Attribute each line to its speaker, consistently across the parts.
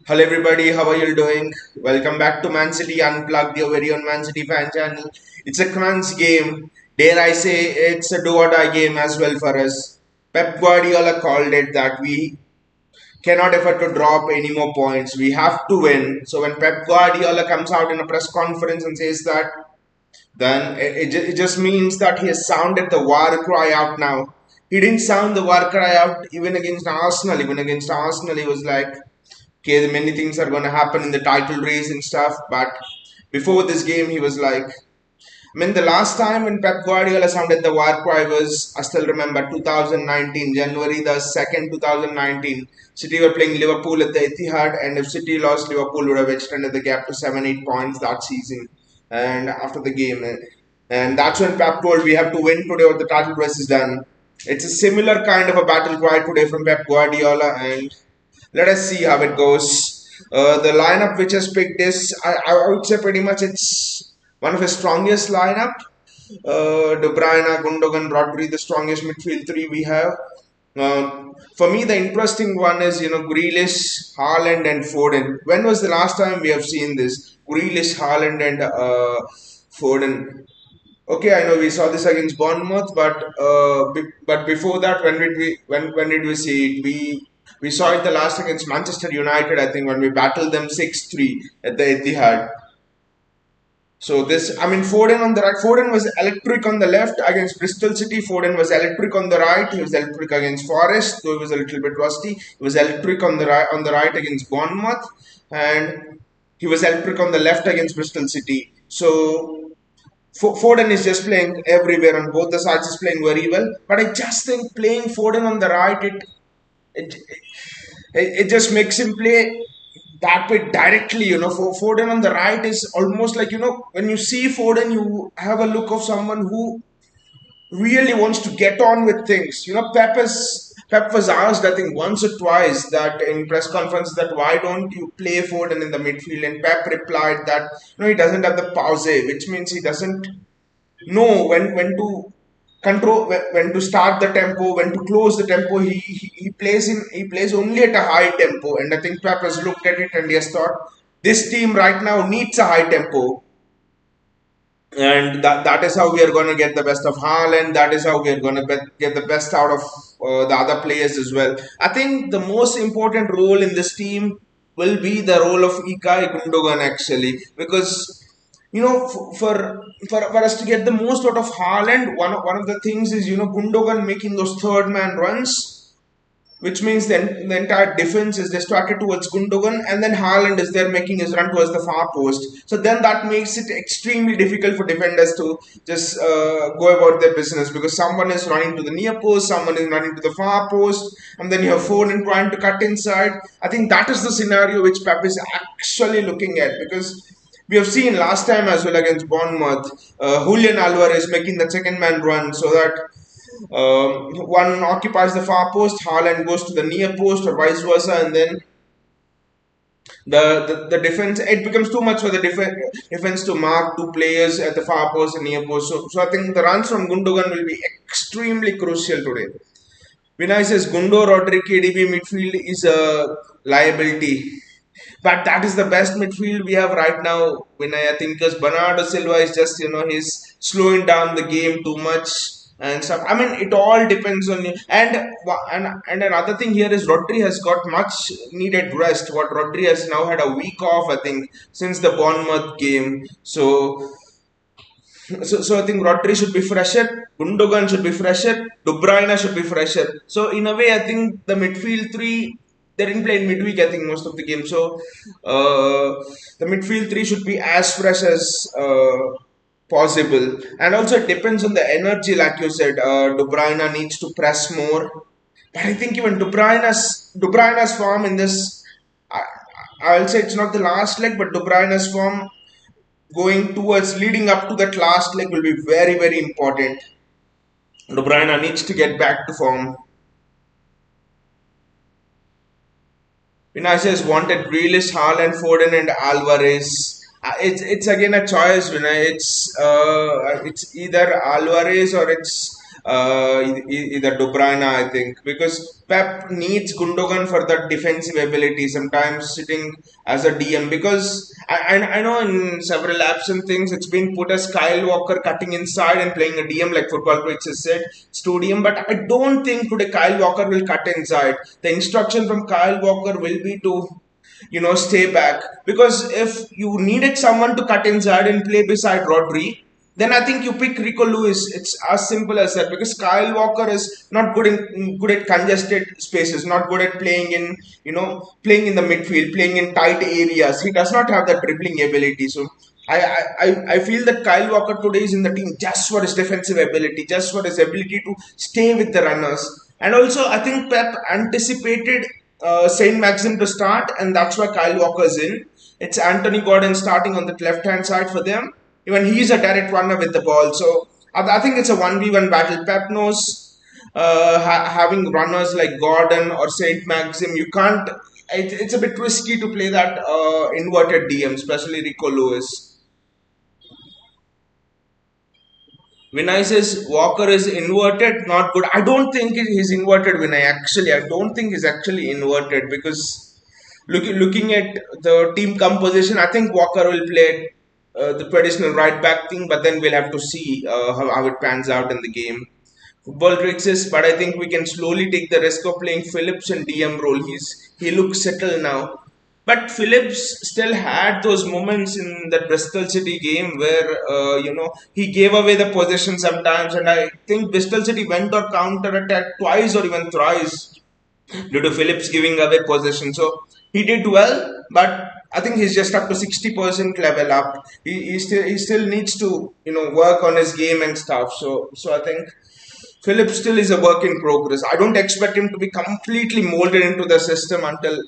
Speaker 1: Hello everybody, how are you doing? Welcome back to Man City Unplugged, your very own Man City fan channel. It's a crunch game. Dare I say it's a do or die game as well for us. Pep Guardiola called it that we cannot afford to drop any more points. We have to win. So when Pep Guardiola comes out in a press conference and says that, then it just means that he has sounded the war cry out now. He didn't sound the war cry out even against Arsenal. Even against Arsenal, he was like, okay, many things are going to happen in the title race and stuff. But before this game, he was like, I mean, the last time when Pep Guardiola sounded the war cry was, I still remember, 2019, January the 2nd, 2019. City were playing Liverpool at the Etihad, and if City lost, Liverpool would have extended the gap to 7, 8 points that season. And after the game, and that's when Pep told we have to win today or the title race is done. It's a similar kind of a battle cry today from Pep Guardiola, and let us see how it goes. The lineup which has picked is, I would say pretty much it's one of his strongest lineup. De Bruyne, Gundogan, Rodri, the strongest midfield three we have. For me, the interesting one is, Grealish, Haaland and Foden. When was the last time we have seen this? Grealish, Haaland and Foden. Okay, I know we saw this against Bournemouth, but before that, when did we see it? We saw it the last against Manchester United, I think, when we battled them 6-3 at the Etihad. So this, I mean, Foden on the right. Foden was electric on the left against Bristol City. Foden was electric on the right. He was electric against Forest, though he was a little bit rusty. He was electric on the right against Bournemouth, and he was electric on the left against Bristol City. So Foden is just playing everywhere on both the sides. Is playing very well, but I just think playing Foden on the right, it it just makes him play that way directly. For Foden on the right is almost like, when you see Foden, you have a look of someone who really wants to get on with things. Pep was asked, I think, once or twice that in press conference that why don't you play Foden in the midfield, and Pep replied that he doesn't have the pause, which means he doesn't know when to control, when to start the tempo, when to close the tempo. He plays only at a high tempo, and I think Pep has looked at it and he has thought this team right now needs a high tempo, and that is how we are going to get the best of Haaland. That is how we are going to get the best out of the other players as well. I think the most important role in this team will be the role of Ilkay Gundogan, actually, because for us to get the most out of Haaland, one of the things is, Gundogan making those third man runs, which means then the entire defense is distracted towards Gundogan, and then Haaland is there making his run towards the far post. So then that makes it extremely difficult for defenders to just go about their business, because someone is running to the near post, someone is running to the far post, and then you have Foden trying to cut inside. I think that is the scenario which Pep is actually looking at, because we have seen last time as well against Bournemouth, Julian Alvarez making the second man run so that one occupies the far post, Haaland goes to the near post, or vice versa, and then the defense, it becomes too much for the defense to mark two players at the far post and near post. So I think the runs from Gundogan will be extremely crucial today. Vinay says Gundo Rodri KDB midfield is a liability. But that is the best midfield we have right now, Vinay. I think because Bernardo Silva is just, he's slowing down the game too much and stuff. I mean, it all depends on you. And another thing here is Rodri has got much needed rest. What Rodri has now had a week off, I think, since the Bournemouth game. So I think Rodri should be fresher, Gundogan should be fresher, De Bruyne should be fresher. So in a way, I think the midfield three, they didn't play in midweek, I think, most of the game. So the midfield three should be as fresh as possible. And also it depends on the energy, like you said. De Bruyne needs to press more. But I think even De Bruyne's form in this, I, I'll say it's not the last leg, but De Bruyne's form going towards leading up to that last leg will be very, very important. De Bruyne needs to get back to form. Vinay has wanted Grealish, Haaland, Foden, and Alvarez. It's again a choice, Vinay. It's either Alvarez or it's either De Bruyne, I think, because Pep needs Gundogan for that defensive ability. Sometimes sitting as a DM, because I know in several apps and things it's been put as Kyle Walker cutting inside and playing a DM like Football Critics has said, Studium. But I don't think today Kyle Walker will cut inside. The instruction from Kyle Walker will be to stay back, because if you needed someone to cut inside and play beside Rodri, then I think you pick Rico Lewis. It's as simple as that, because Kyle Walker is not good at congested spaces, not good at playing in the midfield, playing in tight areas. He does not have that dribbling ability. So I feel that Kyle Walker today is in the team just for his defensive ability, just for his ability to stay with the runners. And also, I think Pep anticipated Saint Maxim to start, and that's why Kyle Walker's in. It's Anthony Gordon starting on the left hand side for them. Even he's a direct runner with the ball. So I think it's a 1v1 battle. Pep knows having runners like Gordon or Saint Maxim, you can't. It's a bit risky to play that inverted DM, especially Rico Lewis. Vinay says Walker is inverted, not good. I don't think he's inverted, Vinay. Actually, I don't think he's actually inverted, because looking at the team composition, I think Walker will play the traditional right back thing, but then we'll have to see how it pans out in the game. Football tricks is, but I think we can slowly take the risk of playing Phillips in DM role. He looks settled now. But Phillips still had those moments in that Bristol City game where he gave away the possession sometimes, and I think Bristol City went or counter attacked twice or even thrice due to Phillips giving away possession. So he did well, but I think he's just up to 60% level up. He still needs to work on his game and stuff. So I think Phillips still is a work in progress. I don't expect him to be completely molded into the system until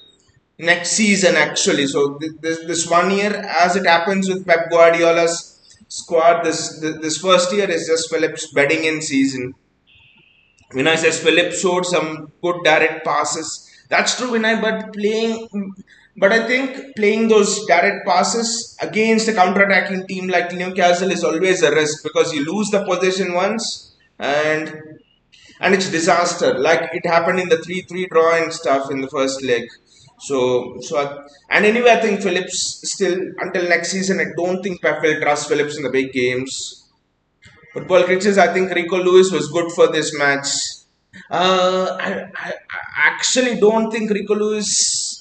Speaker 1: next season actually. So this 1 year, as it happens with Pep Guardiola's squad, this first year is just Phillips bedding in season. Vinay says Phillips showed some good direct passes. That's true, Vinay, but I think playing those direct passes against a counter-attacking team like Newcastle is always a risk, because you lose the possession once, and it's disaster. Like it happened in the 3-3 draw and stuff in the first leg. And anyway, I think Phillips still, until next season, I don't think Pep will trust Phillips in the big games. Football critics, I think Rico Lewis was good for this match. I actually don't think Rico Lewis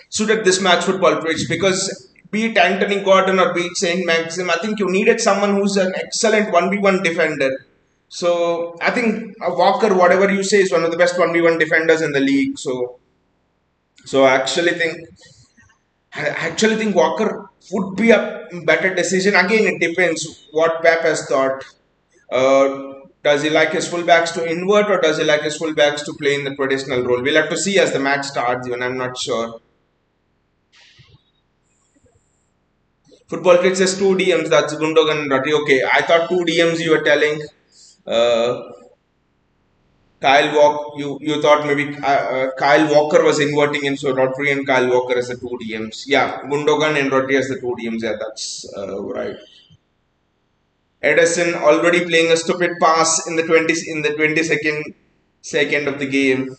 Speaker 1: suited this match, football pitch, because be it Anthony Gordon or be it Saint Maxim, I think you needed someone who's an excellent 1v1 defender. So I think Walker, whatever you say, is one of the best 1v1 defenders in the league. So I actually think Walker would be a better decision. Again, it depends what Pep has thought. Does he like his fullbacks to invert, or does he like his fullbacks to play in the traditional role? We'll have to see as the match starts, even I'm not sure. Football Critics says two DMs, that's Gundogan and Rodri. Okay, I thought two DMs you were telling. Uh, Kyle Walk, you thought maybe Kyle Walker was inverting in, so Rodri and Kyle Walker as the two DMs. Yeah, Gundogan and Rodri as the two DMs. Yeah, that's right. Edison already playing a stupid pass in the 22nd second of the game.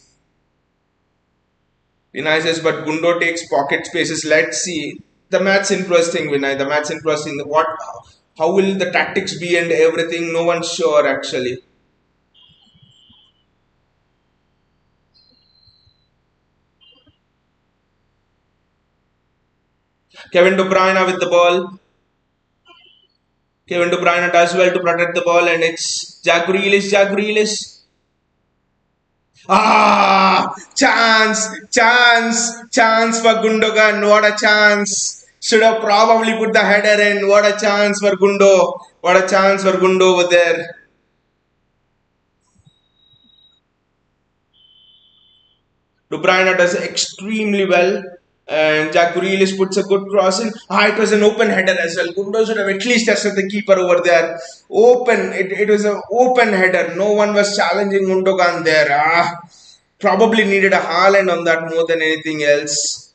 Speaker 1: Vinay says, but Gundo takes pocket spaces. Let's see. The match's interesting, Vinay. The match's interesting. How will the tactics be and everything? No one's sure actually. Kevin De Bruyne with the ball. Kevin De Bruyne does well to protect the ball, and it's Jack Grealish. Jack Grealish. Ah, chance for Gundogan. What a chance! Should have probably put the header in. What a chance for Gundo. What a chance for Gundo over there. De Bruyne does extremely well, and Jack Grealish puts a good cross in. It was an open header as well. Gundo should have at least tested the keeper over there. Open, it was an open header. No one was challenging Gundogan there. Probably needed a Haaland on that more than anything else.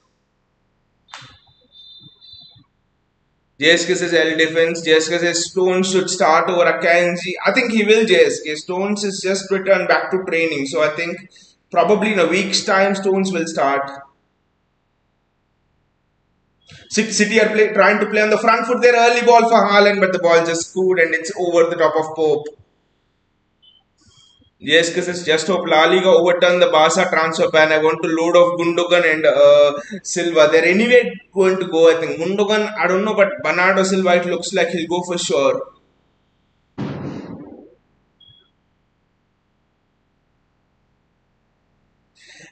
Speaker 1: JSK says L defense. JSK says Stones should start over Akanji. I think he will, JSK. Stones is just returned back to training. So I think probably in a week's time, Stones will start. City are trying to play on the front foot. Their early ball for Haaland, but the ball just scored and it's over the top of Pope. Yes, because it's just hope La Liga overturn the Barca transfer ban. I want to load off Gundogan and Silva. They're anyway going to go. I think Gundogan, I don't know, but Bernardo Silva, it looks like he'll go for sure.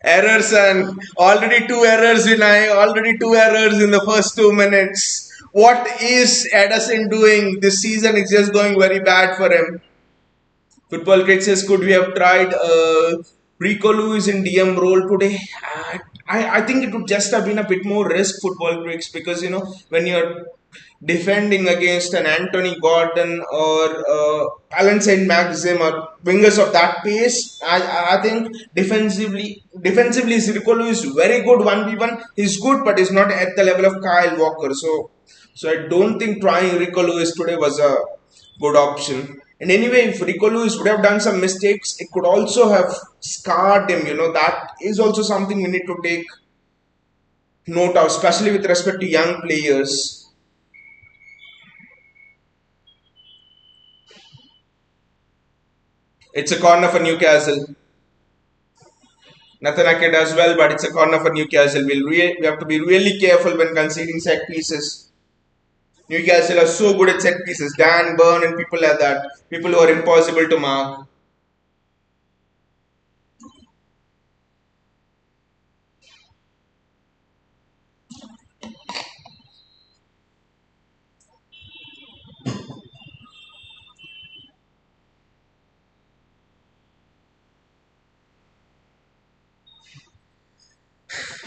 Speaker 1: Errors and already two errors in already two errors in the first 2 minutes. What is Edison doing? This season is just going very bad for him. Football Critic says, could we have tried Rico Lewis in DM role today? I think it would just have been a bit more risk, Football Critics, because when you're defending against an Anthony Gordon or Alan Saint Maxim or wingers of that pace, I think defensively Rico Lewis is very good 1v1. He's good, but he's not at the level of Kyle Walker. So I don't think trying Rico Lewis today was a good option. And anyway, if Rico Lewis would have done some mistakes, it could also have scarred him. That is also something we need to take note of, especially with respect to young players. It's a corner for Newcastle. Nathanakke does well, but it's a corner for Newcastle. We have to be really careful when conceding set pieces. Newcastle are so good at set pieces. Dan Burn and people like that. People who are impossible to mark.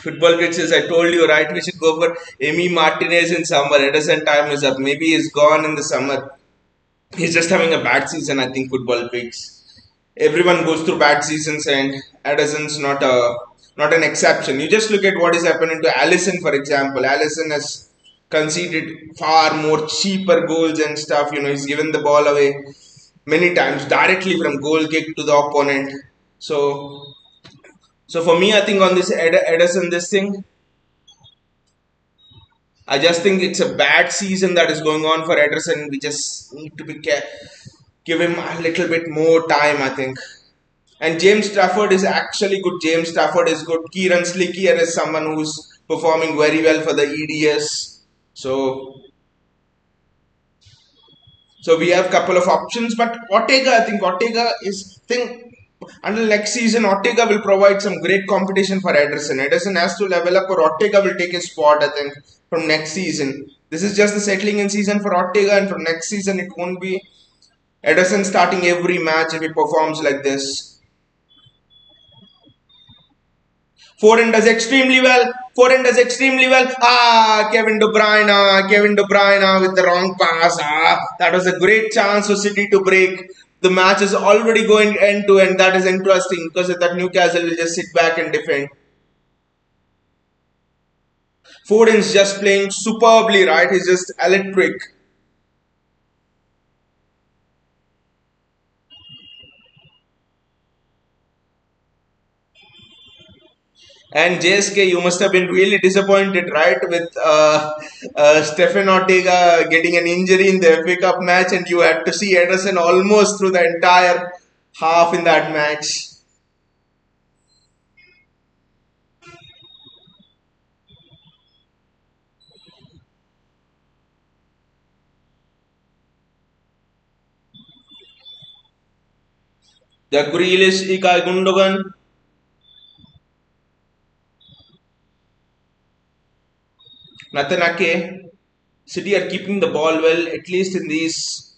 Speaker 1: Football pitches, I told you, right? We should go for Emi Martinez in summer. Edison time is up. Maybe he's gone in the summer. He's just having a bad season, I think, football picks. Everyone goes through bad seasons and Edison's not an exception. You just look at what is happening to Allison, for example. Allison has conceded far more cheaper goals and stuff. He's given the ball away many times directly from goal kick to the opponent. So for me, I think on this Edison, this thing, I just think it's a bad season that is going on for Ederson. We just need to give him a little bit more time, I think. And James Stafford is actually good. James Stafford is good. Kieran Slickier is someone who's performing very well for the EDS. So we have a couple of options, but Ortega, I think Ortega is think until next season, Ortega will provide some great competition for Ederson. Ederson has to level up, or Ortega will take his spot, I think, from next season. This is just the settling in season for Ortega, and from next season, it won't be Ederson starting every match if he performs like this. Foden does extremely well. Foden does extremely well. Kevin De Bruyne. Kevin De Bruyne with the wrong pass. That was a great chance for City to break. The match is already going end to end. That is interesting because that Newcastle will just sit back and defend. Foden's just playing superbly, right? He's just electric. And JSK, you must have been really disappointed, right, with Stephen Ortega getting an injury in the FA Cup match, and you had to see Ederson almost through the entire half in that match. The Grealish, Ilkay Gundogan, Nathanakke, City are keeping the ball well, at least in these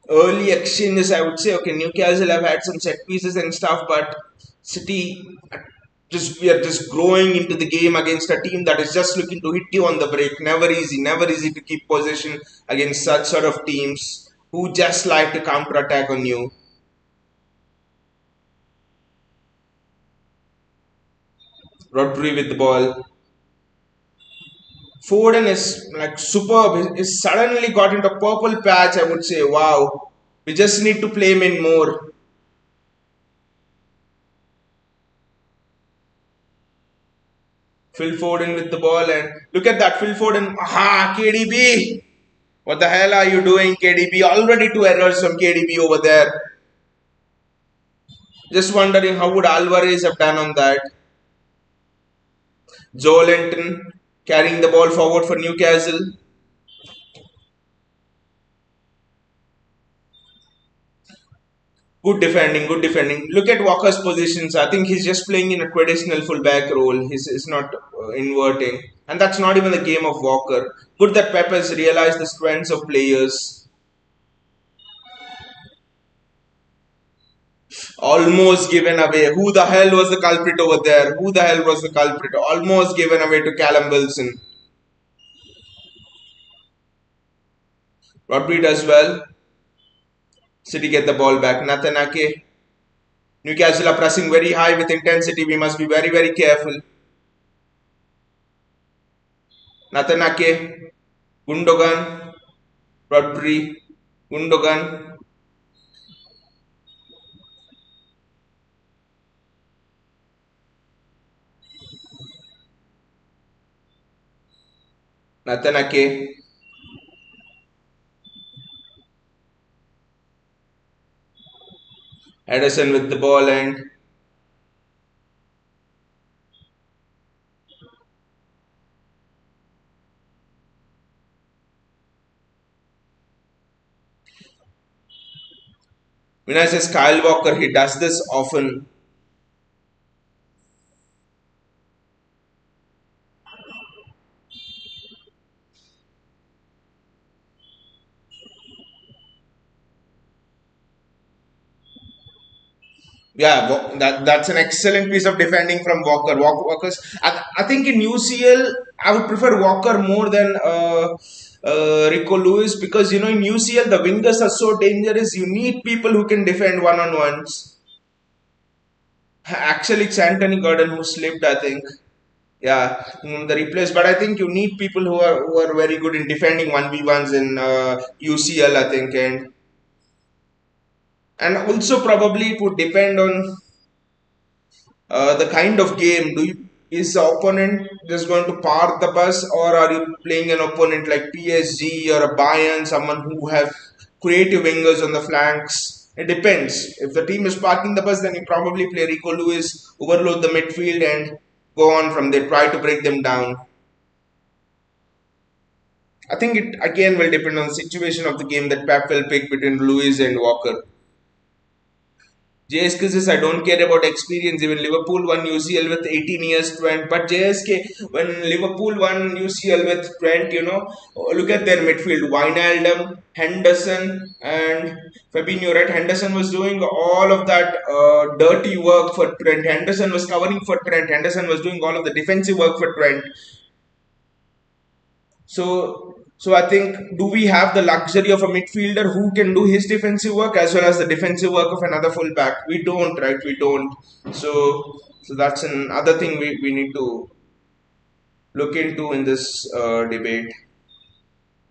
Speaker 1: early exchanges. I would say, okay, Newcastle have had some set pieces and stuff, but City we are just growing into the game against a team that is just looking to hit you on the break. Never easy to keep possession against such sort of teams who just like to counter attack on you. Rodri with the ball. Foden is like superb. He's suddenly got into purple patch. I would say, wow. We just need to play him in more. Phil Foden with the ball and look at that Phil Foden. Aha, KDB. What the hell are you doing, KDB? Already two errors from KDB over there. Just wondering how would Alvarez have done on that. Joe Linton carrying the ball forward for Newcastle. Good defending, good defending. Look at Walker's positions. I think he's just playing in a traditional fullback role. He's not inverting. And that's not even the game of Walker. Good that Pep has realized the strengths of players. Almost given away. Who the hell was the culprit over there? Who the hell was the culprit? Almost given away to Callum Wilson. Rodri does well. City get the ball back. Natanake. Newcastle are pressing very high with intensity. We must be very, very careful. Natanake. Gundogan. Rodri. Gundogan. Natanake. Edison with the ball and when I says Kyle Walker, he does this often. Yeah, that's an excellent piece of defending from Walker. Walker's, I think in UCL, I would prefer Walker more than Rico Lewis because you know in UCL the wingers are so dangerous. You need people who can defend one on ones. Actually, it's Anthony Gordon who slipped. I think. Yeah, the replace. But I think you need people who are very good in defending 1v1s in UCL. I think and also probably it would depend on the kind of game. Is the opponent just going to park the bus, or are you playing an opponent like PSG or a Bayern, someone who have creative wingers on the flanks? It depends. If the team is parking the bus, then you probably play Rico Lewis, overload the midfield, and go on from there. Try to break them down. I think it again will depend on the situation of the game that Pep will pick between Lewis and Walker. JSK says, I don't care about experience. Even Liverpool won UCL with 18 years Trent. But JSK, when Liverpool won UCL with Trent, you know, look at their midfield. Wijnaldum, Henderson, and Fabinho. Right? Henderson was doing all of that dirty work for Trent. Henderson was covering for Trent. Henderson was doing all of the defensive work for Trent. So I think do we have the luxury of a midfielder who can do his defensive work as well as the defensive work of another fullback? We don't, right? We don't. So that's another thing we need to look into in this debate.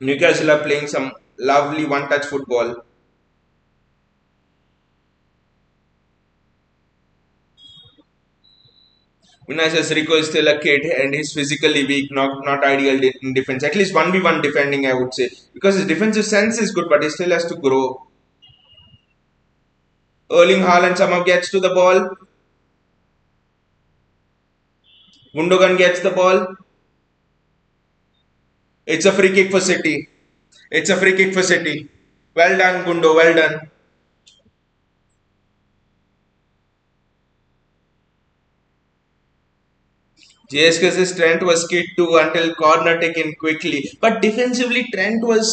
Speaker 1: Newcastle are playing some lovely one-touch football. Vinay says Rico is still a kid and he's physically weak, not ideal in defense. At least 1v1 defending, I would say. Because his defensive sense is good, but he still has to grow. Erling Haaland somehow gets to the ball. Gundogan gets the ball. It's a free kick for City. It's a free kick for City. Well done, Gundo. Well done. JSK's Trent was kid too until corner taken quickly. But defensively, Trent was.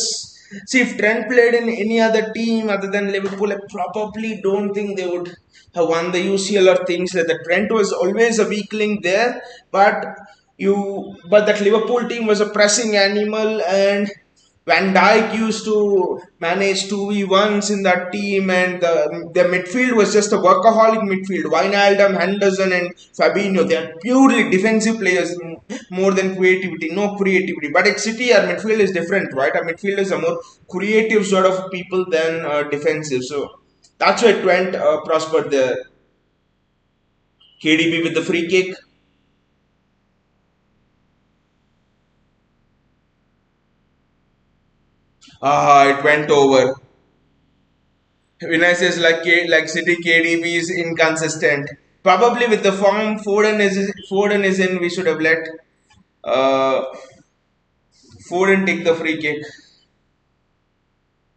Speaker 1: See, if Trent played in any other team other than Liverpool, I probably don't think they would have won the UCL or things like that. Trent was always a weak link there, but that Liverpool team was a pressing animal and Van Dijk used to manage 2v1s in that team, and the midfield was just a workaholic midfield. Wijnaldum, Henderson, and Fabinho, they are purely defensive players more than creativity, no creativity. But at City, our midfield is different, right? Our midfield is a more creative sort of people than defensive. So that's why Trent prospered there. KDB with the free kick. It went over. Vinicius like City KDB is inconsistent. Probably with the form Foden is in, we should have let uh, Foden take the free kick.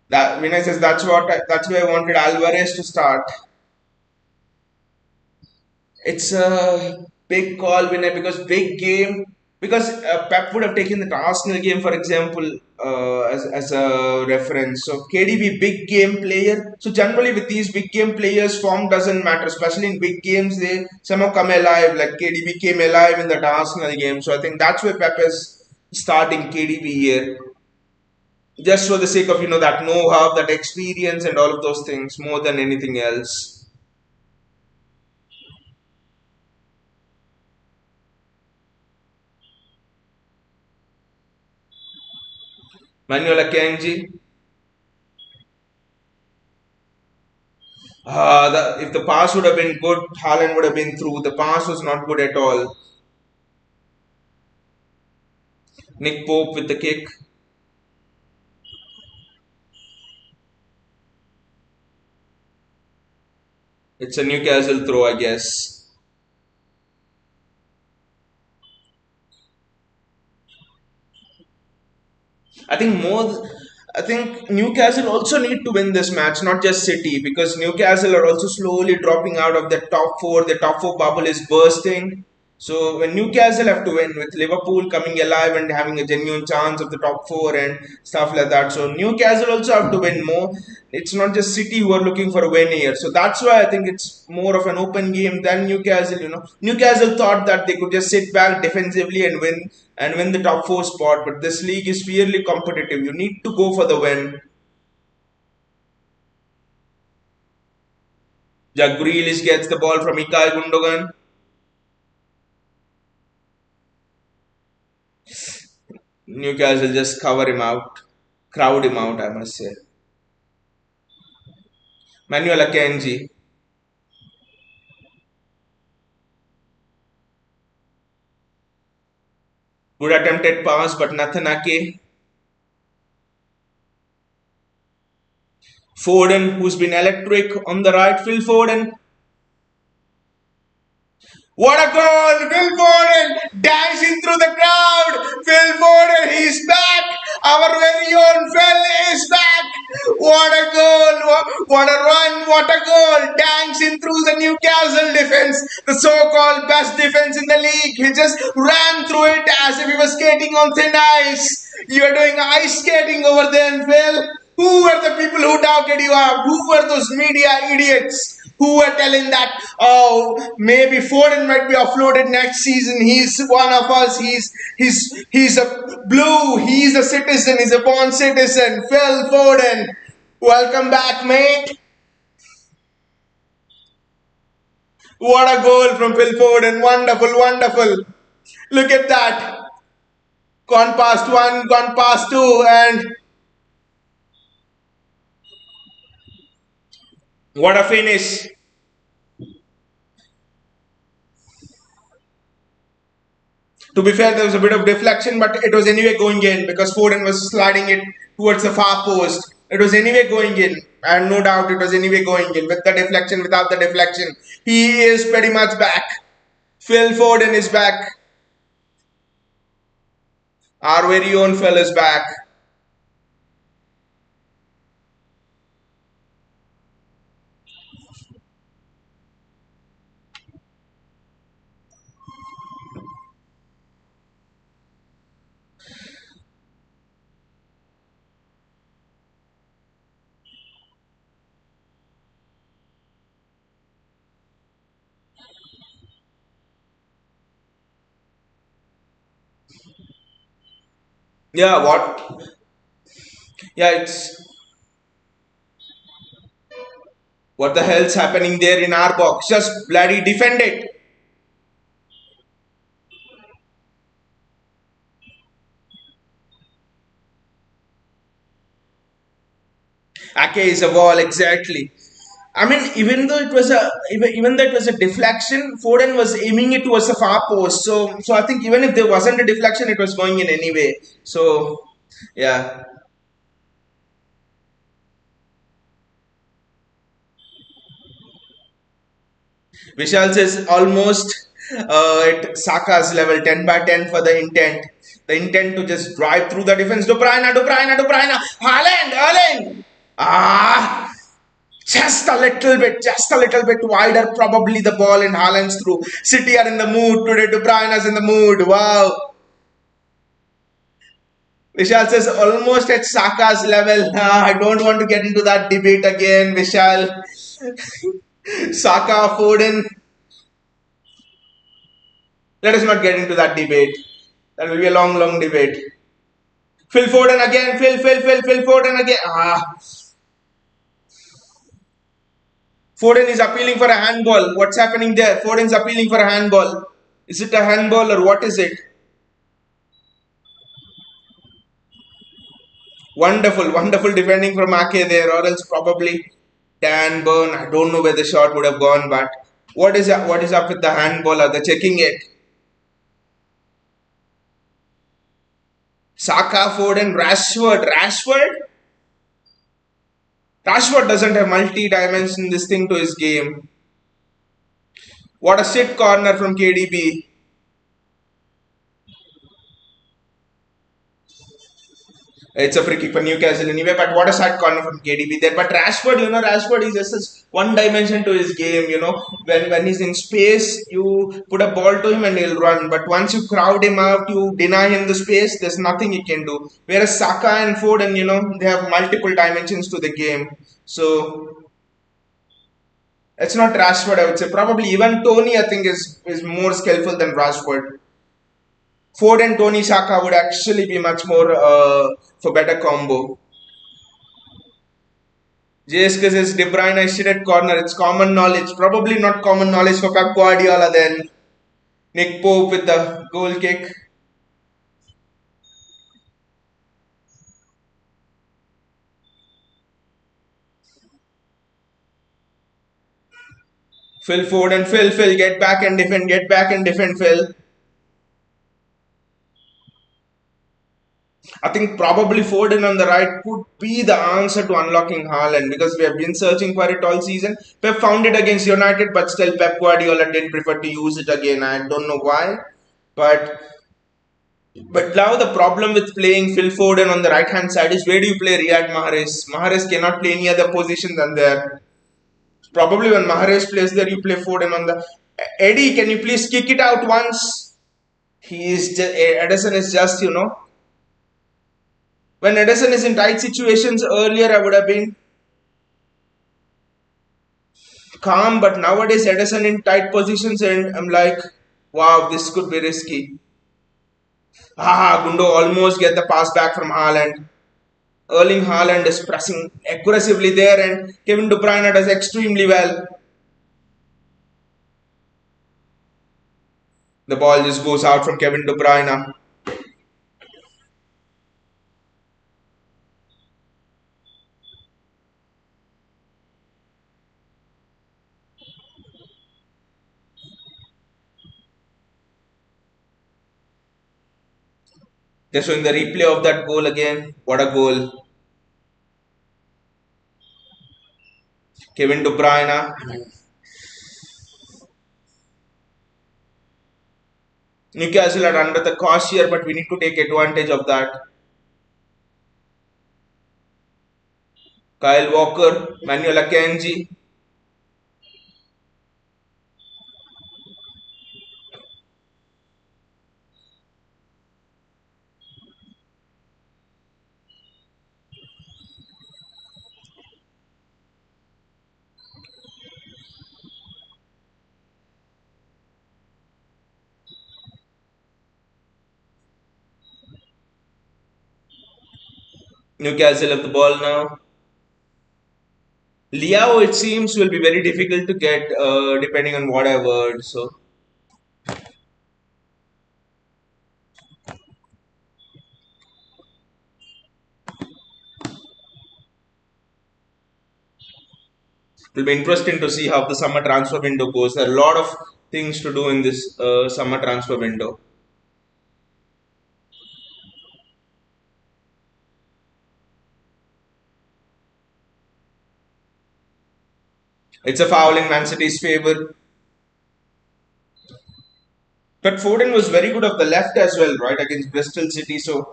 Speaker 1: That Vinicius, that's why I wanted Alvarez to start. It's a big call winner because big game. Because Pep would have taken the Arsenal game, for example, as a reference. So KDB, big game player. So generally with these big game players, form doesn't matter. Especially in big games, they somehow come alive. Like KDB came alive in that Arsenal game. So I think that's why Pep is starting KDB here, just for the sake of that know-how, that experience, and all of those things more than anything else. Manuel Akanji. If the pass would have been good, Haaland would have been through. The pass was not good at all. Nick Pope with the kick. It's a Newcastle throw, I guess. I think more. I think Newcastle also need to win this match, not just City, because Newcastle are also slowly dropping out of the top four. The top four bubble is bursting. So when Newcastle have to win, with Liverpool coming alive and having a genuine chance of the top four and stuff like that, so Newcastle also have to win more. It's not just City who are looking for a win here. So that's why I think it's more of an open game than Newcastle. Newcastle thought that they could just sit back defensively and win the top four spot. But this league is fiercely competitive. You need to go for the win. Jack Grealish gets the ball from Ilkay Gundogan. Newcastle just cover him out, crowd him out, I must say. Manuel Akanji, good attempted pass, but nothing. Ake. Foden, who's been electric on the right. Phil Foden. What a goal! Phil Foden dancing through the crowd. Phil Foden, he's back. Our very own Phil is back. What a goal! What a run! What a goal! Dancing through the Newcastle defense, the so-called best defense in the league. He just ran through it as if he was skating on thin ice. You are doing ice skating over there, Phil. Who were the people who doubted you up? Who were those media idiots who were telling that, oh, maybe Foden might be offloaded next season? He's one of us. He's a blue. He's a citizen. He's a born citizen. Phil Foden, welcome back, mate. What a goal from Phil Foden. Wonderful, wonderful. Look at that. Gone past one, gone past two, and what a finish. To be fair, there was a bit of deflection, but it was anyway going in because Foden was sliding it towards the far post. It was anyway going in, and no doubt it was anyway going in with the deflection, without the deflection. He is pretty much back. Phil Foden is back. Our very own Phil is back. Yeah, what? Yeah, it's what the hell's happening there in our box? Just bloody defend it. Ake is a wall, exactly. I mean, even though it was a deflection, Foden was aiming it towards the far post. So I think even if there wasn't a deflection, it was going in anyway. So yeah, Vishal says almost at Saka's level, 10 by 10 for the intent. The intent to just drive through the defense. De Bruyne, De Bruyne, De Bruyne, Haaland, Haaland. Ah, just a little bit wider, probably the ball in Haaland's through. City are in the mood today. De Bruyne is in the mood. Wow. Vishal says almost at Saka's level. I don't want to get into that debate again, Vishal. Saka, Foden. Let us not get into that debate. That will be a long, long debate. Phil Foden again. Phil Foden again. Foden is appealing for a handball. What's happening there? Foden's appealing for a handball. Is it a handball or what is it? Wonderful, wonderful defending from Ake there, or else probably Dan Burn. I don't know where the shot would have gone, but what is up with the handball? Are they checking it? Saka, Foden, Rashford doesn't have multi-dimension this thing to his game. What a shit corner from KDB. It's a free kick for Newcastle anyway, but what a sad corner from KDB there. But Rashford, Rashford is just one dimension to his game, When he's in space, you put a ball to him and he'll run. But once you crowd him out, you deny him the space, there's nothing he can do. Whereas Saka and Foden, they have multiple dimensions to the game. So it's not Rashford, I would say. Probably even Tony, I think, is more skillful than Rashford. Ford and Tony Saka would actually be much more for better combo. JSK says De Bruyne is shit at corner. It's common knowledge. Probably not common knowledge for Pep Guardiola then. Nick Pope with the goal kick. Phil Ford and Phil, get back and defend, Phil. I think probably Foden on the right could be the answer to unlocking Haaland because we have been searching for it all season. Pep found it against United, but still Pep Guardiola didn't prefer to use it again. I don't know why, but now the problem with playing Phil Foden on the right hand side is where do you play Riyad Mahrez? Mahrez cannot play any other position than there. Probably when Mahrez plays there, you play Foden on the. Eddie, can you please kick it out once? Edison is just when Edison is in tight situations earlier, I would have been calm, but nowadays Edison in tight positions, and I'm like, wow, this could be risky. Gundo almost get the pass back from Haaland. Erling Haaland is pressing aggressively there, and Kevin De Bruyne does extremely well. The ball just goes out from Kevin De Bruyne. They're showing the replay of that goal again. What a goal. Kevin De Bruyne. Newcastle are under the cosh here, but we need to take advantage of that. Kyle Walker, Manuel Akanji. Newcastle have the ball now. Liao, it seems, will be very difficult to get depending on what I've heard. So it will be interesting to see how the summer transfer window goes. There are a lot of things to do in this summer transfer window. It's a foul in Man City's favour. But Foden was very good off the left as well, right, against Bristol City. So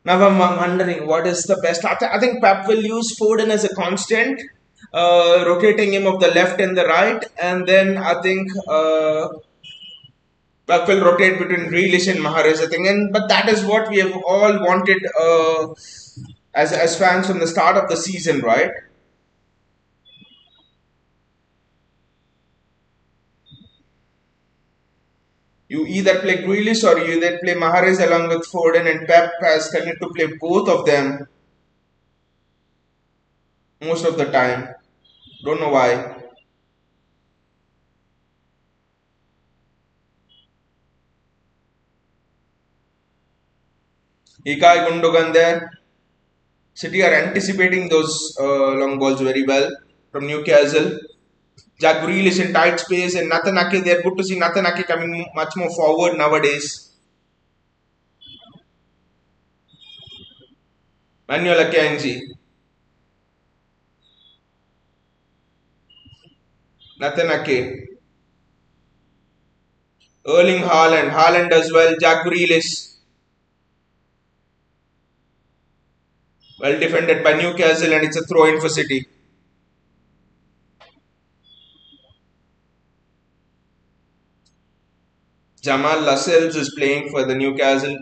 Speaker 1: now I'm wondering what is the best. I think Pep will use Foden as a constant, rotating him of the left and the right, and then I think Pep will rotate between Grealish and Mahrez. I think, and but that is what we have all wanted as fans from the start of the season, right? You either play Grealish or you either play Mahrez along with Foden, and Pep has tended to play both of them most of the time. Don't know why. Ilkay Gundogan there. City are anticipating those long balls very well from Newcastle. Jack Grealish in tight space and Nathan Ake there. Good to see Nathan Ake coming much more forward nowadays. Manuel Akanji, Nathan Ake, Erling Haaland, Haaland as well, Jack Grealish. Well defended by Newcastle and it's a throw in for City. Jamal Lascelles is playing for the Newcastle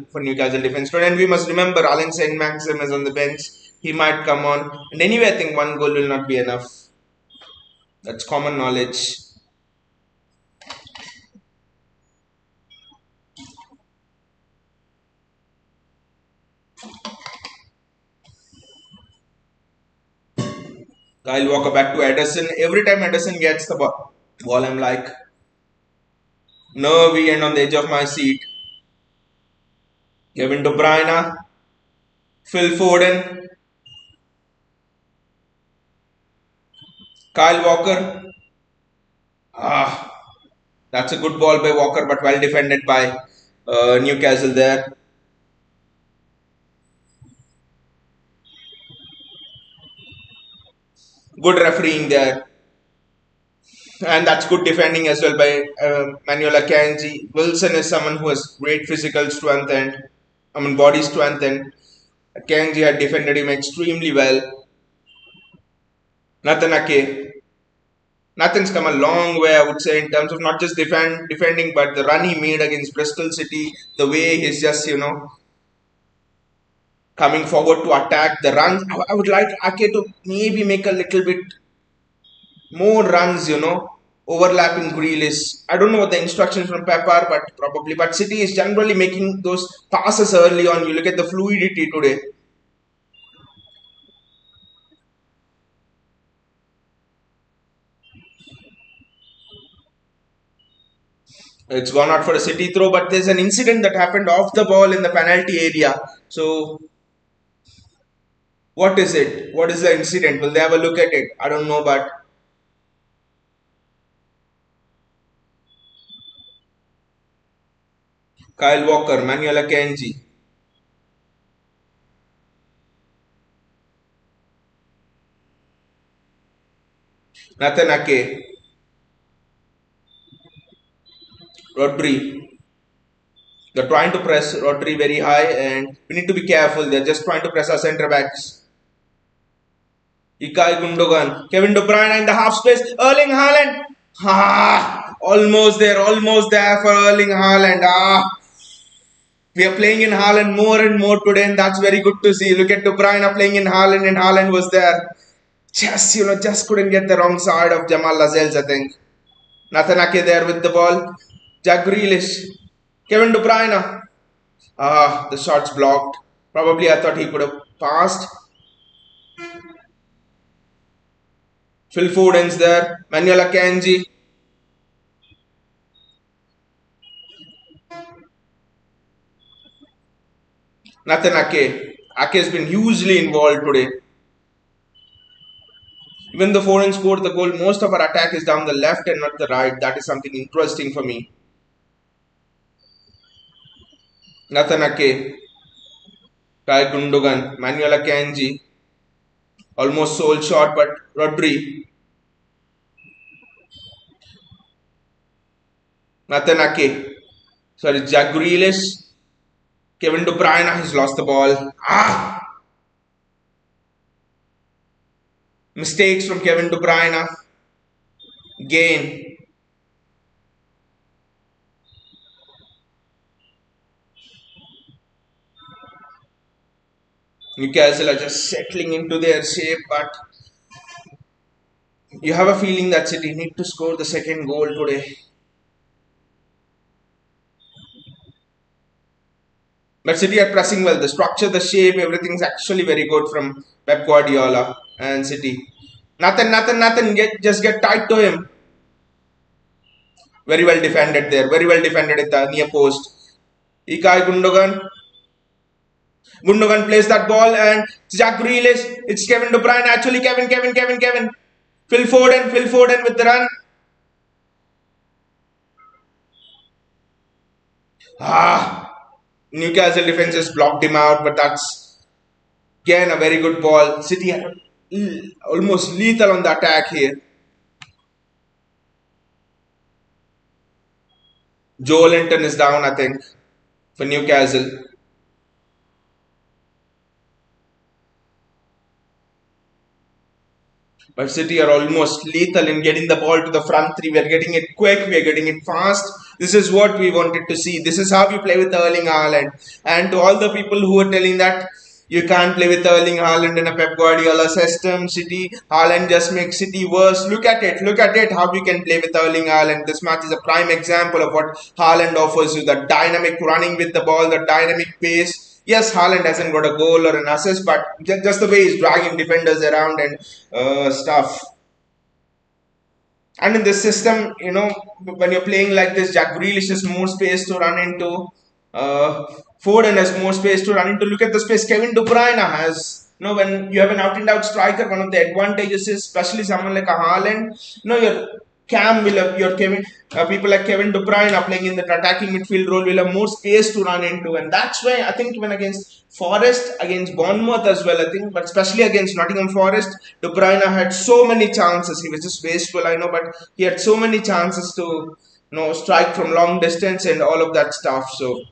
Speaker 1: defense. And we must remember Alan Saint Maxim is on the bench. He might come on. And anyway, I think one goal will not be enough. That's common knowledge. Kyle Walker back to Ederson. Every time Ederson gets the ball, I'm like nervy and on the edge of my seat. Kevin De Bruyne, Phil Foden, Kyle Walker. That's a good ball by Walker, but well defended by Newcastle there. Good refereeing there. And that's good defending as well by Manuel Akanji. Wilson is someone who has great physical strength and body strength, and Akanji had defended him extremely well. Nathan Ake. Nathan's come a long way, I would say, in terms of not just defending, but the run he made against Bristol City, the way he's just, coming forward to attack the runs. I would like Ake to maybe make a little bit more runs, overlapping Grealish. I don't know what the instructions from Pep are, but probably. But City is generally making those passes early on. You look at the fluidity today. It's gone out for a City throw, but there's an incident that happened off the ball in the penalty area. So, what is it? What is the incident? Will they have a look at it? I don't know, but Kyle Walker, Manuel Akanji, Nathan Ake, Rodri. They're trying to press Rodri very high, and we need to be careful. They're just trying to press our centre backs. Ilkay Gundogan, Kevin De Bruyne in the half space, Erling Haaland. Almost there for Erling Haaland. We are playing in Haaland more and more today, and that's very good to see. Look at De Bruyne playing in Haaland, and Haaland was there. Just couldn't get the wrong side of Jamal Lascelles, I think. Nathan Ake there with the ball. Jack Grealish, Kevin De Bruyne. The shot's blocked. Probably I thought he could have Fast. Phil Foden's there. Manuel Akanji. Nathan Ake. Ake has been hugely involved today. Even though Foden scored the goal, most of our attack is down the left and not the right. That is something interesting for me. Nathan Ake. Kai Gundogan. Manuel Akanji. Almost sold shot, but Rodri. Nathan Ake. Sorry, Jack Grealish. Kevin De Bruyne has lost the ball. Mistakes from Kevin De Bruyne. Gain. Newcastle are just settling into their shape, but you have a feeling that City need to score the second goal today. But City are pressing well. The structure, the shape, everything's actually very good from Pep Guardiola and City. Nothing. Just get tight to him. Very well defended there. Very well defended at the near post. Ilkay Gundogan. Gundogan plays that ball and Jack Grealish. It's Kevin De Bruyne. Actually, Kevin. Phil Foden with the run. Newcastle defense has blocked him out, but that's again a very good ball. City are almost lethal on the attack here. Joe Linton is down, I think, for Newcastle. But City are almost lethal in getting the ball to the front three. We are getting it quick. We are getting it fast. This is what we wanted to see. This is how we play with Erling Haaland. And to all the people who are telling that you can't play with Erling Haaland in a Pep Guardiola system, City, Haaland just makes City worse. Look at it, how we can play with Erling Haaland. This match is a prime example of what Haaland offers you. The dynamic running with the ball, the dynamic pace. Yes, Haaland hasn't got a goal or an assist, but just the way he's dragging defenders around and stuff. And in this system, when you're playing like this, Jack Grealish has more space to run into. Foden has more space to run into. Look at the space Kevin De Bruyne has. When you have an out-and-out striker, one of the advantages is, especially someone like a Haaland, your Cam will have your people like Kevin De Bruyne are playing in the attacking midfield role will have more space to run into, and that's why I think even against Forest, against Bournemouth as well, I think, but especially against Nottingham Forest, De Bruyne had so many chances. He was just wasteful, I know, but he had so many chances to strike from long distance and all of that stuff. So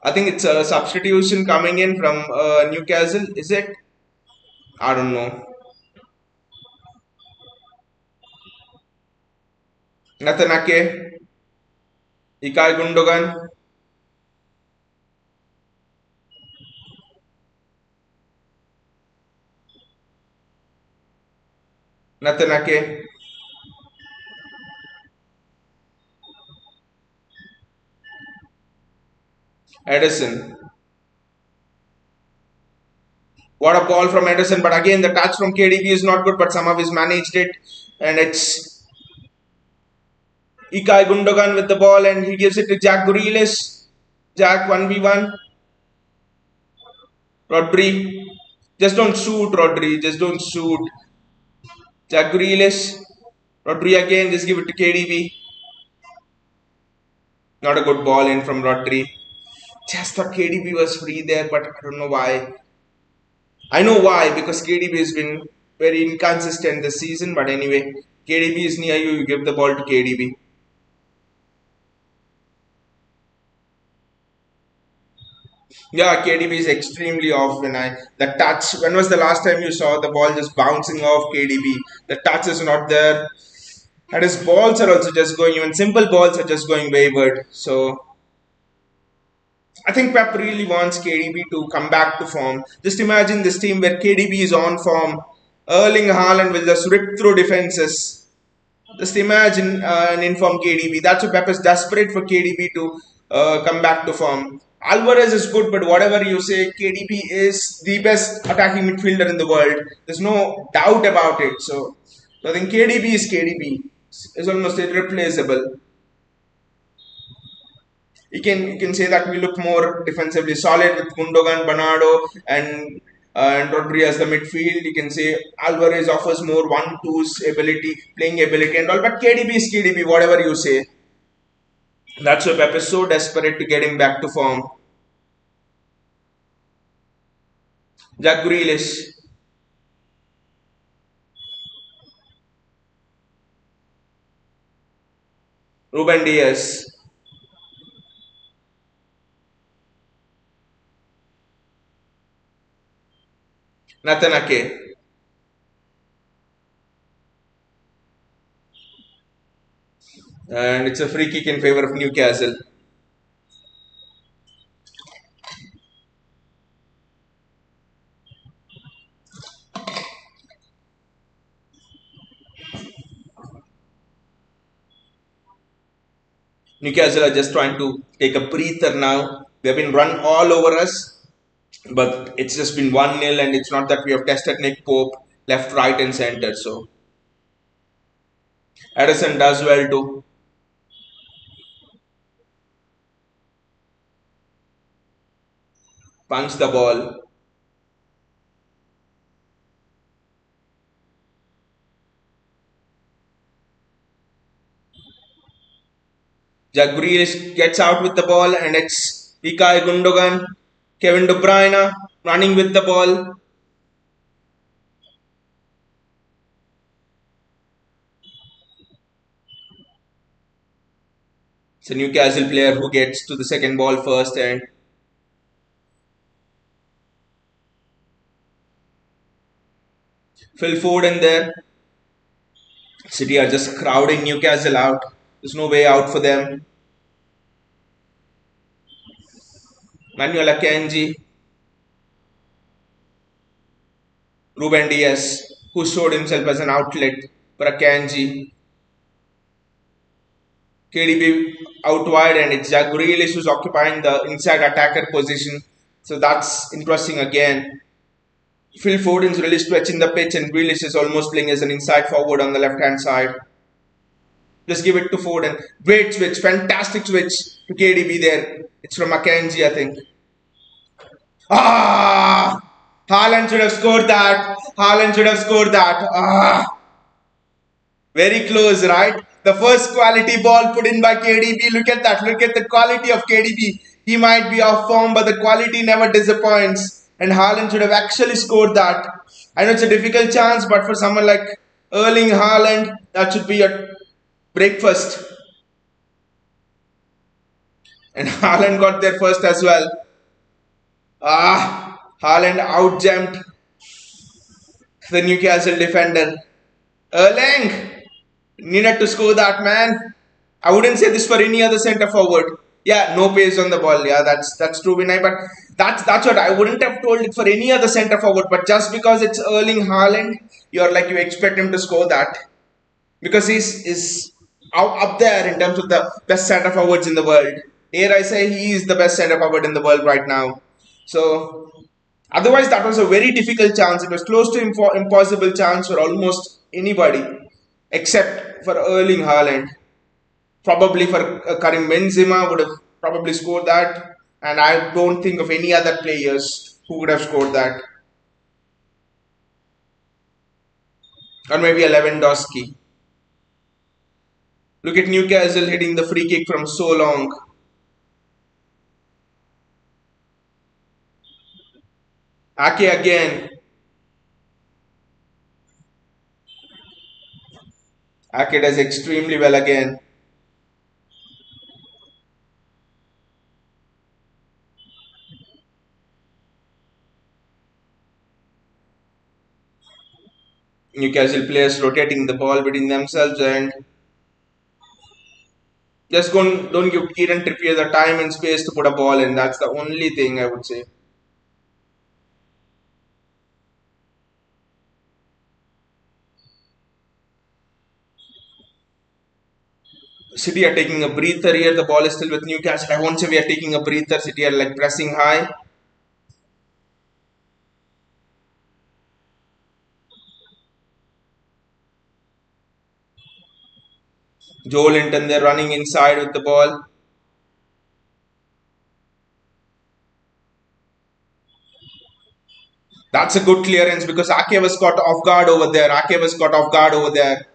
Speaker 1: I think it's a substitution coming in from Newcastle. Is it? I don't know. Nathan Ake, Ilkay Gundogan, Nathan Ake, Edison. What a ball from Edison, but again the touch from KDB is not good, but somehow he's managed it, and it's Ilkay Gundogan with the ball, and he gives it to Jack Grealish. Jack 1v1. Rodri. Just don't shoot, Rodri. Just don't shoot. Jack Grealish. Rodri again. Just give it to KDB. Not a good ball in from Rodri. Just thought KDB was free there, but I don't know why. I know why, because KDB has been very inconsistent this season, but anyway, KDB is near you. You give the ball to KDB. Yeah, KDB is extremely off the touch. When was the last time you saw the ball just bouncing off KDB? The touch is not there. And his balls are also just going, even simple balls are just going wayward. So I think Pep really wants KDB to come back to form. Just imagine this team where KDB is on form. Erling Haaland will just rip through defenses. Just imagine an informed KDB. That's what Pep is desperate for KDB to come back to form. Alvarez is good, but whatever you say, KDB is the best attacking midfielder in the world. There's no doubt about it. So I think KDB is KDB. It's almost irreplaceable. You can say that we look more defensively solid with Gundogan, Bernardo, and Rodri as the midfield. You can say Alvarez offers more one-twos ability, playing ability, and all. But KDB is KDB, whatever you say. That's why Pep is so desperate to get him back to form. Jack Grealish, Ruben Diaz, Nathan Ake, and it's a free kick in favor of Newcastle. Newcastle are just trying to take a breather now. They've been run all over us, but it's just been 1-0, and it's not that we have tested Nick Pope left, right, and center. So Edison does well to punch the ball. Jack Grealish gets out with the ball, and it's Ilkay Gundogan, Kevin De Bruyne running with the ball. It's a Newcastle player who gets to the second ball first, and Phil Foden there. City are just crowding Newcastle out. There's no way out for them. Manuel Akanji, Ruben Diaz, who showed himself as an outlet for Akanji. KDB out wide, and it's Jack Grealish who's occupying the inside attacker position. So that's interesting again. Phil Foden's really stretching the pitch, and Grealish is almost playing as an inside forward on the left hand side. Just give it to Foden. Great switch, fantastic switch to KDB there. It's from Akanji, I think. Ah! Haaland should have scored that. Haaland should have scored that. Ah! Very close, right? The first quality ball put in by KDB. Look at that. Look at the quality of KDB. He might be off form, but the quality never disappoints. And Haaland should have actually scored that. I know it's a difficult chance, but for someone like Erling Haaland, that should be a breakfast. And Haaland got there first as well. Ah, Haaland outjumped the Newcastle defender. Erling needed to score that, man. I wouldn't say this for any other centre forward. Yeah, no pace on the ball. Yeah, that's true, Vinay. But that's what I wouldn't have told it for any other centre forward. But just because it's Erling Haaland, you expect him to score that because he's up there in terms of the best centre forwards in the world. Here I say he is the best centre forward in the world right now. So otherwise, that was a very difficult chance. It was close to impossible chance for almost anybody except for Erling Haaland. Probably for Karim Benzema would have probably scored that, and I don't think of any other players who would have scored that, or maybe a Lewandowski. Look at Newcastle hitting the free kick from so long. Ake again. Ake does extremely well again. Newcastle players rotating the ball between themselves and just don't give Kieran Trippier the time and space to put a ball in. That's the only thing I would say. City are taking a breather here. The ball is still with Newcastle. I won't say we are taking a breather. City are like pressing high. Joe Linton, they're running inside with the ball. That's a good clearance because Ake was caught off guard over there. Ake was caught off guard over there.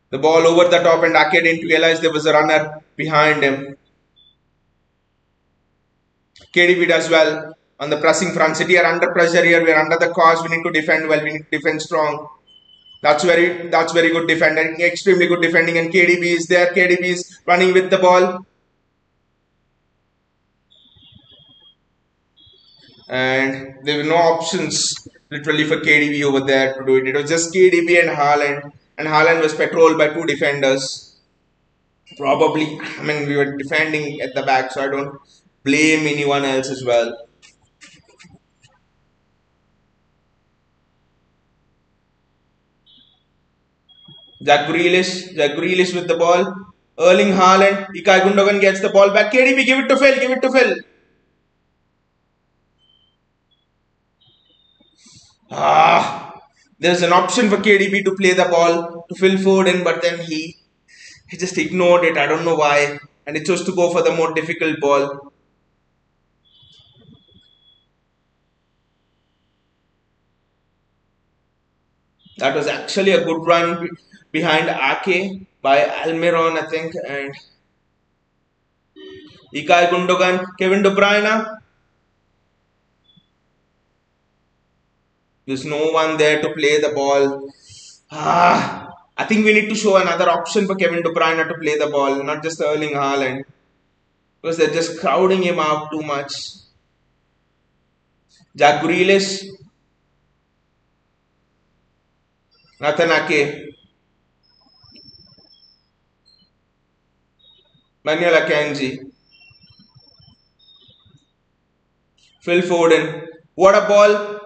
Speaker 1: The ball over the top, and Ake didn't realize there was a runner behind him. KDB does well on the pressing front. City are under pressure here. We're under the cause. We need to defend well. We need to defend strong. That's very good defending. Extremely good defending. And KDB is there. KDB is running with the ball. And there were no options literally for KDB over there to do it. It was just KDB and Haaland. And Haaland was patrolled by two defenders. Probably, I mean, we were defending at the back, so I don't blame anyone else as well. Jack Grealish with the ball. Erling Haaland, Ilkay Gundogan gets the ball back. KDB, give it to Phil. Ah, there's an option for KDB to play the ball to Phil Foden, but then he just ignored it. I don't know why, and he chose to go for the more difficult ball. That was actually a good run behind Ake by Almiron, I think, and Ilkay Gundogan, Kevin De Bruyne. There's no one there to play the ball. I think we need to show another option for Kevin De Bruyne to play the ball, not just Erling Haaland, because they're just crowding him out too much. Jack Grealish, Nathan Ake, Manuel Akanji, Phil Foden. What a ball!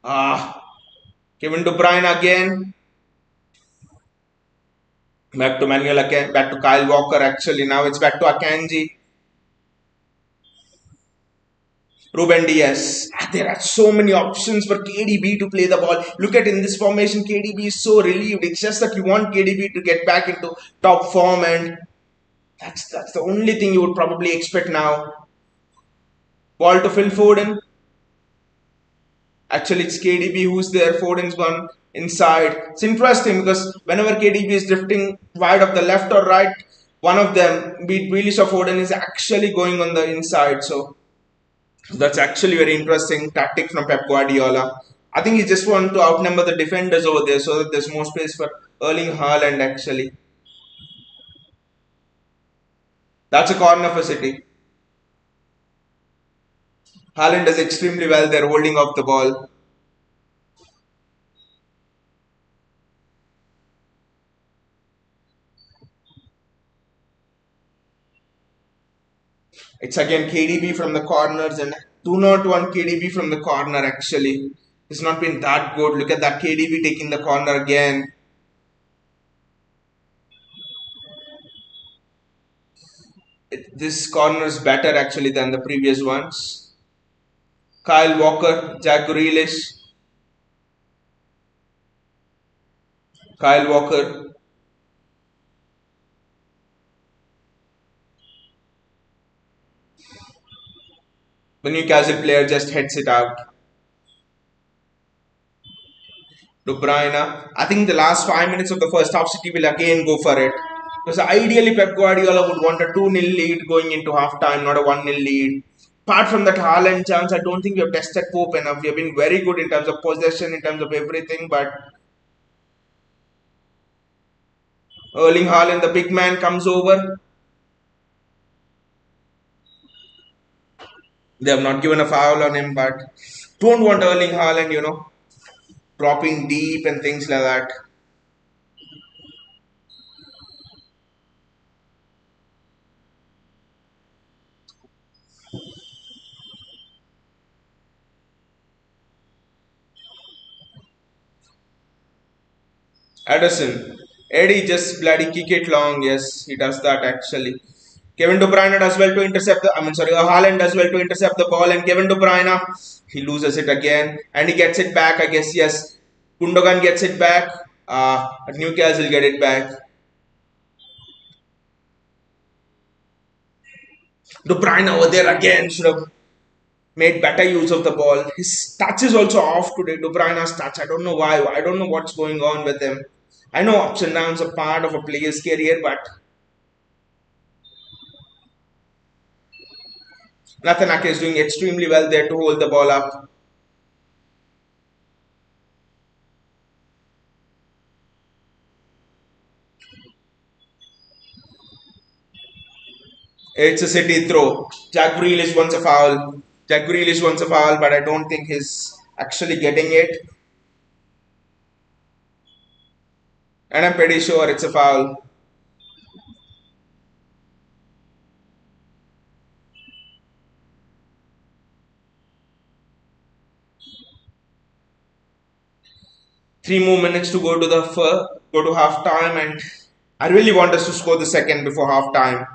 Speaker 1: Ah, Kevin De Bruyne again. Back to Manuel Akanji, back to Kyle Walker actually. Now it's back to Akanji. Ruben Diaz. There are so many options for KDB to play the ball. Look at in this formation, KDB is so relieved. It's just that you want KDB to get back into top form, and that's the only thing you would probably expect now. Ball to Phil Foden. Actually, it's KDB who's there. Foden's gone inside. It's interesting because whenever KDB is drifting wide of the left or right, one of them, be it Grealish or Foden, is actually going on the inside. So that's actually very interesting tactic from Pep Guardiola. I think he just want to outnumber the defenders over there so that there's more space for Erling Haaland actually. That's a corner for City. Haaland does extremely well there holding off the ball. It's again KDB from the corners, and do not want KDB from the corner actually. It's not been that good. Look at that KDB taking the corner again. This corner is better actually than the previous ones. Kyle Walker, Jack Grealish, Kyle Walker. The Newcastle player just heads it out. De Bruyne. I think the last 5 minutes of the first half, City will again go for it. Because ideally, Pep Guardiola would want a 2-0 lead going into half time, not a 1-0 lead. Apart from that Haaland chance, I don't think we have tested Pope enough. We have been very good in terms of possession, in terms of everything. But Erling Haaland, the big man, comes over. They have not given a foul on him, but don't want Erling Haaland, dropping deep and things like that. Addison. Eddie just bloody kick it long. Yes, he does that actually. Kevin De Bruyne does well to intercept the. I mean, sorry, Haaland does well to intercept the ball, and Kevin De Bruyne he loses it again, and he gets it back. I guess yes. Gundogan gets it back. Newcastle get it back. De Bruyne over there again should have made better use of the ball. His touch is also off today. De Bruyne's touch. I don't know why. I don't know what's going on with him. I know ups and downs are part of a player's career, but Nathan Ake is doing extremely well there to hold the ball up. It's a City throw. Jack Grealish wants a foul. Jack Grealish wants a foul, but I don't think he's actually getting it. And I'm pretty sure it's a foul. 3 more minutes to go to go to half time, and I really want us to score the second before half time.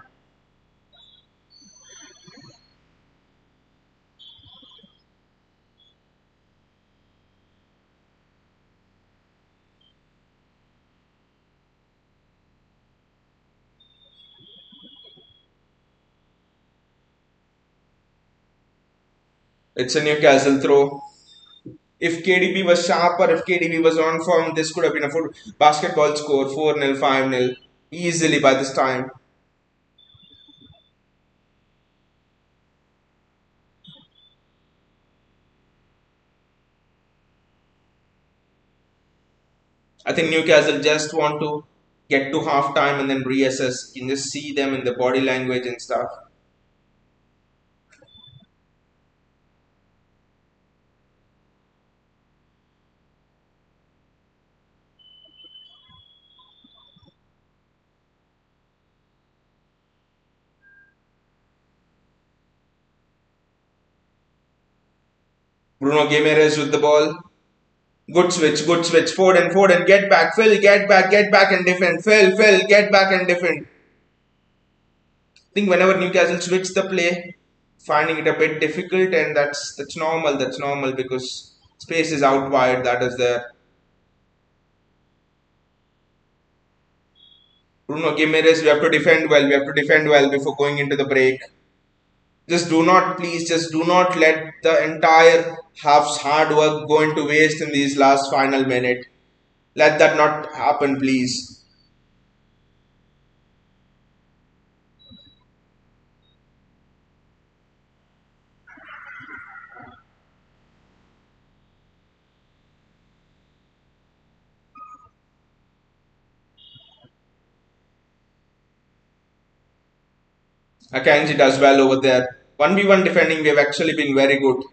Speaker 1: It's a Newcastle throw. If KDB was sharp or if KDB was on form, this could have been a full basketball score 4-0, 5-0 easily by this time. I think Newcastle just want to get to half time and then reassess. You can just see them in the body language and stuff. Bruno Guimaraes with the ball. Good switch, good switch. Foden, Foden, get back. Phil, get back and defend. Phil, get back and defend. I think whenever Newcastle switch the play, finding it a bit difficult, and that's normal. That's normal because space is out wide. That is there. Bruno Guimaraes, we have to defend well. We have to defend well before going into the break. Just do not, please, just do not let the entire half's hard work go into waste in these last final minute. Let that not happen, please. Akanji does well over there. 1v1 defending, we have actually been very good.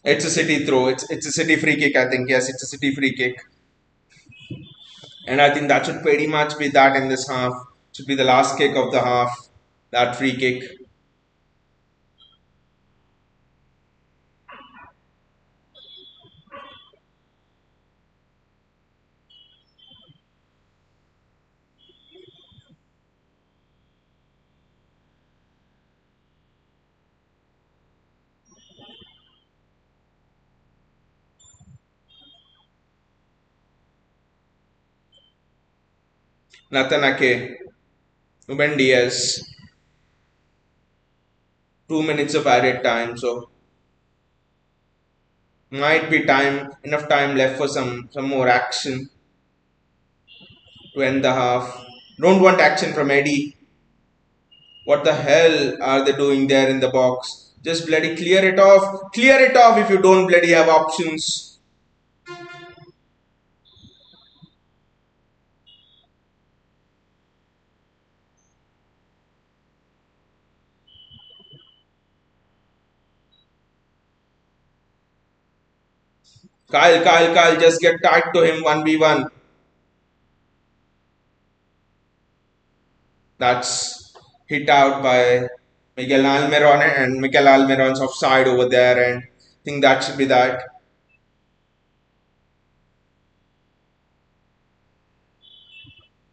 Speaker 1: It's a City throw. It's a City free kick, I think. Yes, it's a City free kick. And I think that should pretty much be that in this half. Should be the last kick of the half. That free kick. Nathan Ake. Ruben Diaz. 2 minutes of added time. So might be enough time left for some more action to end the half. Don't want action from Eddie. What the hell are they doing there in the box? Just bloody clear it off. Clear it off if you don't bloody have options. Kyle, just get tied to him 1v1. That's hit out by Miguel Almiron, and Miguel Almiron's offside over there, and I think that should be that.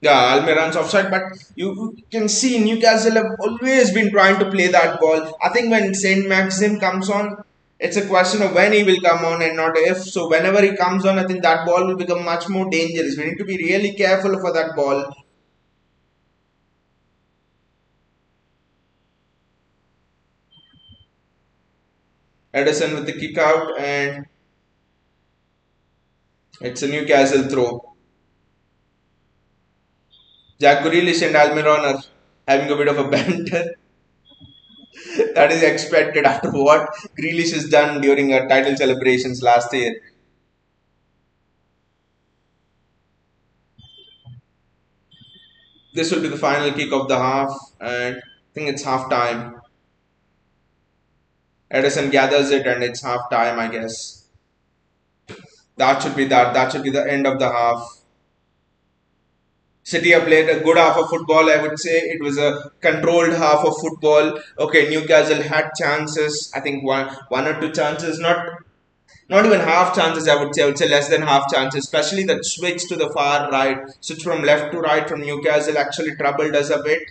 Speaker 1: Yeah, Almiron's offside, but you can see Newcastle have always been trying to play that ball. I think when Saint Maxim comes on, it's a question of when he will come on and not if. So whenever he comes on, I think that ball will become much more dangerous. We need to be really careful for that ball. Edison with the kick out, and it's a Newcastle throw. Jack Grealish and Almiron are having a bit of a banter. That is expected after what Grealish has done during our title celebrations last year. This will be the final kick of the half, and I think it's half time. Edison gathers it, and it's half time, I guess. That should be that. That should be the end of the half. City have played a good half of football. I would say it was a controlled half of football. Okay, Newcastle had chances. I think one or two chances, not even half chances. I would say less than half chances. Especially that switch to the far right, switch from left to right from Newcastle actually troubled us a bit.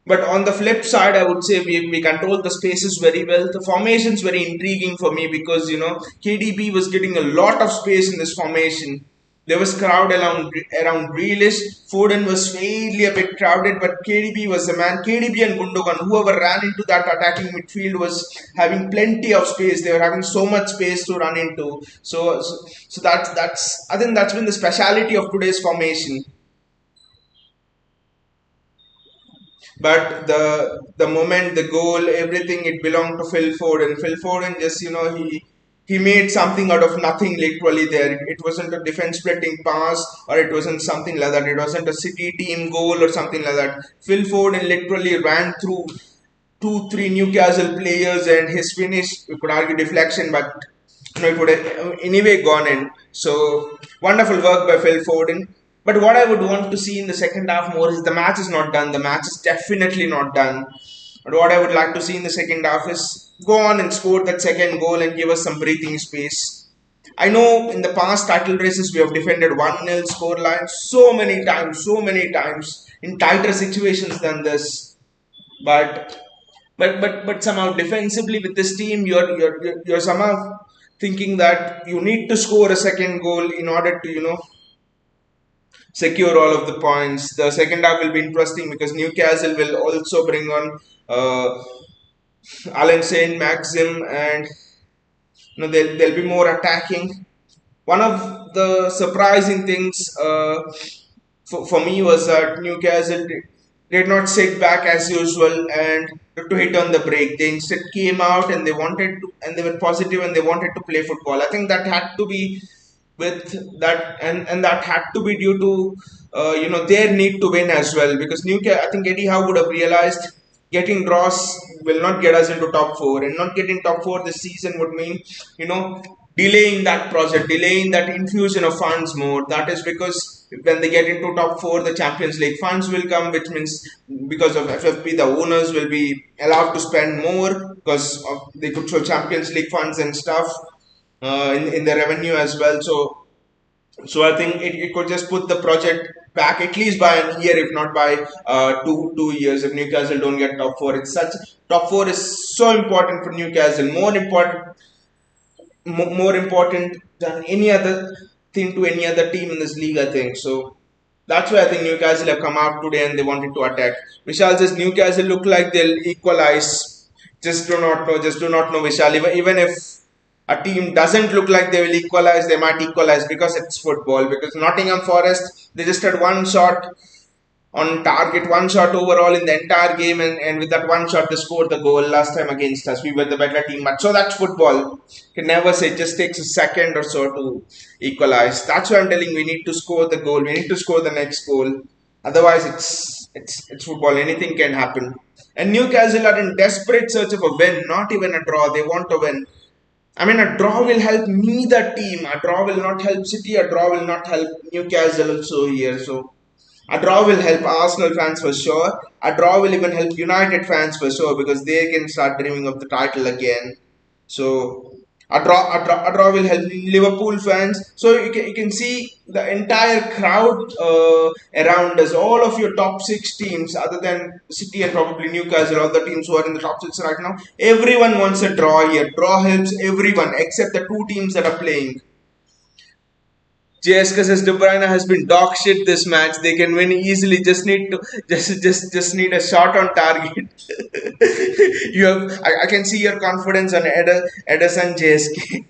Speaker 1: But on the flip side, I would say we controlled the spaces very well. The formation's very intriguing for me because KDB was getting a lot of space in this formation. There was crowd around Grealish. Foden was fairly a bit crowded, but KDB was the man. KDB and Gundogan, whoever ran into that attacking midfield, was having plenty of space. They were having so much space to run into. So that's I think that's been the speciality of today's formation. But the moment, the goal, everything, it belonged to Phil Foden. Phil Foden just he made something out of nothing literally there. It wasn't a defense splitting pass or it wasn't something like that. It wasn't a City team goal or something like that. Phil Foden literally ran through two, three Newcastle players, and his finish, you could argue deflection, but it would have anyway gone in. So wonderful work by Phil Foden. But what I would want to see in the second half more is the match is not done. The match is definitely not done. But what I would like to see in the second half is go on and score that second goal and give us some breathing space. I know in the past title races we have defended 1-0 scoreline so many times in tighter situations than this. But but somehow defensively with this team, you're somehow thinking that you need to score a second goal in order to secure all of the points. The second half will be interesting because Newcastle will also bring on Alan Saint Maxim, and they'll be more attacking. One of the surprising things for me was that Newcastle did not sit back as usual and to hit on the break. They instead came out and they wanted to, and they were positive and they wanted to play football. I think that had to be with that, and that had to be due to their need to win as well, because Newcastle, I think Eddie Howe would have realized getting draws will not get us into top four, and not getting top four this season would mean delaying that project, delaying that infusion of funds more. That is because when they get into top four, the Champions League funds will come, which means because of FFP, the owners will be allowed to spend more because they could show Champions League funds and stuff in the revenue as well. So I think it could just put the project back at least by a year, if not by 2 years. If Newcastle don't get top four, it's such top four is so important for Newcastle, more important than any other thing to any other team in this league, I think. So that's why I think Newcastle have come out today and they wanted to attack. Vishal says Newcastle look like they'll equalize. Just do not know. Just do not know, Vishal. Even if a team doesn't look like they will equalize, they might equalize because it's football. Because Nottingham Forest, they just had one shot on target, one shot overall in the entire game, and with that one shot they scored the goal last time against us. We were the better team, but so that's football. You can never say it just takes a second or so to equalize. That's why I'm telling we need to score the goal. We need to score the next goal. Otherwise, it's football. Anything can happen. And Newcastle are in desperate search of a win, not even a draw. They want to win. I mean, a draw will help neither team. A draw will not help City. A draw will not help Newcastle also here. So a draw will help Arsenal fans for sure. A draw will even help United fans for sure because they can start dreaming of the title again. So A draw will help Liverpool fans. So you can see the entire crowd around us. All of your top six teams, other than City and probably Newcastle, all the teams who are in the top six right now, everyone wants a draw here. Draw helps everyone except the two teams that are playing. JSK says De Bruyne has been dog shit this match. They can win easily. Just need a shot on target. I can see your confidence on Ederson JSK.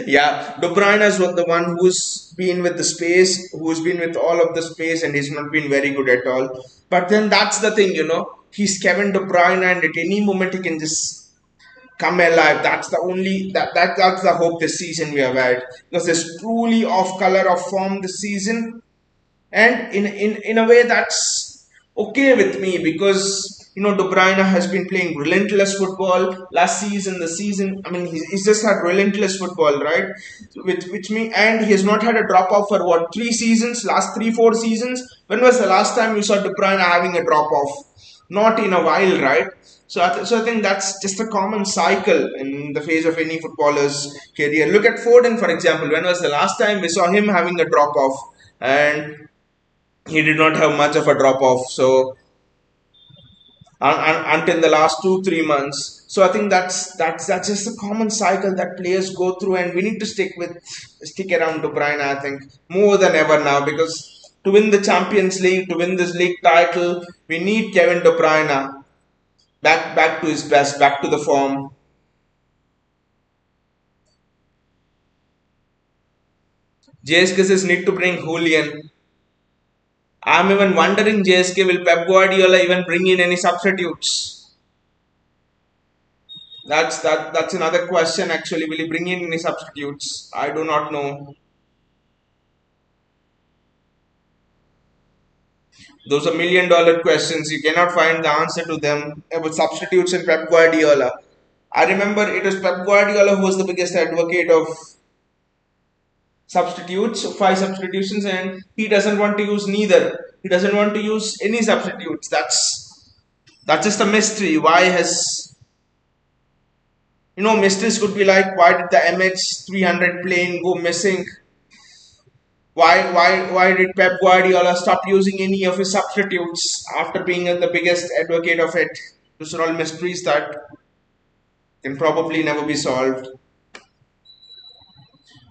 Speaker 1: Yeah, De Bruyne is the one who's been with the space, who's been with all of the space, and he's not been very good at all. But then that's the thing, he's Kevin De Bruyne, and at any moment he can just come alive. That's the only that's the hope this season we have had, because there's truly off color of form this season, and in a way that's okay with me, because De Bruyne has been playing relentless football last season, the season. I mean, he's just had relentless football, right? Which me and he has not had a drop off for what, 3 seasons, last 3 4 seasons. When was the last time you saw De Bruyne having a drop off? Not in a while, right? So I think that's just a common cycle in the phase of any footballer's career. Look at Foden, for example. When was the last time we saw him having a drop off? And he did not have much of a drop off. So until the last 2 3 months. So I think that's just a common cycle that players go through, and we need to stick around De Bruyne. I think more than ever now, because to win the Champions League, to win this league title, we need Kevin De Bruyne back to his best, back to the form. JSK says need to bring Julian. I'm even wondering, JSK, will Pep Guardiola even bring in any substitutes? That's another question actually. Will he bring in any substitutes? I do not know. Those are $1 million questions. You cannot find the answer to them about substitutes in Pep Guardiola. I remember it was Pep Guardiola who was the biggest advocate of substitutes, 5 substitutions, and he doesn't want to use neither. He doesn't want to use any substitutes. That's just a mystery. Why has mysteries could be like, why did the MH300 plane go missing? Why did Pep Guardiola stop using any of his substitutes after being the biggest advocate of it? Those are all mysteries that can probably never be solved.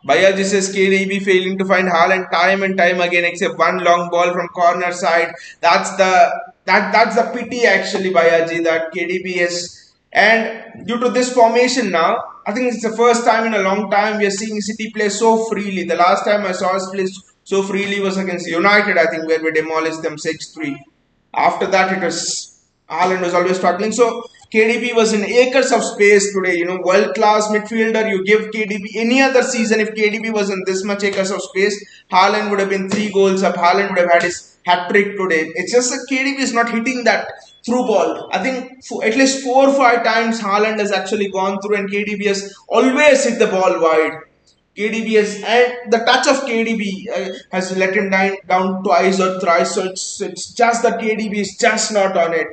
Speaker 1: Bayaji says KDB failing to find Haaland time and time again, except one long ball from corner side. That's the pity actually, Bayaji, that KDB is. And due to this formation now, I think it's the first time in a long time we are seeing City play so freely. The last time I saw us play so freely was against United, I think, where we demolished them 6-3. After that, it was Haaland was always struggling. So KDB was in acres of space today. World class midfielder. You give KDB any other season, if KDB was in this much acres of space, Haaland would have been 3 goals up. Haaland would have had his hat trick today. It's just that KDB is not hitting that through ball. I think at least 4 or 5 times Haaland has actually gone through, and KDB has always hit the ball wide. KDB has, and the touch of KDB has let him down twice or thrice. So it's just that KDB is just not on it.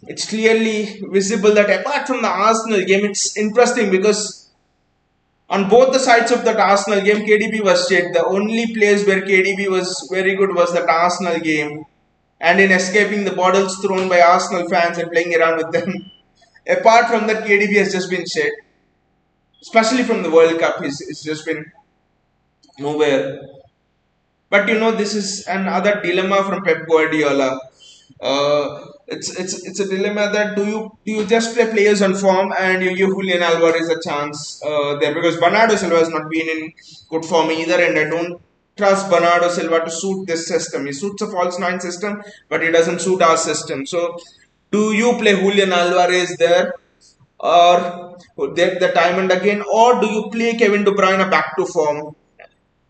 Speaker 1: It's clearly visible that apart from the Arsenal game, it's interesting because on both the sides of that Arsenal game, KDB was shit. The only place where KDB was very good was that Arsenal game, and in escaping the bottles thrown by Arsenal fans and playing around with them. Apart from that, KDB has just been shit. Especially from the World Cup, it's just been nowhere. But this is another dilemma from Pep Guardiola. It's a dilemma that do you just play players on form and you give Julian Alvarez a chance there, because Bernardo Silva has not been in good form either, and I don't trust Bernardo Silva to suit this system. He suits a false nine system, but he doesn't suit our system. So do you play Julian Alvarez there, or the time and again, or do you play Kevin De Bruyne back to form?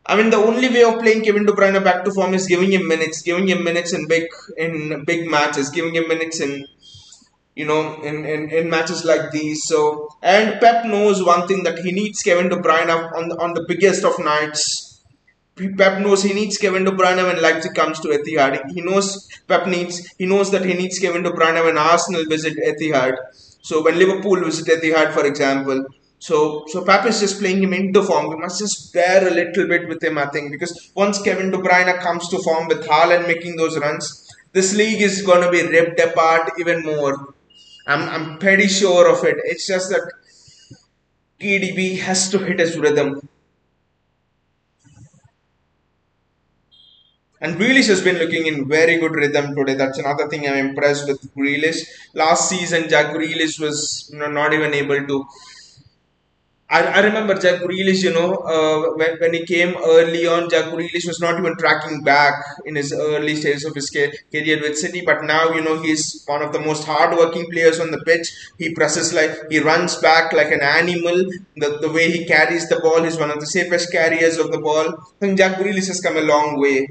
Speaker 1: I mean, the only way of playing Kevin De Bruyne back to form is giving him minutes in big matches, giving him minutes in matches like these. So, and Pep knows one thing, that he needs Kevin De Bruyne on the biggest of nights. Pep knows he needs Kevin De Bruyne when Leipzig comes to Etihad. He knows that he needs Kevin De Bruyne when Arsenal visit Etihad. So when Liverpool visit Etihad, for example. So Pep is just playing him into form. We must just bear a little bit with him, I think, because once Kevin De Bruyne comes to form with Haaland making those runs, this league is going to be ripped apart even more. I'm pretty sure of it. It's just that KDB has to hit his rhythm. And Grealish has been looking in very good rhythm today. That's another thing I'm impressed with Grealish. Last season, Jack Grealish was not even able to. I remember Jack Grealish, when he came early on, Jack Grealish was not even tracking back in his early stages of his career with City. But now, he's one of the most hard-working players on the pitch. He presses he runs back like an animal. The way he carries the ball, he's one of the safest carriers of the ball. I think Jack Grealish has come a long way.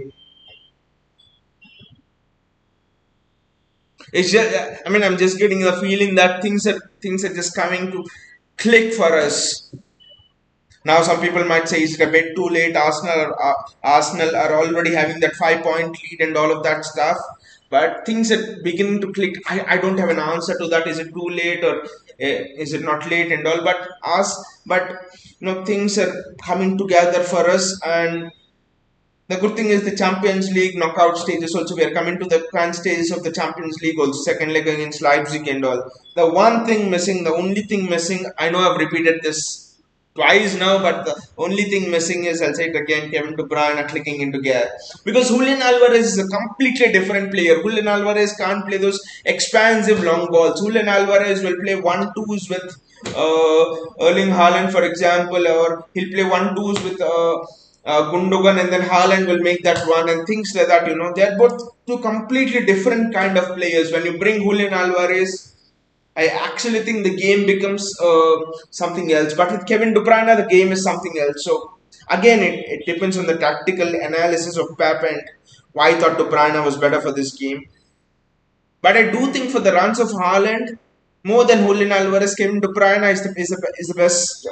Speaker 1: It's just, I mean, I'm just getting the feeling that things are just coming to click for us. Now, some people might say it's a bit too late. Arsenal are already having that 5 point lead and all of that stuff. But things are beginning to click. I don't have an answer to that. Is it too late or is it not late and all? But things are coming together for us, and the good thing is the Champions League knockout stages also. We are coming to the grand stages of the Champions League also. Second leg against Leipzig and all. The one thing missing, the only thing missing. I know I've repeated this twice now, but the only thing missing is, I'll say it again, Kevin De Bruyne clicking into gear. Because Julian Alvarez is a completely different player. Julian Alvarez can't play those expansive long balls. Julian Alvarez will play one-twos with Erling Haaland, for example, or he'll play one-twos with Gundogan, and then Haaland will make that run and things like that. They're both two completely different kind of players. When you bring Julian Alvarez, I actually think the game becomes something else. But with Kevin De Bruyne, the game is something else. So again, it depends on the tactical analysis of Pep and why I thought De Bruyne was better for this game. But I do think for the runs of Haaland, more than Julian Alvarez, Kevin De Bruyne is the best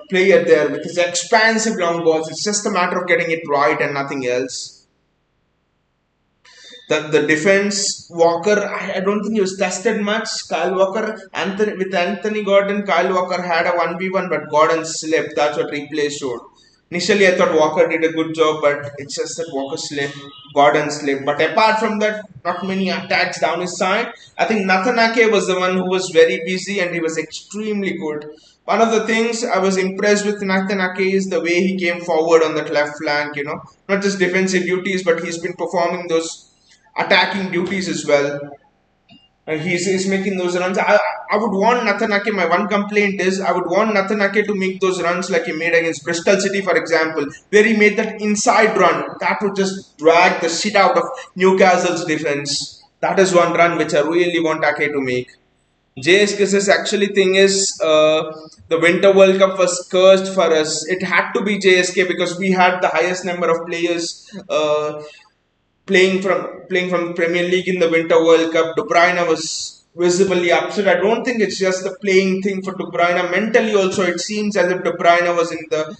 Speaker 1: player there with his expansive long balls. It's just a matter of getting it right and nothing else. The defense, Walker, I don't think he was tested much. Kyle Walker, with Anthony Gordon, Kyle Walker had a 1v1, but Gordon slipped. That's what replay showed. Initially, I thought Walker did a good job, but it's just that Walker slipped, Gordon slipped. But apart from that, not many attacks down his side. I think Nathan Ake was the one who was very busy and he was extremely good. One of the things I was impressed with Nathan Ake is the way he came forward on that left flank, not just defensive duties, but he's been performing those attacking duties as well. He's making those runs. I would want Nathan Ake. My one complaint is I would want Nathan Ake to make those runs like he made against Bristol City, for example, where he made that inside run. That would just drag the shit out of Newcastle's defense. That is one run which I really want Ake to make. JSK's actually thing is the Winter World Cup was cursed for us. It had to be JSK because we had the highest number of players playing from the Premier League in the Winter World Cup. De Bruyne was visibly upset. I don't think it's just the playing thing for De Bruyne. Mentally also, it seems as if De Bruyne was in the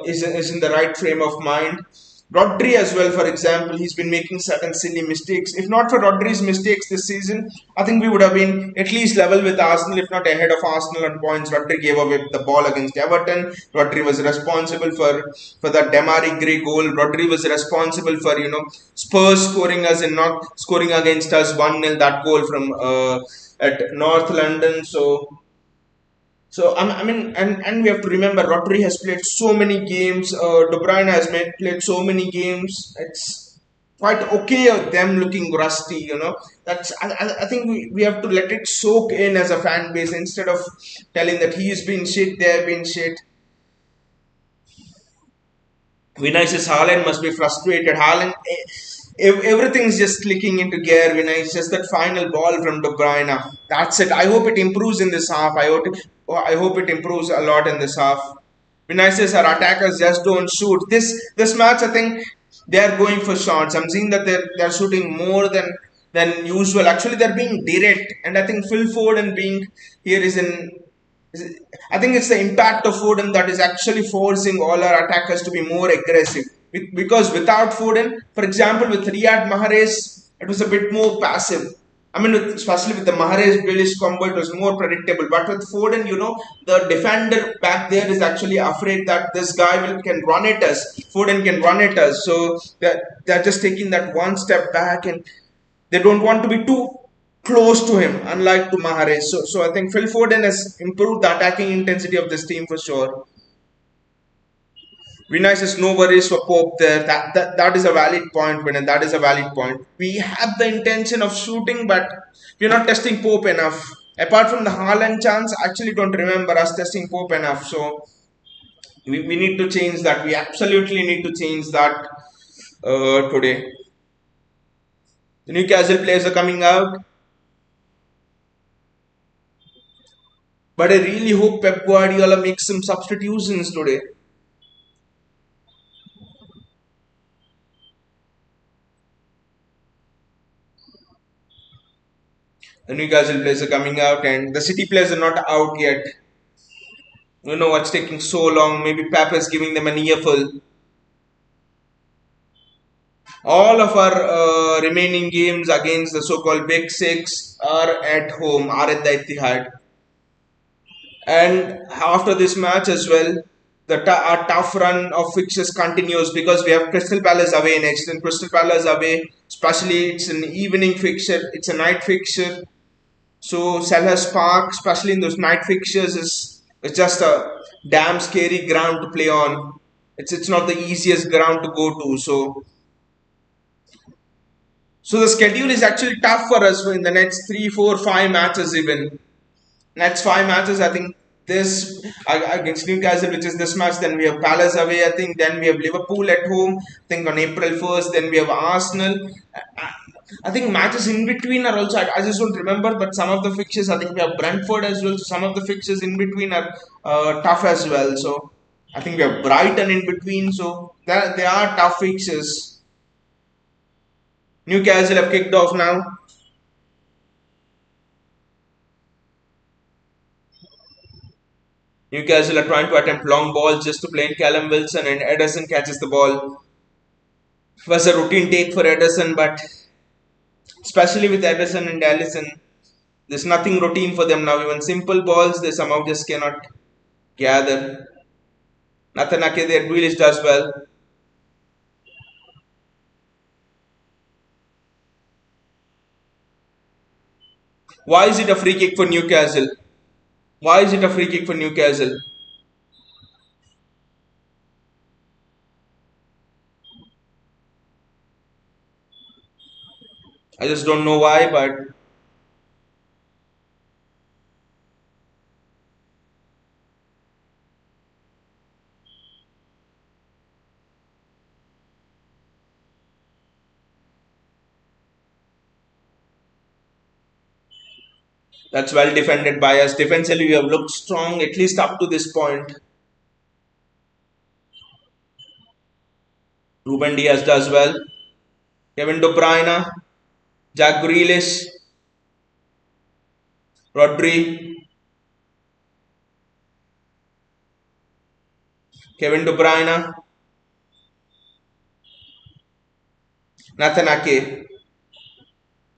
Speaker 1: is in the right frame of mind. Rodri as well, for example, he's been making certain silly mistakes. If not for Rodri's mistakes this season, I think we would have been at least level with Arsenal, if not ahead of Arsenal on points. Rodri gave away the ball against Everton. Rodri was responsible for that Demarai Gray goal. Rodri was responsible for Spurs scoring us and not scoring against us 1-0. That goal from at North London. So I mean, and we have to remember, Rodri has played so many games. De Bruyne has played so many games. It's quite okay of them looking rusty. I think we have to let it soak in as a fan base instead of telling that he's been shit, they've been shit. Vinicius Haaland must be frustrated. Haaland, everything's just clicking into gear. Vinicius, just that final ball from De Bruyne. That's it. I hope it improves in this half. I hope it improves a lot in this half. Vinicius, our attackers just don't shoot. This match, I think they are going for shots. I'm seeing that they're shooting more than usual. Actually, they're being direct, and I think Phil Foden being here is in. I think it's the impact of Foden that is actually forcing all our attackers to be more aggressive. Because without Foden, for example, with Riyad Mahrez, it was a bit more passive. I mean, especially with the Mahrez Grealish combo, it was more predictable. But with Foden, the defender back there is actually afraid that this guy can run at us. Foden can run at us. So they're just taking that one step back, and they don't want to be too close to him, unlike to Mahrez. So I think Phil Foden has improved the attacking intensity of this team for sure. Vinay says no worries for Pope there. That is a valid point, Vinay. That is a valid point. We have the intention of shooting, but we're not testing Pope enough. Apart from the Haaland chance, I actually don't remember us testing Pope enough. So we need to change that. We absolutely need to change that today. The Newcastle players are coming out, but I really hope Pep Guardiola makes some substitutions today. The Newcastle players are coming out, and the City players are not out yet. You know what's taking so long? Maybe Pep is giving them an earful. All of our remaining games against the so-called Big Six are at home, are at the Etihad. And after this match as well, our tough run of fixtures continues because we have Crystal Palace away next, and Crystal Palace away, especially it's an evening fixture, it's a night fixture. So Selhurst Park, especially in those night fixtures, is just a damn scary ground to play on. It's not the easiest ground to go to. So the schedule is actually tough for us in the next 3, 4, 5 matches even. Next 5 matches, I think this against Newcastle, which is this match. Then we have Palace away. I think then we have Liverpool at home. I think on April 1st. Then we have Arsenal. I think matches in between are also. I just don't remember, but some of the fixtures. I think we have Brentford as well. So some of the fixtures in between are tough as well. So I think we have Brighton in between. So there are tough fixtures. Newcastle have kicked off now. Newcastle are trying to attempt long balls just to play in Callum Wilson, and Ederson catches the ball. It was a routine take for Ederson, but especially with Ederson and Allison, there's nothing routine for them now. Even simple balls, they somehow just cannot gather. Nathaniel there, Grealish does well. Why is it a free kick for Newcastle? Why is it a free kick for Newcastle? I just don't know why, but that's well defended by us. Defensively, we have looked strong at least up to this point. Ruben Diaz does well. Kevin De Bruyne, Jack Grealish, Rodri, Kevin De Bruyne, Nathan Ake.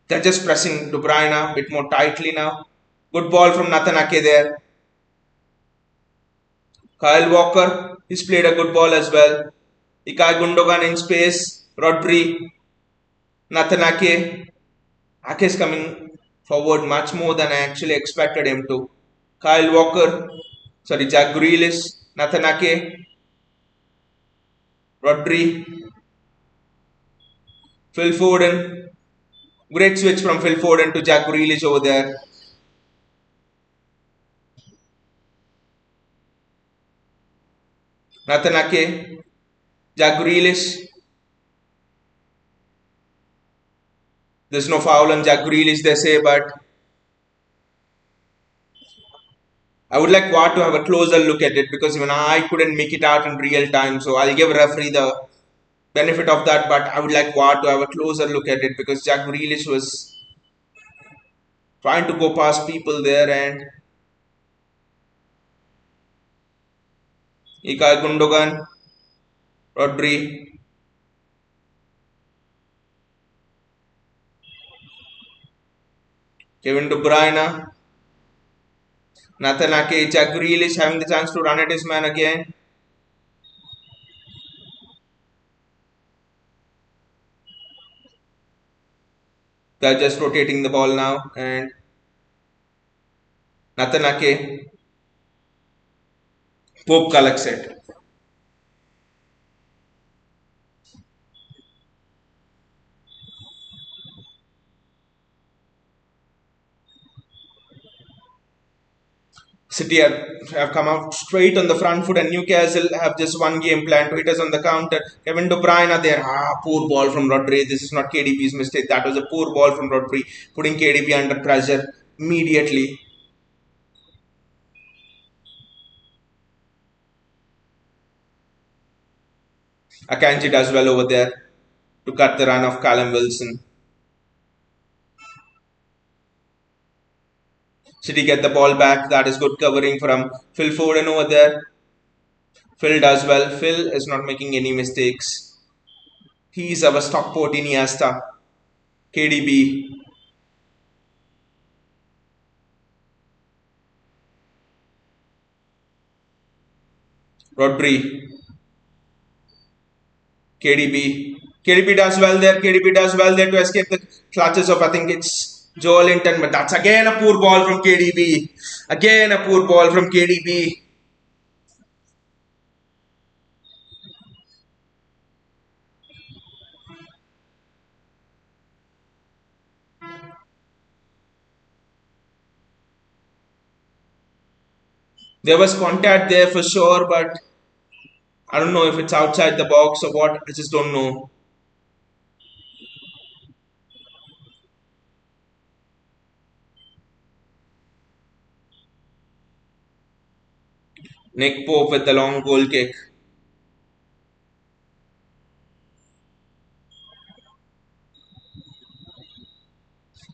Speaker 1: They're just pressing De Bruyne a bit more tightly now. Good ball from Nathan Ake there. Kyle Walker, he's played a good ball as well. Ikai Gundogan in space. Rodri, Nathan Ake. Ake is coming forward much more than I actually expected him to. Kyle Walker, sorry, Jack Grealish, Nathan Ake, Rodri, Phil Foden. Great switch from Phil Foden to Jack Grealish over there. Nathan Ake, Jack Grealish. There's no foul on Jack Grealish, they say, but I would like VAR to have a closer look at it because even I couldn't make it out in real time. So I'll give referee the benefit of that, but I would like VAR to have a closer look at it because Jack Grealish was trying to go past people there, and Ilkay Gundogan, Rodri, Kevin De Bruyne, Nathan Ake, Jack Grealish having the chance to run at his man again. They're just rotating the ball now, and Nathan Ake, Pope collects it. City have come out straight on the front foot, and Newcastle have just one game plan to hit us on the counter. Kevin De Bruyne there, poor ball from Rodri. This is not KDB's mistake. That was a poor ball from Rodri, putting KDB under pressure immediately. Akanji does well over there to cut the run of Callum Wilson. City get the ball back. That is good covering from Phil Foden over there. Phil does well. Phil is not making any mistakes. He's our Stockport Iniesta. KDB. Rodri. KDB. KDB does well there. KDB does well there to escape the clutches of, I think it's Joe Linton. But that's again a poor ball from KDB. Again a poor ball from KDB. There was contact there for sure, but I don't know if it's outside the box or what. I just don't know. Nick Pope with the long goal kick.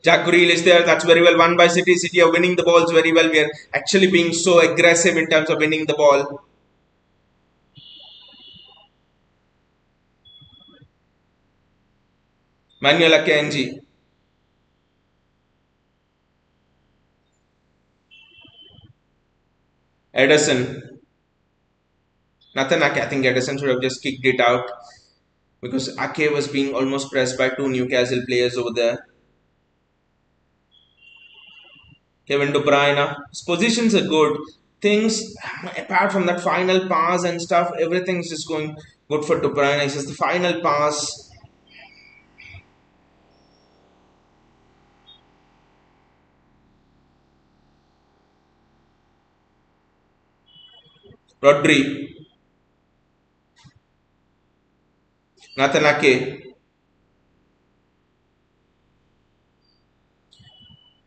Speaker 1: Jack Grealish is there. That's very well won by City. City are winning the balls very well. We are actually being so aggressive in terms of winning the ball. Manuel Akanji. Edison. Nothing Ake. I think Edison should have just kicked it out because Ake was being almost pressed by two Newcastle players over there. Kevin De Bruyne. His positions are good. Things apart from that final pass and stuff, everything's just going good for De Bruyne. It's just the final pass. Rodri. Nathan Ake.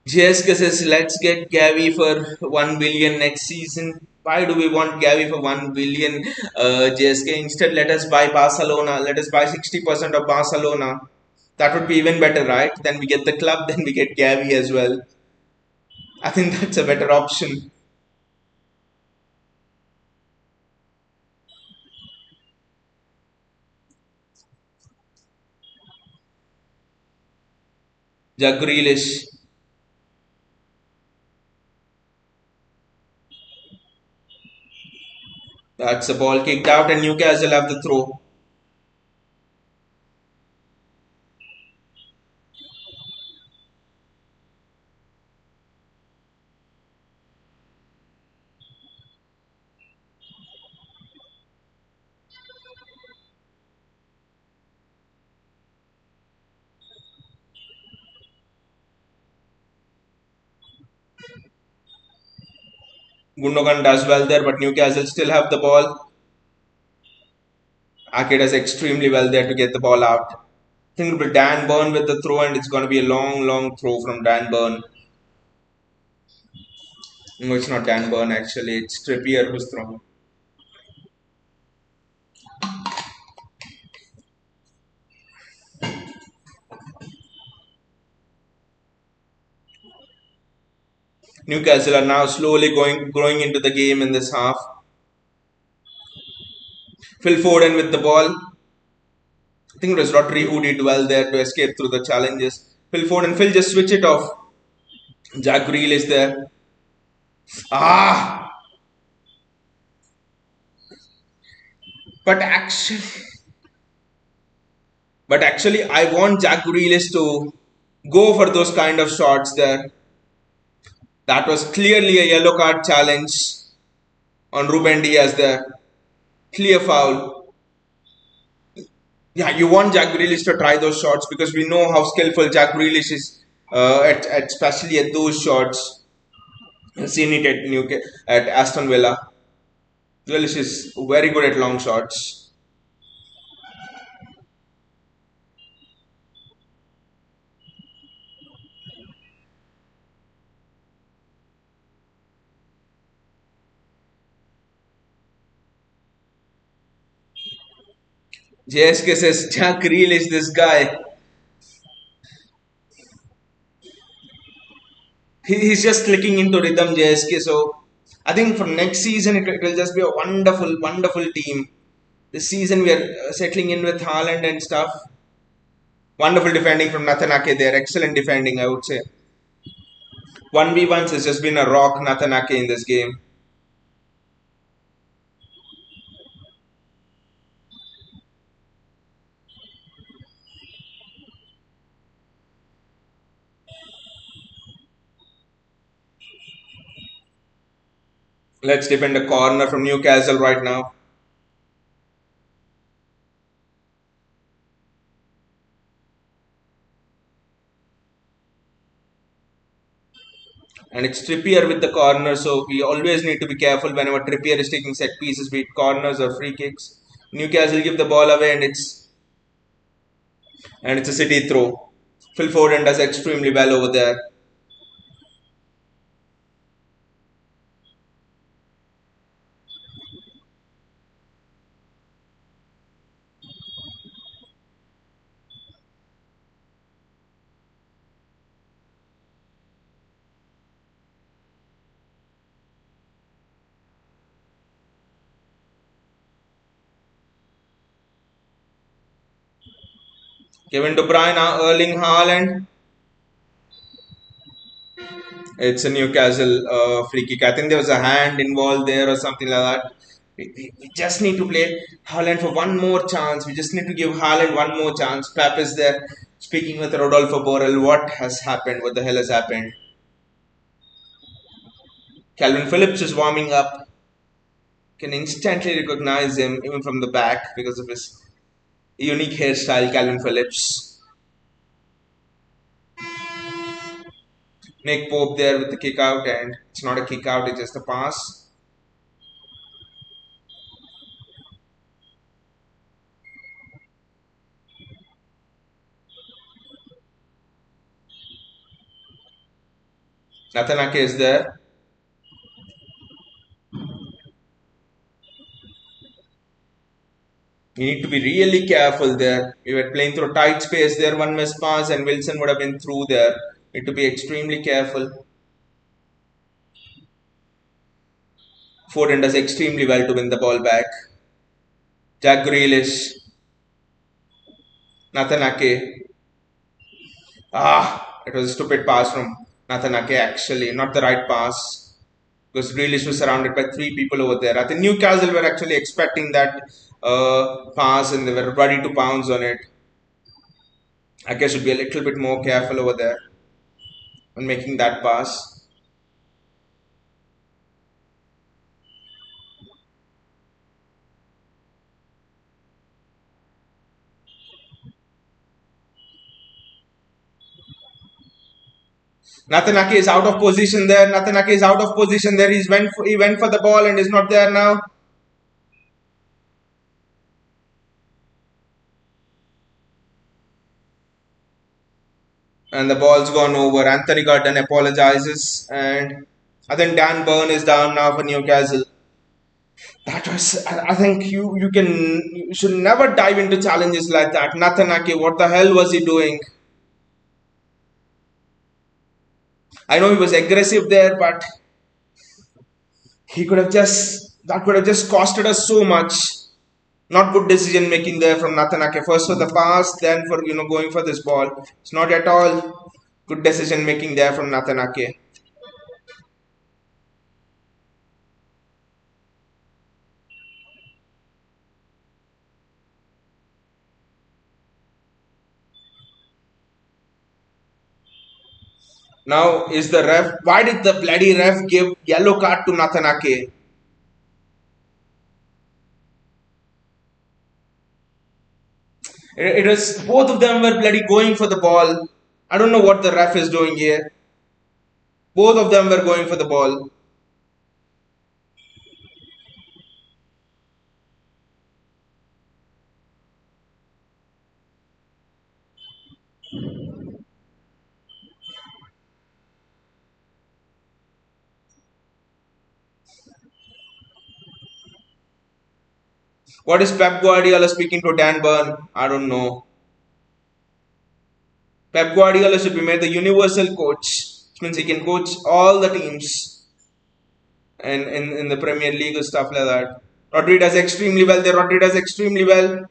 Speaker 1: JSK says, let's get Gavi for 1 billion next season. Why do we want Gavi for 1 billion? JSK, instead, let us buy Barcelona. Let us buy 60% of Barcelona. That would be even better, right? Then we get the club, then we get Gavi as well. I think that's a better option. Jack Grealish. That's a ball kicked out, and Newcastle have the throw. Gundogan does well there, but Newcastle still have the ball. Ake does extremely well there to get the ball out. I think it'll be Dan Burn with the throw, and it's going to be a long, long throw from Dan Burn. No, it's not Dan Burn actually. It's Trippier who's throwing. Newcastle are now slowly growing into the game in this half. Phil Foden with the ball. I think it was Rodri who did well there to escape through the challenges. Phil Foden, Phil just switch it off. Jack Grealish there. Ah, but actually, I want Jack Grealish to go for those kind of shots there. That was clearly a yellow card challenge on Ruben Diaz there. Clear foul. Yeah, you want Jack Grealish to try those shots because we know how skillful Jack Grealish is, especially at those shots. I've seen it at at Aston Villa. Grealish is very good at long shots. JSK says Jack Grealish, this guy. He's just clicking into rhythm, JSK. So I think for next season it will just be a wonderful, wonderful team. This season we are settling in with Haaland and stuff. Wonderful defending from Nathan Ake there. Excellent defending, I would say. 1v1s has just been a rock, Nathan Ake, in this game. Let's defend a corner from Newcastle right now. And it's Trippier with the corner, so we always need to be careful whenever Trippier is taking set pieces, be it corners or free kicks. Newcastle give the ball away, and it's a City throw. Phil Foden does extremely well over there. Kevin De Bruyne, Erling Haaland. It's a Newcastle free kick. I think there was a hand involved there or something like that. We just need to play Haaland for one more chance. We just need to give Haaland one more chance. Pep is there speaking with Rodolfo Borrell. What has happened? What the hell has happened? Calvin Phillips is warming up. Can instantly recognize him even from the back because of his unique hairstyle, Calvin Phillips. Nick Pope there with the kick out, and it's not a kick out, it's just a pass. Nathanake is there. We need to be really careful there. We were playing through tight space there, one miss pass, and Wilson would have been through there. Need to be extremely careful. Foden does extremely well to win the ball back. Jack Grealish, Nathanake. It was a stupid pass from Nathanake actually, not the right pass. Because Grealish was surrounded by three people over there. I think Newcastle were actually expecting that pass and they were ready to pounce on it. Ake should be a little bit more careful over there when making that pass. Nathanake is out of position there. Nathanake is out of position there. He went for the ball and is not there now. And the ball's gone over. Anthony Gordon apologizes, and I think Dan Burn is down now for Newcastle. That was, I think you should never dive into challenges like that. Nathanake, what the hell was he doing? I know he was aggressive there, but that could have just costed us so much. Not good decision making there from Nathanake. First for the pass, then for going for this ball. It's not at all good decision making there from Nathanake. Now is the ref? Why did the bloody ref give yellow card to Natanake? It was both of them were bloody going for the ball. I don't know what the ref is doing here. Both of them were going for the ball. What is Pep Guardiola speaking to Dan Burn? I don't know. Pep Guardiola should be made the universal coach, which means he can coach all the teams in the Premier League and stuff like that. Rodri does extremely well there. Rodri does extremely well.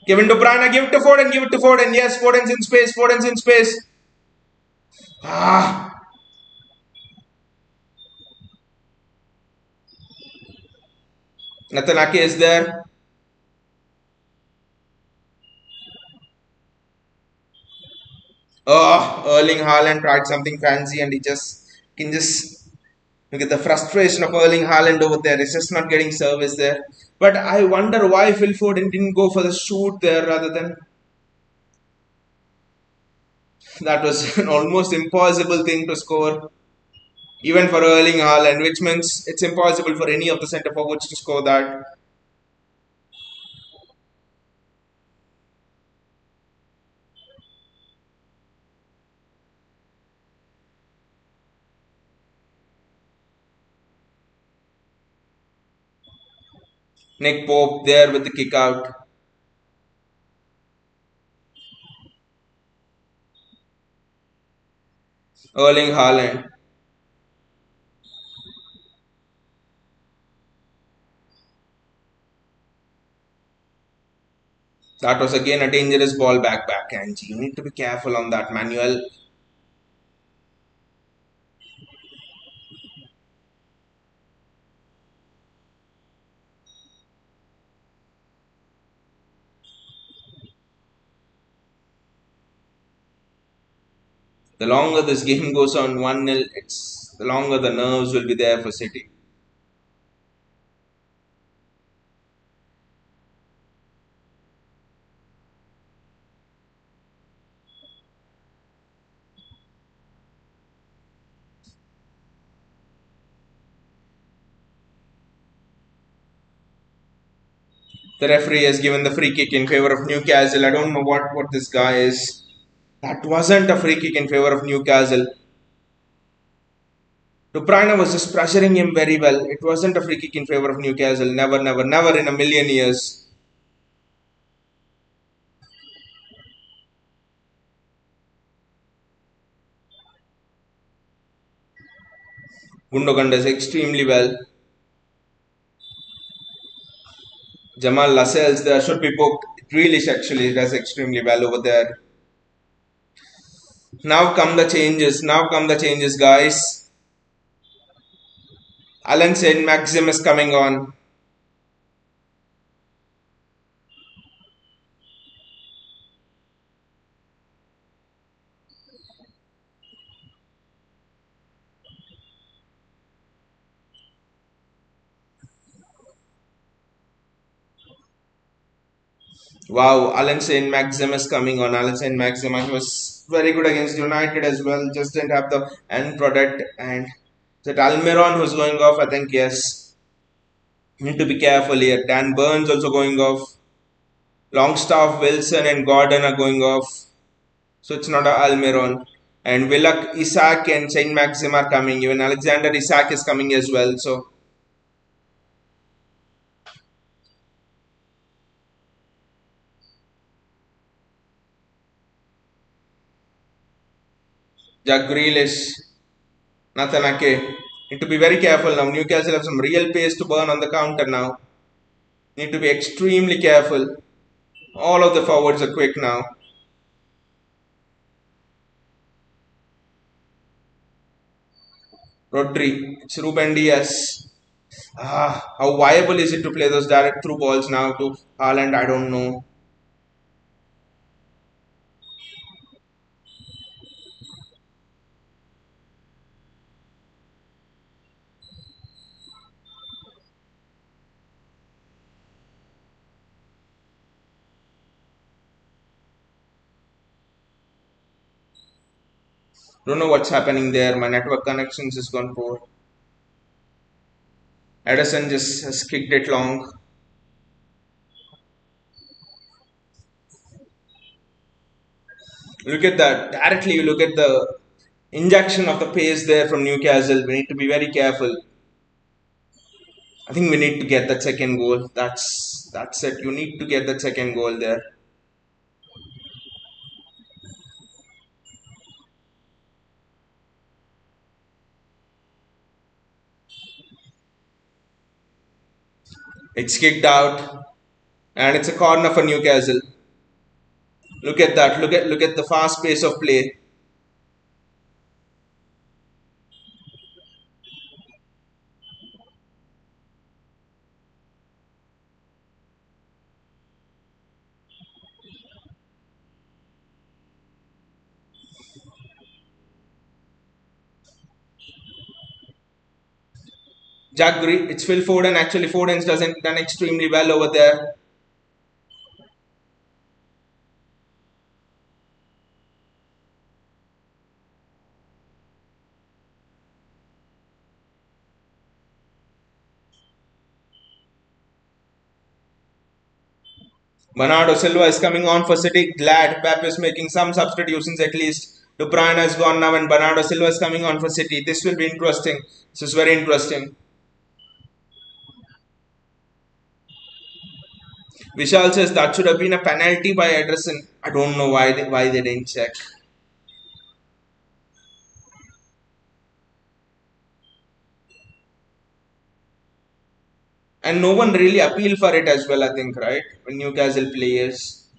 Speaker 1: Give it to Brana, give it to Foden, give it to Foden. Yes, Foden's in space, Foden's in space. Ah, Natanake is there. Oh, Erling Haaland tried something fancy and he just can just look at the frustration of Erling Haaland over there. He's just not getting service there. But I wonder why Phil Foden didn't go for the shoot there rather than that was an almost impossible thing to score, even for Erling Haaland, which means it's impossible for any of the centre forwards to score that. Nick Pope there with the kick out. Erling Haaland. That was again a dangerous ball back, and you need to be careful on that manual. The longer this game goes on 1-0, it's the longer the nerves will be there for City. The referee has given the free kick in favor of Newcastle. I don't know what this guy is. That wasn't a free kick in favor of Newcastle. Duprana was just pressuring him very well. It wasn't a free kick in favor of Newcastle. Never, never, never in a million years. Gundogan does extremely well. Jamal Lascelles there should be booked. Grealish actually does extremely well over there. Now come the changes. Now come the changes, guys. Alan Saint Maxim is coming on. Wow, Alan Saint Maxim is coming on. Alan Saint Maxim, he was very good against United as well. Just didn't have the end product. And is it Almiron who's going off? I think yes. Need to be careful here. Dan Burns also going off. Longstaff, Wilson, and Gordon are going off. So it's not a Almiron. And Willock, Isaac, and Saint Maxim are coming. Even Alexander Isaac is coming as well. So Jack Grealish, Nathan Ake. Need to be very careful now. Newcastle have some real pace to burn on the counter now. Need to be extremely careful. All of the forwards are quick now. Rodri, it's Ruben Diaz. How viable is it to play those direct through balls now to Haaland? I don't know. Don't know what's happening there. My network connections is gone poor. Edison just has kicked it long. Look at that. Directly, you look at the injection of the pace there from Newcastle. We need to be very careful. I think we need to get that second goal. That's it. You need to get that second goal there. It's kicked out, and it's a corner for Newcastle. Look at that. Look at the fast pace of play. It's Phil Foden. Actually, Foden's doesn't done extremely well over there. Bernardo Silva is coming on for City. Glad Pep is making some substitutions at least. De Bruyne has gone now, and Bernardo Silva is coming on for City. This will be interesting. This is very interesting. Vishal says that should have been a penalty by Ederson. I don't know why they didn't check. And no one really appealed for it as well, I think, right? When Newcastle players.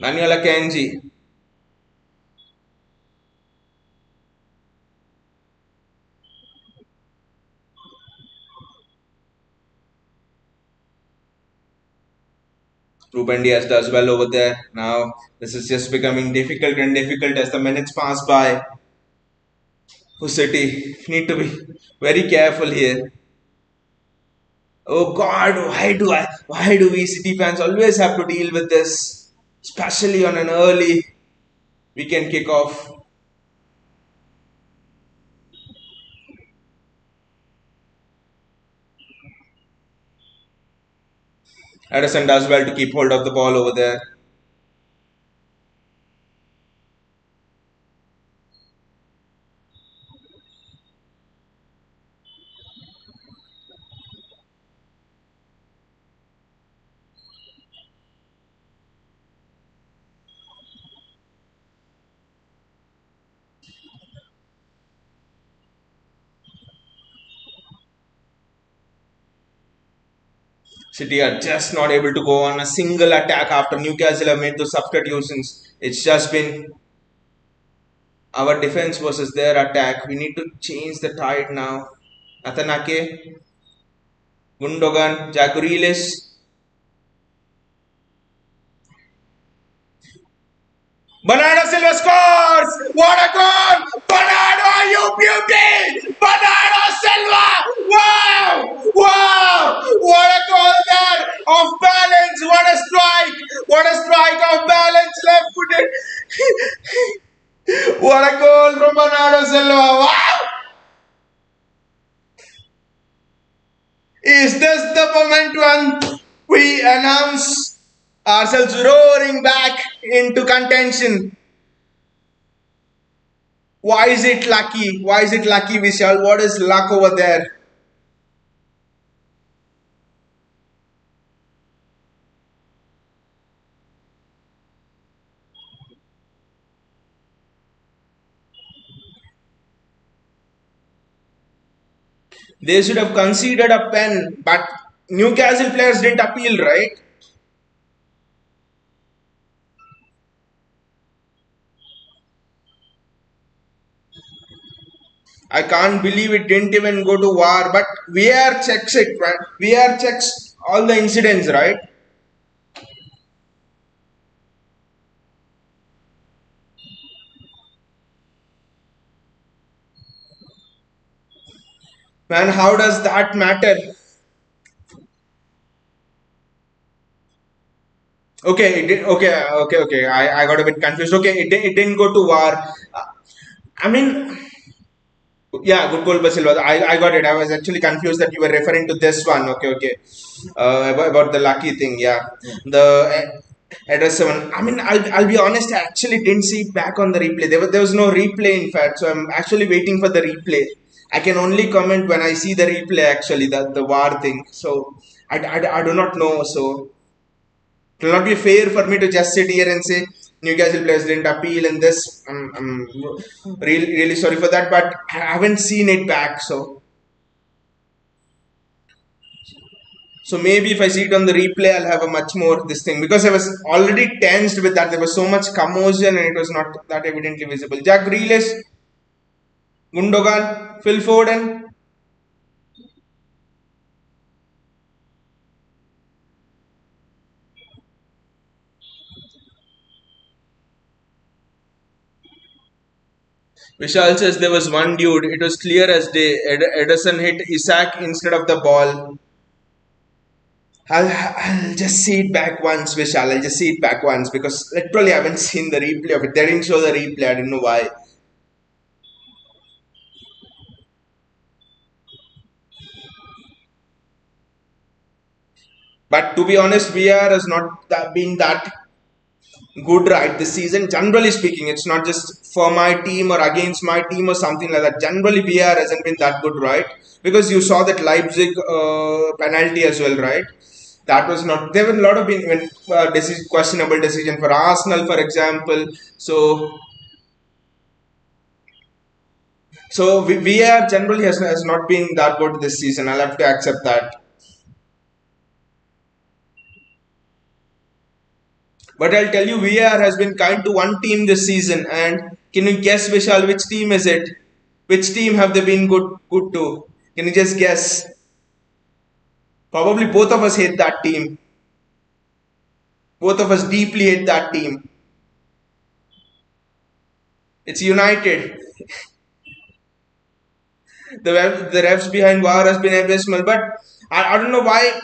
Speaker 1: Manuel Akanji. Ruben Diaz does well over there. Now, this is just becoming difficult and difficult as the minutes pass by. For City, need to be very careful here. Oh God, why do we City fans always have to deal with this, especially on an early weekend kickoff? Edison does well to keep hold of the ball over there. City are just not able to go on a single attack after Newcastle have made those substitutions. It's just been our defense versus their attack. We need to change the tide now. Atanake, Gundogan, Jack Bernardo Silva scores! What a goal! Bernardo, you beauty! Bernardo Silva! Wow! Wow! What a goal there! Off balance! What a strike! What a strike off balance! Left footed! What a goal from Bernardo Silva! Wow! Is this the moment when we announce ourselves roaring back into contention? Why is it lucky? Why is it lucky, Vishal? What is luck over there? They should have conceded a pen, but Newcastle players didn't appeal, right? I can't believe it didn't even go to war, but VR checks it, right? VR checks all the incidents, right? Man, how does that matter? Okay, it did, okay. I got a bit confused. Okay, it didn't go to VAR. I mean, yeah, good goal, Basil. I got it. I was actually confused that you were referring to this one. Okay. About the lucky thing, yeah. The address 7. I mean, I'll be honest, I actually didn't see it back on the replay. There was no replay, in fact, so I'm actually waiting for the replay. I can only comment when I see the replay, actually, the VAR thing. So, I do not know. So, it will not be fair for me to just sit here and say Newcastle players didn't appeal in this. I'm really sorry for that, but I haven't seen it back. So maybe if I see it on the replay, I'll have a much more this thing because I was already tensed with that. There was so much commotion and it was not that evidently visible. Jack Grealish, Gundogan, Phil Foden, Vishal says there was one dude. It was clear as day. Ederson hit Isaac instead of the ball. I'll just see it back once, Vishal. I'll just see it back once because literally I haven't seen the replay of it. They didn't show the replay. I don't know why. But to be honest, VR has not been that good right this season. Generally speaking, it's not just for my team or against my team or something like that. Generally, VR hasn't been that good, right? Because you saw that Leipzig penalty as well, right? That was not. There were a lot of been questionable decision for Arsenal, for example. So VR generally has not been that good this season. I'll have to accept that. But I'll tell you, VAR has been kind to one team this season. And can you guess, Vishal, which team is it? Which team have they been good to? Can you just guess? Probably both of us hate that team. Both of us deeply hate that team. It's United. The refs behind VAR has been abysmal. But I don't know why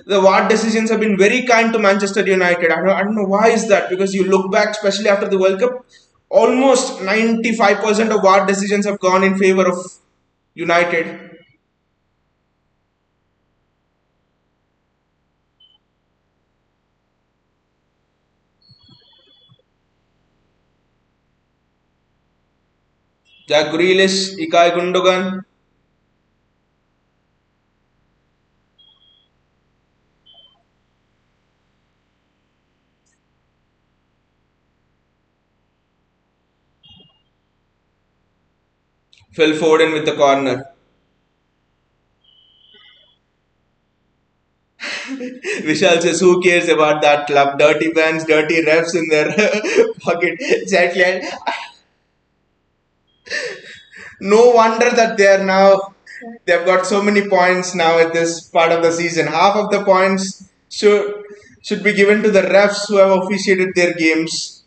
Speaker 1: the VAR decisions have been very kind to Manchester United. I don't know why is that because you look back, especially after the World Cup, almost 95% of VAR decisions have gone in favor of United. Jack Grealish, Ilkay Gundogan, Phil Foden with the corner. Vishal says, who cares about that club? Dirty fans, dirty refs in their pocket. Exactly. And no wonder that they are now, they've got so many points now at this part of the season. Half of the points should be given to the refs who have officiated their games.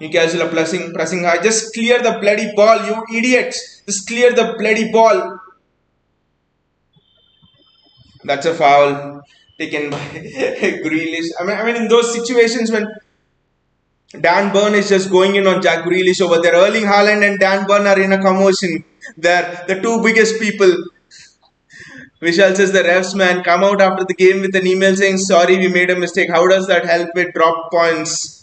Speaker 1: Newcastle are pressing high. Just clear the bloody ball, you idiots. Just clear the bloody ball. That's a foul taken by Grealish. I mean, in those situations when Dan Burn is just going in on Jack Grealish over there, Erling Haaland and Dan Burn are in a commotion. They're the two biggest people. Vishal says the refs man come out after the game with an email saying sorry we made a mistake. How does that help with drop points?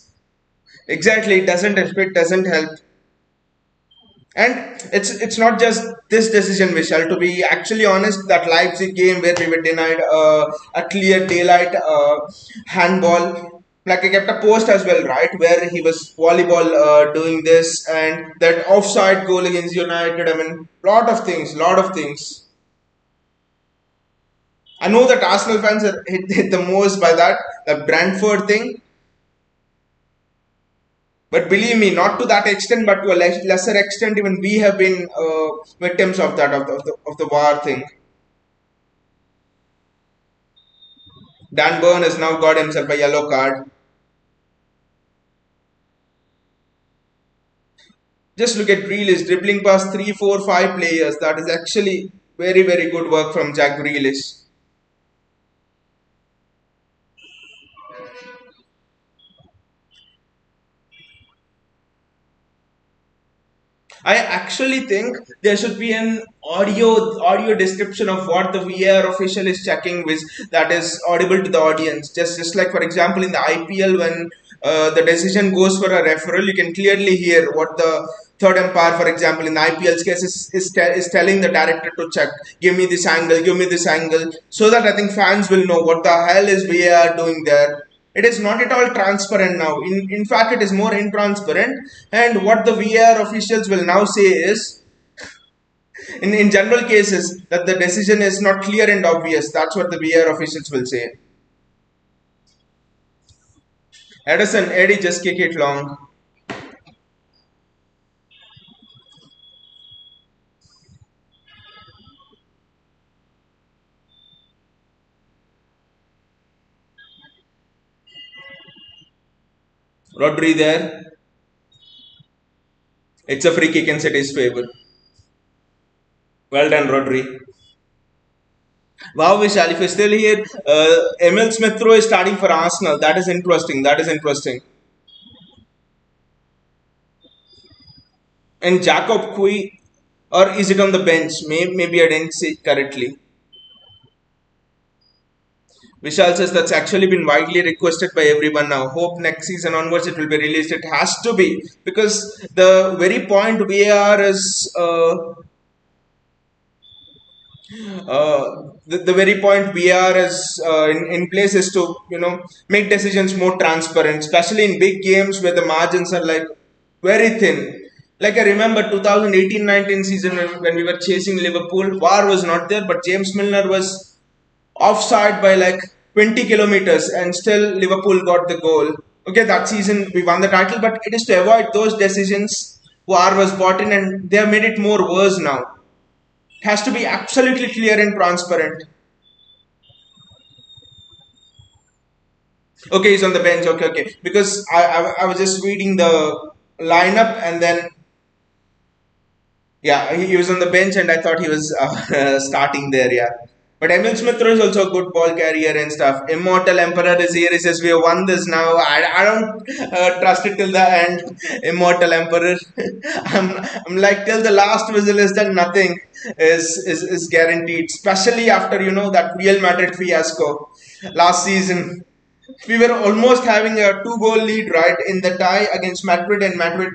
Speaker 1: Exactly, it doesn't help. And it's not just this decision, Vishal. To be actually honest, that Leipzig game where we were denied a clear daylight handball. Like I kept a post as well, right, where he was volleyball doing this and that offside goal against United. I mean, lot of things. I know that Arsenal fans are hit the most by that the Brentford thing, but believe me, not to that extent, but to a lesser extent, even we have been victims of that of the war thing. Dan Burn has now got himself a yellow card. Just look at Grealish dribbling past 3, 4, 5 players. That is actually Very, very good work from Jack Grealish. I actually think there should be an audio description of what the VAR official is checking, with that is audible to the audience. Just like for example in the IPL, when the decision goes for a referral, you can clearly hear what the third umpire, for example in the IPL's case, is telling the director to check. Give me this angle. Give me this angle, so that I think fans will know what the hell is VAR doing there. It is not at all transparent now. In fact, it is more intransparent. And what the VAR officials will now say is, in general cases, that the decision is not clear and obvious. That's what the VAR officials will say. Edison, Eddie, just kick it long. Rodri there. It's a free kick in City's favor. Well done, Rodri. Wow, Vishal, if you're still here, Emil Smith Rowe is starting for Arsenal. That is interesting. That is interesting. And Jacob Kui, or is it on the bench? Maybe I didn't see it correctly. Vishal says that's actually been widely requested by everyone now. Hope next season onwards it will be released. It has to be, because the very point VAR is the very point VAR is in place is to make decisions more transparent, especially in big games where the margins are like very thin. Like I remember 2018-19 season when we were chasing Liverpool, VAR was not there, but James Milner was offside by like 20 kilometers, and still Liverpool got the goal. Okay, that season we won the title, but it is to avoid those decisions. VAR was brought in, and they have made it more worse now. It has to be absolutely clear and transparent. Okay, he's on the bench. Okay, okay. Because I was just reading the lineup, and then yeah, he was on the bench, and I thought he was starting there. Yeah. But Emil Smith Rowe is also a good ball carrier and stuff. Immortal Emperor is here. He says, we have won this now. I don't trust it till the end. Immortal Emperor. I'm like, till the last whistle is done, nothing is guaranteed. Especially after, that Real Madrid fiasco last season. We were almost having a two-goal lead, right, in the tie against Madrid, and Madrid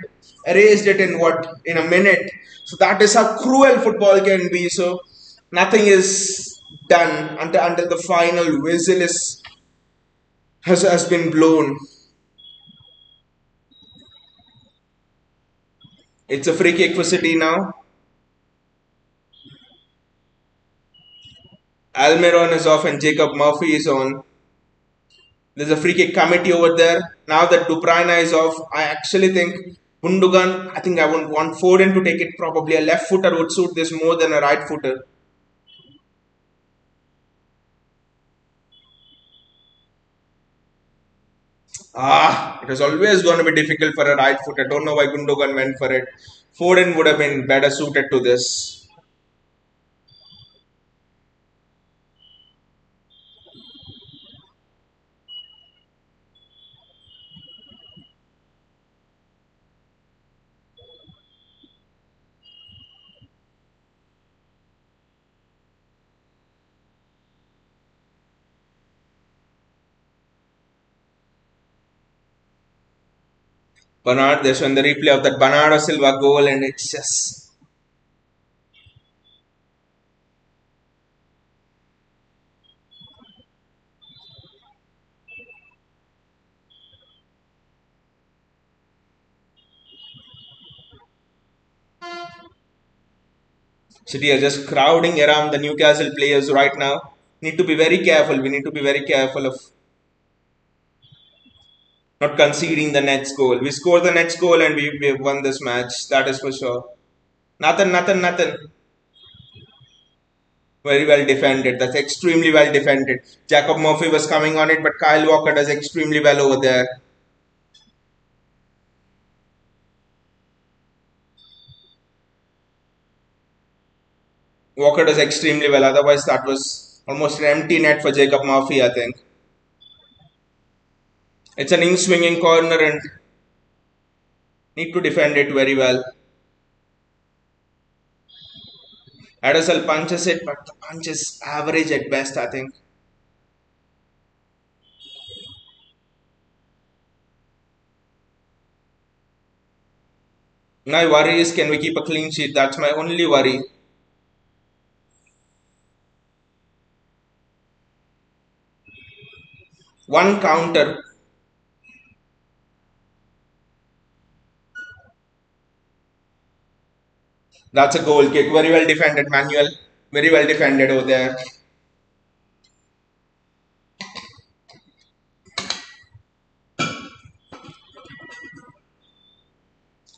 Speaker 1: erased it in what, in a minute. So that is how cruel football can be. So nothing is done until the final whistle has been blown. It's a free kick for City now. Almiron is off and Jacob Murphy is on. There's a free kick committee over there. Now that Duprana is off, I actually think Gundogan, I think I would want Foden to take it. Probably a left footer would suit this more than a right footer. It was always going to be difficult for a right footer. Don't know why Gundogan went for it. Foden would have been better suited to this. Bernard, they're showing the replay of that Bernardo Silva goal, and it's just. City are just crowding around the Newcastle players right now. Need to be very careful. We need to be very careful of not conceding the next goal. We scored the next goal and we won this match. That is for sure. Nothing, nothing, nothing. Very well defended. That's extremely well defended. Jacob Murphy was coming on it, but Kyle Walker does extremely well over there. Walker does extremely well. Otherwise, that was almost an empty net for Jacob Murphy, I think. It's an in swinging corner and need to defend it very well. Adesel punches it, but the punch is average at best, I think. My worry is, can we keep a clean sheet? That's my only worry. One counter. That's a goal kick. Very well defended, Manuel. Very well defended over there.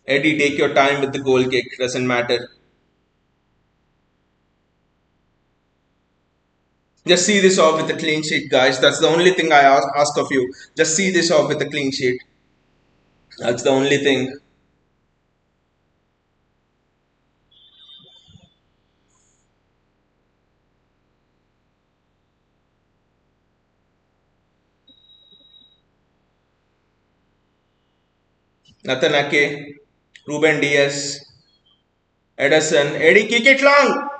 Speaker 1: Eddie, take your time with the goal kick. Doesn't matter. Just see this off with a clean sheet, guys. That's the only thing I ask of you. Just see this off with a clean sheet. That's the only thing. Nathan Ake, Ruben Diaz, Edison, Eddie, kick it long.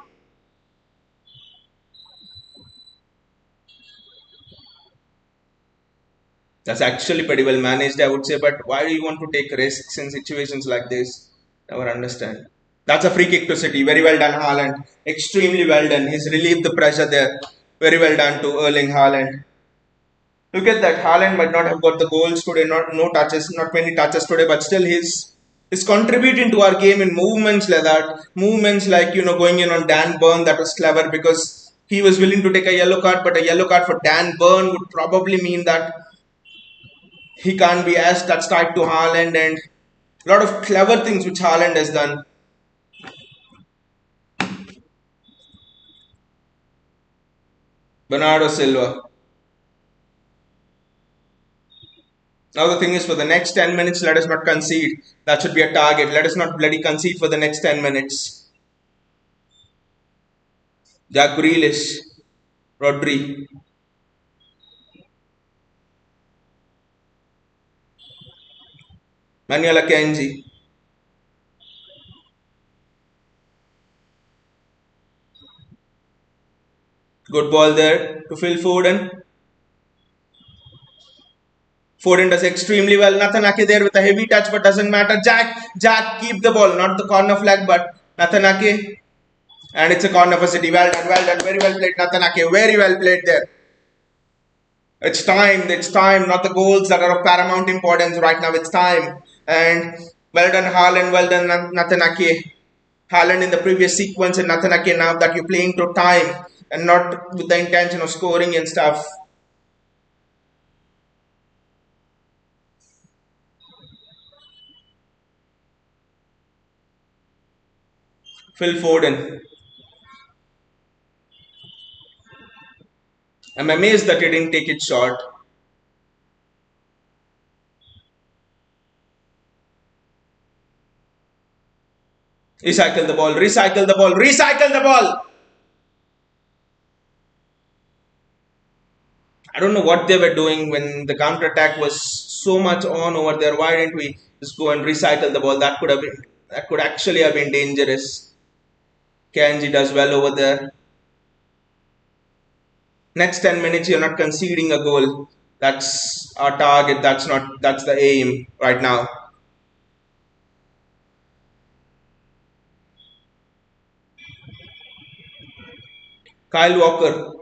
Speaker 1: That's actually pretty well managed, I would say. But why do you want to take risks in situations like this? Never understand. That's a free kick to City. Very well done, Haaland. Extremely well done. He's relieved the pressure there. Very well done to Erling Haaland. Look at that. Haaland might not have got the goals today, not no touches, not many touches today, but still he's contributing to our game in movements like that. Movements like going in on Dan Burn, that was clever because he was willing to take a yellow card, but a yellow card for Dan Burn would probably mean that he can't be as touch tied to Haaland, and a lot of clever things which Haaland has done. Bernardo Silva. Now the thing is, for the next 10 minutes, let us not concede. That should be a target. Let us not bloody concede for the next 10 minutes. Jack Grealish, Rodri, Manuel Akanji. Good ball there to Phil Foden. Foden does extremely well. Nathan Ake there with a heavy touch, but doesn't matter. Jack, keep the ball, not the corner flag, but Nathan Ake. And it's a corner for City. Well done, very well played, Nathan Ake. Very well played there. It's time, not the goals that are of paramount importance right now. It's time. And well done, Haaland, well done, Nathan Ake. Haaland in the previous sequence and Nathan Ake now that you're playing to time and not with the intention of scoring and stuff. Phil Foden. I'm amazed that he didn't take it short. Recycle the ball, recycle the ball, recycle the ball. I don't know what they were doing when the counter attack was so much on over there. Why didn't we just go and recycle the ball? That could actually have been dangerous. Kanji does well over there. Next 10 minutes you're not conceding a goal. That's our target. That's the aim right now. Kyle Walker.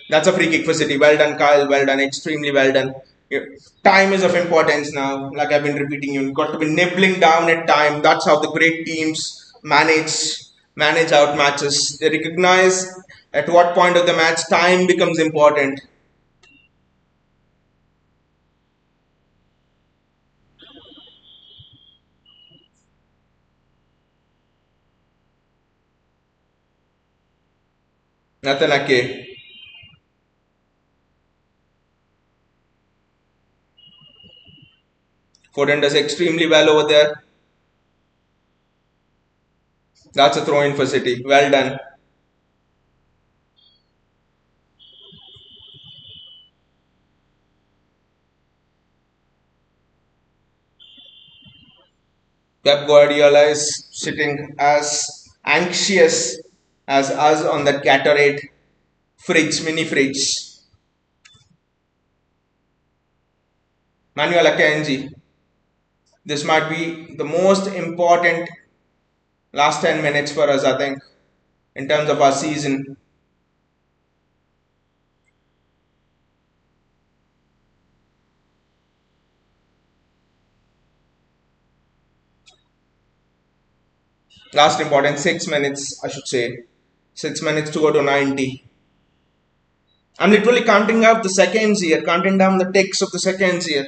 Speaker 1: That's a free kick for City. Well done, Kyle. Well done. Extremely well done. Yeah. Time is of importance now. Like I've been repeating, you've got to be nibbling down at time. That's how the great teams manage out matches. They recognize at what point of the match time becomes important. Nathan Ake. Foden does extremely well over there. That's a throw in for City. Well done. Pep Guardiola is sitting as anxious as us on that Gatorade fridge, mini fridge. Manuel Akanji. This might be the most important last 10 minutes for us, I think, in terms of our season. Last important 6 minutes, I should say. 6 minutes to go to 90. I'm literally counting up the seconds here, counting down the ticks of the seconds here.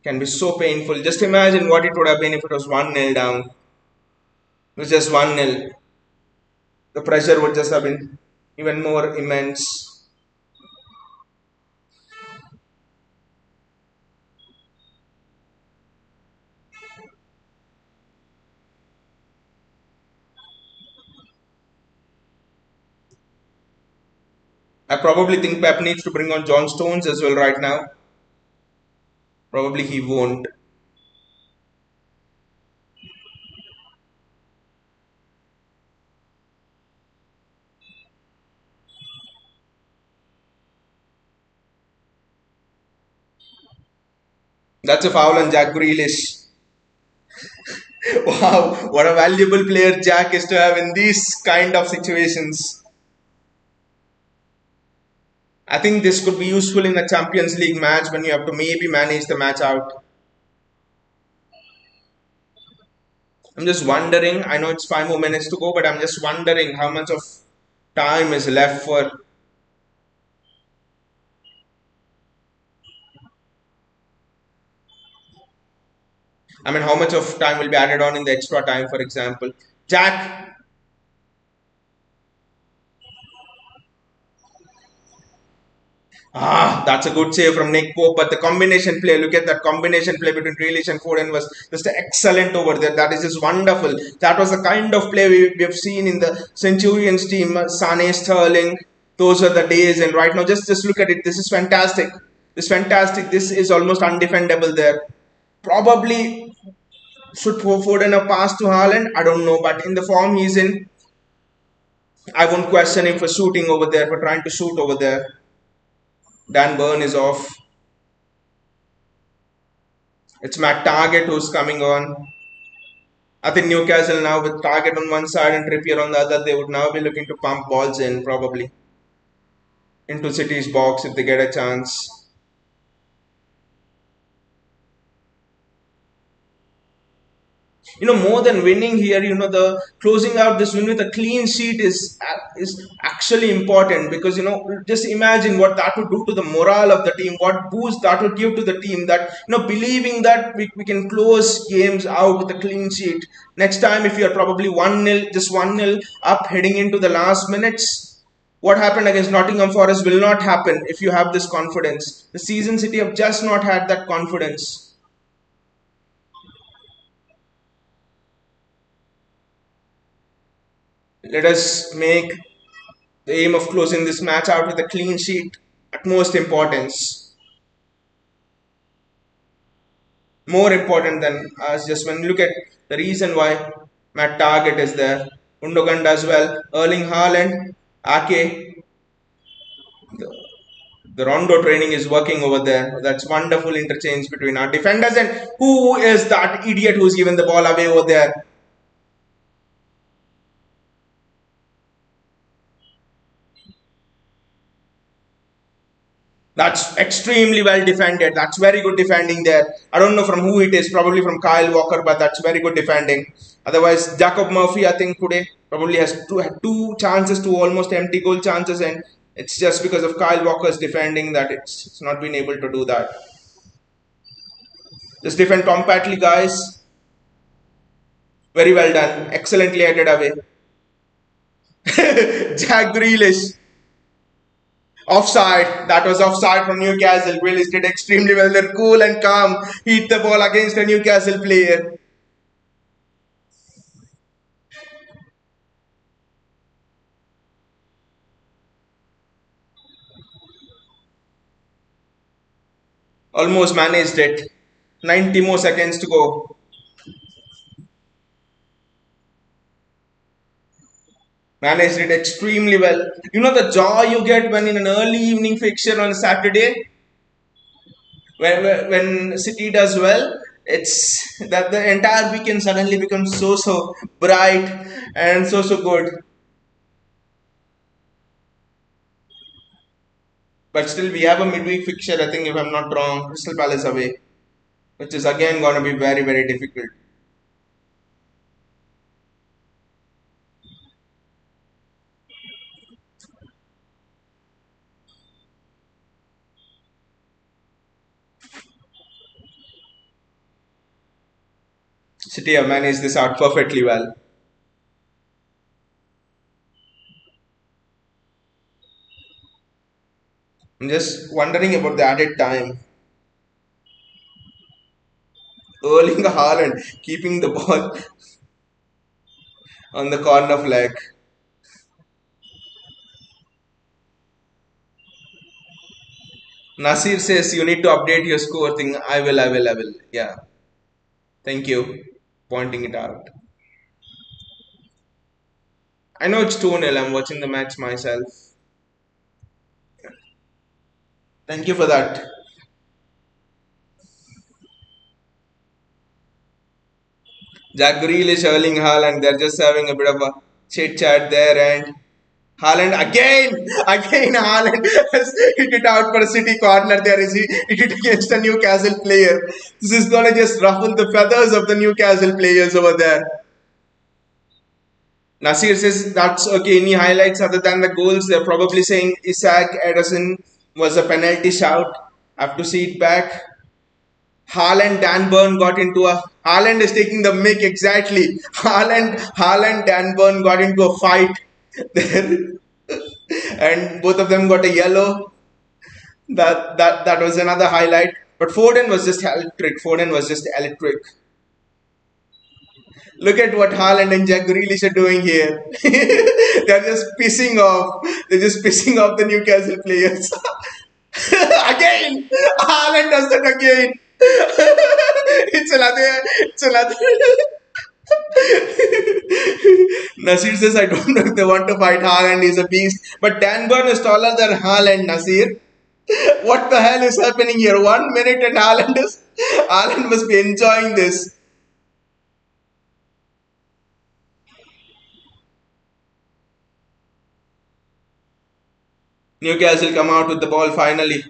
Speaker 1: Can be so painful. Just imagine what it would have been if it was 1-0 down. It was just 1-0. The pressure would just have been even more immense. I probably think Pep needs to bring on John Stones as well right now. Probably he won't. That's a foul on Jack Grealish. Wow, what a valuable player Jack is to have in these kind of situations. I think this could be useful in a Champions League match when you have to maybe manage the match out. I'm just wondering, I know it's 5 more minutes to go, but I'm just wondering how much of time is left for. I mean, how much of time will be added on in the extra time, for example. Jack, that's a good save from Nick Pope. But the combination play, look at that combination play between Grealish and Foden was just excellent over there. That is just wonderful. That was the kind of play we have seen in the Centurions team. Sane, Sterling, those are the days. And right now, just look at it. This is fantastic. This is fantastic. This is almost undefendable there. Probably should Foden a pass to Haaland? I don't know. But in the form he's in, I won't question him for shooting over there, for trying to shoot over there. Dan Burn is off. It's Matt Target who's coming on. I think Newcastle now with Target on one side and Trippier on the other, they would now be looking to pump balls in probably into City's box if they get a chance. More than winning here, the closing out this win with a clean sheet is actually important, because just imagine what that would do to the morale of the team, what boost that would give to the team, that believing that we can close games out with a clean sheet. Next time, if you're probably 1-0, just 1-0 up heading into the last minutes, what happened against Nottingham Forest will not happen if you have this confidence. The season City have just not had that confidence. Let us make the aim of closing this match out with a clean sheet utmost importance. More important than us, just when you look at the reason why Matt Target is there, Gundogan as well, Erling Haaland, Ake, the Rondo training is working over there. That's wonderful interchange between our defenders. And who is that idiot who's given the ball away over there? That's extremely well defended. That's very good defending there. I don't know from who it is, probably from Kyle Walker, but that's very good defending. Otherwise, Jacob Murphy, I think today probably has two chances, two almost empty goal chances, and it's just because of Kyle Walker's defending that it's not been able to do that. Just defend compactly, guys. Very well done. Excellently headed away. Jack Grealish. Offside. That was offside from Newcastle. Grealish did extremely well. They're cool and calm. Hit the ball against a Newcastle player. Almost managed it. 90 more seconds to go. Managed it extremely well. You know the joy you get when in an early evening fixture on a Saturday, when City does well, it's that the entire weekend suddenly becomes so bright and so good. But still, we have a midweek fixture. I think, if I'm not wrong, Crystal Palace away, which is again going to be very difficult. City have managed this out perfectly well. I'm just wondering about the added time. Erling Haaland keeping the ball on the corner flag. Nasir says you need to update your score thing. I will. Yeah. Thank you. Pointing it out. I know it's 2-0. I'm watching the match myself. Thank you for that. Jack Grealish, Erling Haaland, they're just having a bit of a chit chat there, and Haaland again Haaland has hit it out for a City corner there. Is he hit it against a Newcastle player? This is gonna just ruffle the feathers of the Newcastle players over there. Nasir says that's okay. Any highlights other than the goals? They're probably saying Isaac Ederson was a penalty shout. Have to see it back. Haaland Dan Burn got into a Haaland is taking the mic exactly. Haaland Dan Burn got into a fight there, and both of them got a yellow. That was another highlight. But Foden was just electric. Foden was just electric. Look at what Haaland and Jack Grealish are doing here. They're just pissing off. They're just pissing off the Newcastle players. Again, Haaland does that again. It's another. Nasir says, I don't know if they want to fight Haaland. He's a beast. But Dan Burn is taller than Haaland, Nasir. What the hell is happening here? 1 minute and Haaland must be enjoying this. Newcastle come out with the ball finally.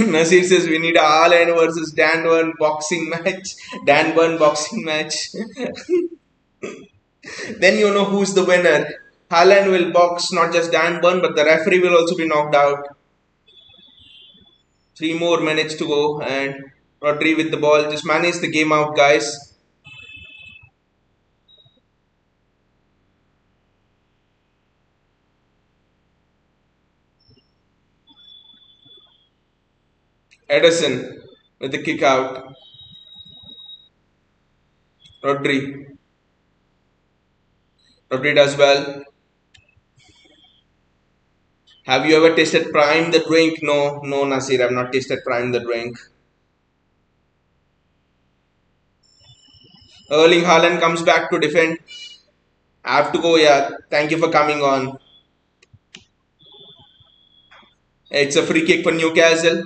Speaker 1: Nasir says we need a Haaland versus Dan Burn boxing match. Dan Burn boxing match. Then you know who's the winner. Haaland will box not just Dan Burn, but the referee will also be knocked out. 3 more minutes to go, and Rodri with the ball. Just manage the game out, guys. Ederson with the kick out. Rodri. Rodri does well. Have you ever tasted Prime the drink? No, Nasir. I've not tasted Prime the drink. Erling Haaland comes back to defend. I have to go, yeah. Thank you for coming on. It's a free kick for Newcastle.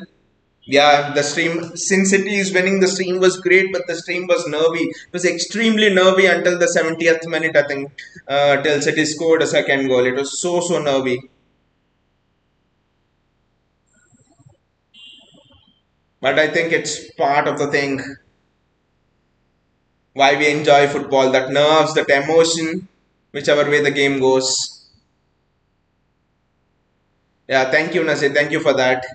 Speaker 1: Yeah, the stream, since City is winning, the stream was great, but the stream was nervy. It was extremely nervy until the 70th minute, I think, till City scored a second goal. It was so nervy. But I think it's part of the thing why we enjoy football, that nerves, that emotion, whichever way the game goes. Yeah, thank you, Nasir. Thank you for that.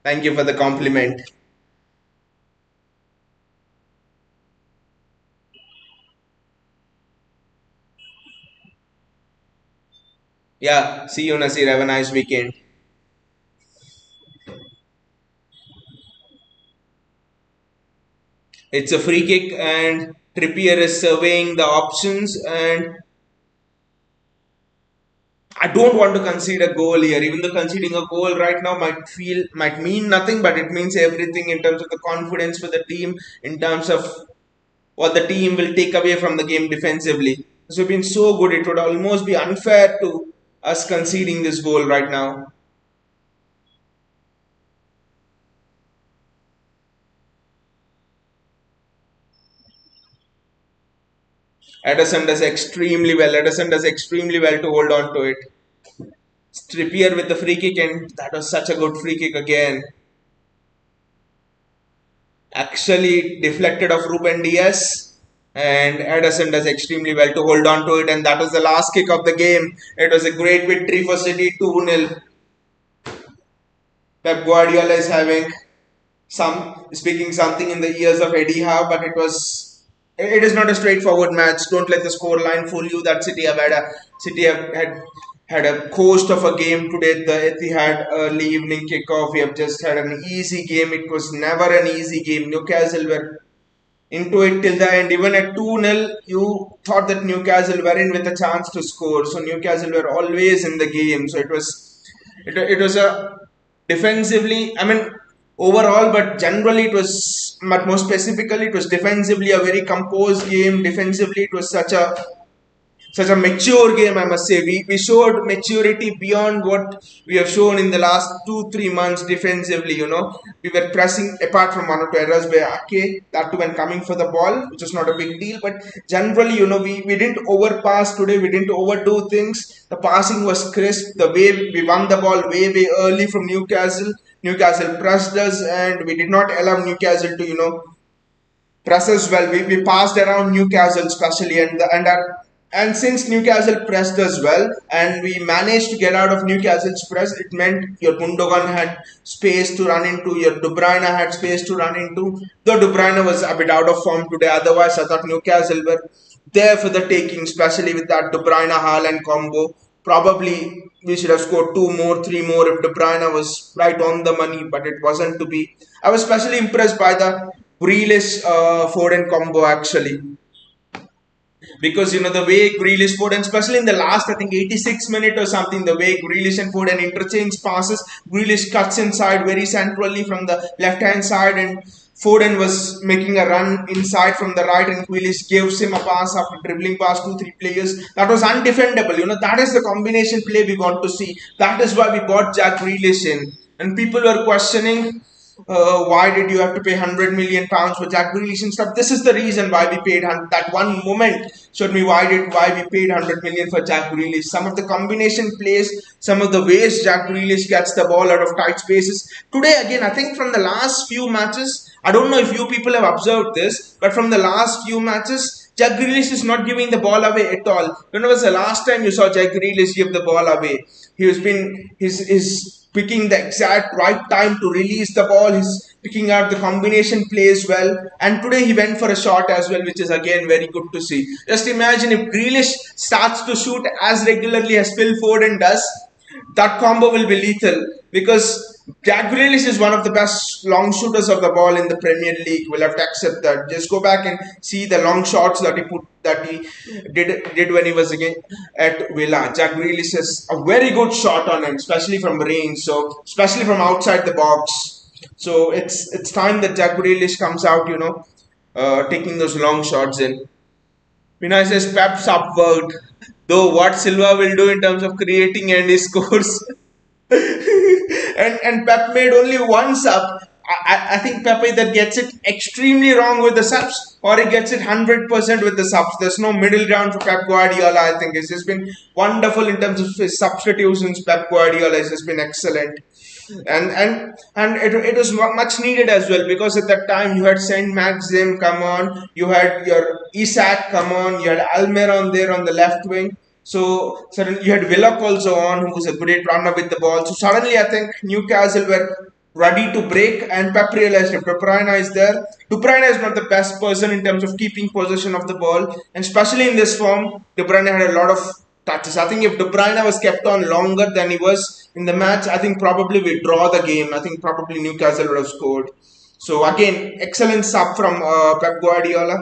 Speaker 1: Thank you for the compliment. Yeah, see you, Nasir. Have a nice weekend. It's a free kick, and Trippier is surveying the options, and I don't want to concede a goal here. Even though conceding a goal right now might mean nothing, but it means everything in terms of the confidence for the team, in terms of what the team will take away from the game defensively. So we've been so good, it would almost be unfair to us conceding this goal right now. Edison does extremely well. Edison does extremely well to hold on to it. Trippier with the free kick, and that was such a good free kick again. Actually deflected of Ruben Diaz, and Edison does extremely well to hold on to it, and that was the last kick of the game. It was a great victory for City, 2-0. Pep Guardiola is having speaking something in the ears of Eddie Howe, but it is not a straightforward match. Don't let the score line fool you. That City have had a coast of a game today. The Etihad early evening kickoff. We have just had an easy game. It was never an easy game. Newcastle were into it till the end. Even at 2-0, you thought that Newcastle were in with a chance to score. So Newcastle were always in the game. So it was a defensively, I mean, overall, but generally it was, but more specifically, it was defensively a very composed game. Defensively, it was such a mature game, I must say. We showed maturity beyond what we have shown in the last 2 3 months defensively. We were pressing apart from one or two errors where okay, that too when coming for the ball, which is not a big deal. But generally, we didn't overpass today. We didn't overdo things. The passing was crisp. The way we won the ball way early from Newcastle. Newcastle pressed us, and we did not allow Newcastle to press us well. We passed around Newcastle especially, and since Newcastle pressed us well and we managed to get out of Newcastle's press, it meant your Gundogan had space to run into, your De Bruyne had space to run into. Though De Bruyne was a bit out of form today, otherwise I thought Newcastle were there for the taking, especially with that De Bruyne Haaland combo. Probably we should have scored 2 more, 3 more if De Bruyne was right on the money, but it wasn't to be. I was especially impressed by the Grealish Foden combo actually, because the way Grealish Foden, especially in the last I think 86 minute or something, the way Grealish and Foden interchange passes, Grealish cuts inside very centrally from the left hand side, and Foden was making a run inside from the right, and Grealish gives him a pass after dribbling past 2 3 players. That was undefendable. That is the combination play we want to see. That is why we brought Jack Grealish in, and people were questioning why did you have to pay £100 million for Jack Grealish and stuff? This is the reason why we paid that one moment showed me why we paid 100 million for Jack Grealish. Some of the combination plays, some of the ways Jack Grealish gets the ball out of tight spaces. Today again, I think from the last few matches, I don't know if you people have observed this, but from the last few matches, Jack Grealish is not giving the ball away at all. When was the last time you saw Jack Grealish give the ball away? He's picking the exact right time to release the ball. He's picking out the combination plays well. And today he went for a shot as well, which is again very good to see. Just imagine if Grealish starts to shoot as regularly as Phil Foden does, that combo will be lethal, because Jack Grealish is one of the best long shooters of the ball in the Premier League. We'll have to accept that. Just go back and see the long shots that he did when he was again at Villa. Jack Grealish has a very good shot on him, especially from range. So especially from outside the box. So it's time that Jack Grealish comes out, taking those long shots in. Vinay says Pep's upward. Though what Silva will do in terms of creating and his scores. and Pep made only one sub. I think Pep either gets it extremely wrong with the subs or he gets it 100% with the subs. There's no middle ground for Pep Guardiola. I think it's just been wonderful in terms of his substitutions. Pep Guardiola has just been excellent. And it was much needed as well, because at that time you had Saint Maxim come on, you had your Isak come on, you had Almiron there on the left wing. So suddenly you had Willock also on, who was a great runner with the ball. So suddenly I think Newcastle were ready to break, and Pep realized if De Bruyne is there, De Bruyne is not the best person in terms of keeping possession of the ball, and especially in this form, De Bruyne had a lot of touches. I think if De Bruyne was kept on longer than he was in the match, I think probably we draw the game. I think probably Newcastle would have scored. So again, excellent sub from Pep Guardiola.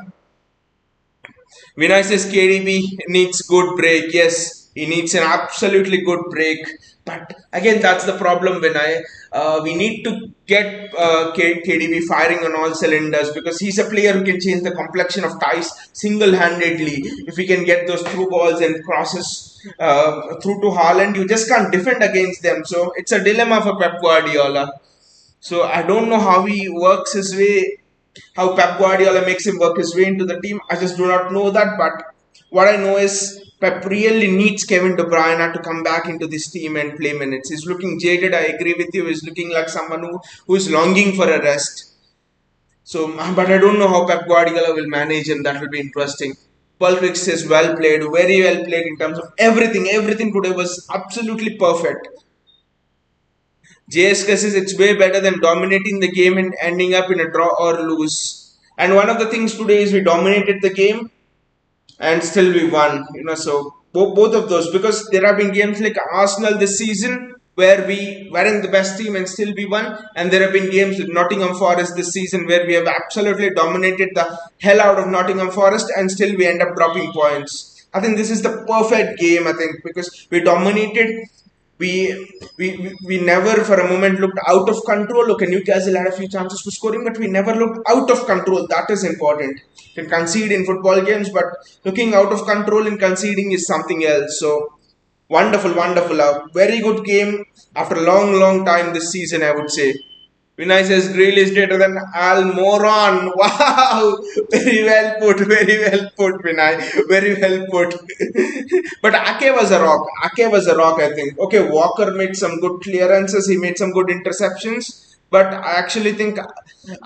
Speaker 1: Vinay says KDB needs good break. Yes, He needs an absolutely good break. But again, that's the problem when we need to get KDB firing on all cylinders because he's a player who can change the complexion of ties single-handedly. If we can get those through balls and crosses through to Haaland, you just can't defend against them. So it's a dilemma for Pep Guardiola. So I don't know how he works his way, how Pep Guardiola makes him work his way into the team. I just do not know that. But what I know is Pep really needs Kevin De Bruyne to come back into this team and play minutes. He's looking jaded. I agree with you. He's looking like someone who is longing for a rest. So, but I don't know how Pep Guardiola will manage him. That will be interesting. Pulkrich is well played, very well played in terms of everything. Everything today was absolutely perfect. JSK says it's way better than dominating the game and ending up in a draw or lose. And one of the things today is we dominated the game and still we won. So both of those, because there have been games like Arsenal this season where we weren't the best team and still we won, and there have been games with Nottingham Forest this season where we have absolutely dominated the hell out of Nottingham Forest and still we end up dropping points. I think this is the perfect game, I think, because we dominated. We never for a moment looked out of control. Okay, Newcastle had a few chances for scoring, but we never looked out of control. That is important. You can concede in football games, but looking out of control and conceding is something else. So wonderful, wonderful. A very good game after a long, long time this season, I would say. Vinay says Grealish is greater than Almoron. Wow, very well put, very well put, Vinay, very well put. But Ake was a rock. Ake was a rock, I think. Okay, Walker made some good clearances. He made some good interceptions. But I actually think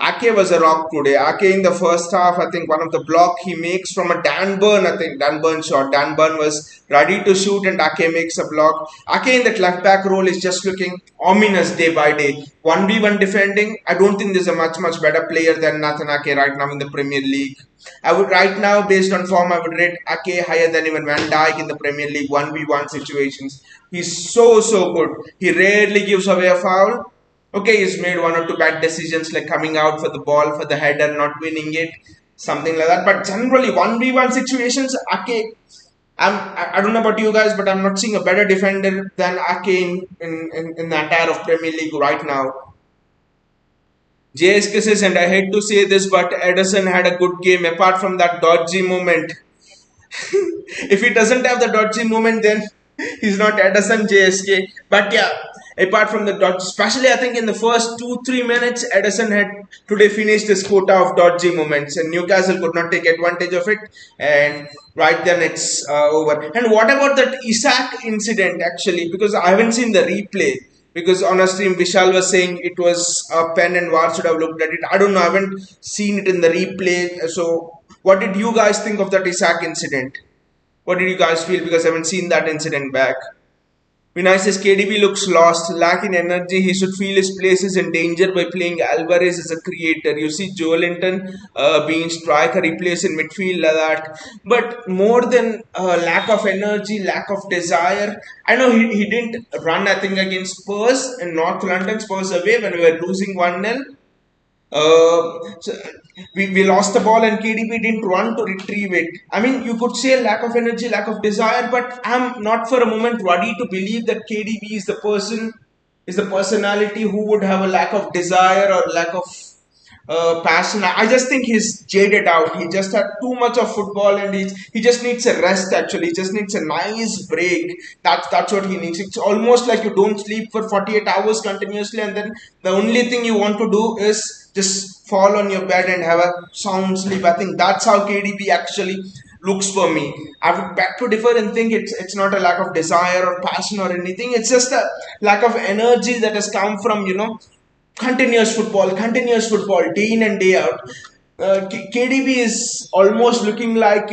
Speaker 1: Ake was a rock today. Ake in the first half, I think one of the block he makes from a Dan Burn, I think Dan Burn shot. Dan Burn was ready to shoot and Ake makes a block. Ake in that left back role is just looking ominous day by day. 1v1 defending, I don't think there's a much better player than Nathan Ake right now in the Premier League. I would right now, based on form, I would rate Ake higher than even Van Dijk in the Premier League 1v1 situations. He's so good. He rarely gives away a foul. Okay, he's made one or two bad decisions like coming out for the ball, for the header, not winning it, something like that. But generally, 1v1 situations, Ake, I don't know about you guys, but I'm not seeing a better defender than Ake in the entire of Premier League right now. JSK says, and I hate to say this, but Ederson had a good game apart from that dodgy moment. If he doesn't have the dodgy moment, then he's not Ederson JSK. But yeah, apart from the dodge, especially I think in the first 2-3 minutes, Ederson had today finished his quota of dodgy moments, and Newcastle could not take advantage of it. And right then it's over. And what about that Isak incident actually? Because I haven't seen the replay. Because on a stream, Vishal was saying it was a pen and VAR should have looked at it. I don't know. I haven't seen it in the replay. So, what did you guys think of that Isak incident? What did you guys feel? Because I haven't seen that incident back. Vinay says KDB looks lost, lacking energy. He should feel his place is in danger by playing Alvarez as a creator. You see Joelinton being striker, replaced in midfield like that. But more than lack of energy, lack of desire. I know he didn't run, I think, against Spurs in North London, Spurs away when we were losing 1-0. So we lost the ball and KDB didn't run to retrieve it. I mean, you could say lack of energy, lack of desire, but I'm not for a moment ready to believe that KDB is the person, is the personality who would have a lack of desire or lack of passion. I just think he's jaded out. He just had too much of football and he just needs a rest actually. He just needs a nice break. That's what he needs. It's almost like you don't sleep for 48 hours continuously and then the only thing you want to do is just fall on your bed and have a sound sleep. I think that's how KDB actually looks for me. I would beg to differ and think it's not a lack of desire or passion or anything. It's just a lack of energy that has come from, continuous football, day in and day out. KDB is almost looking like,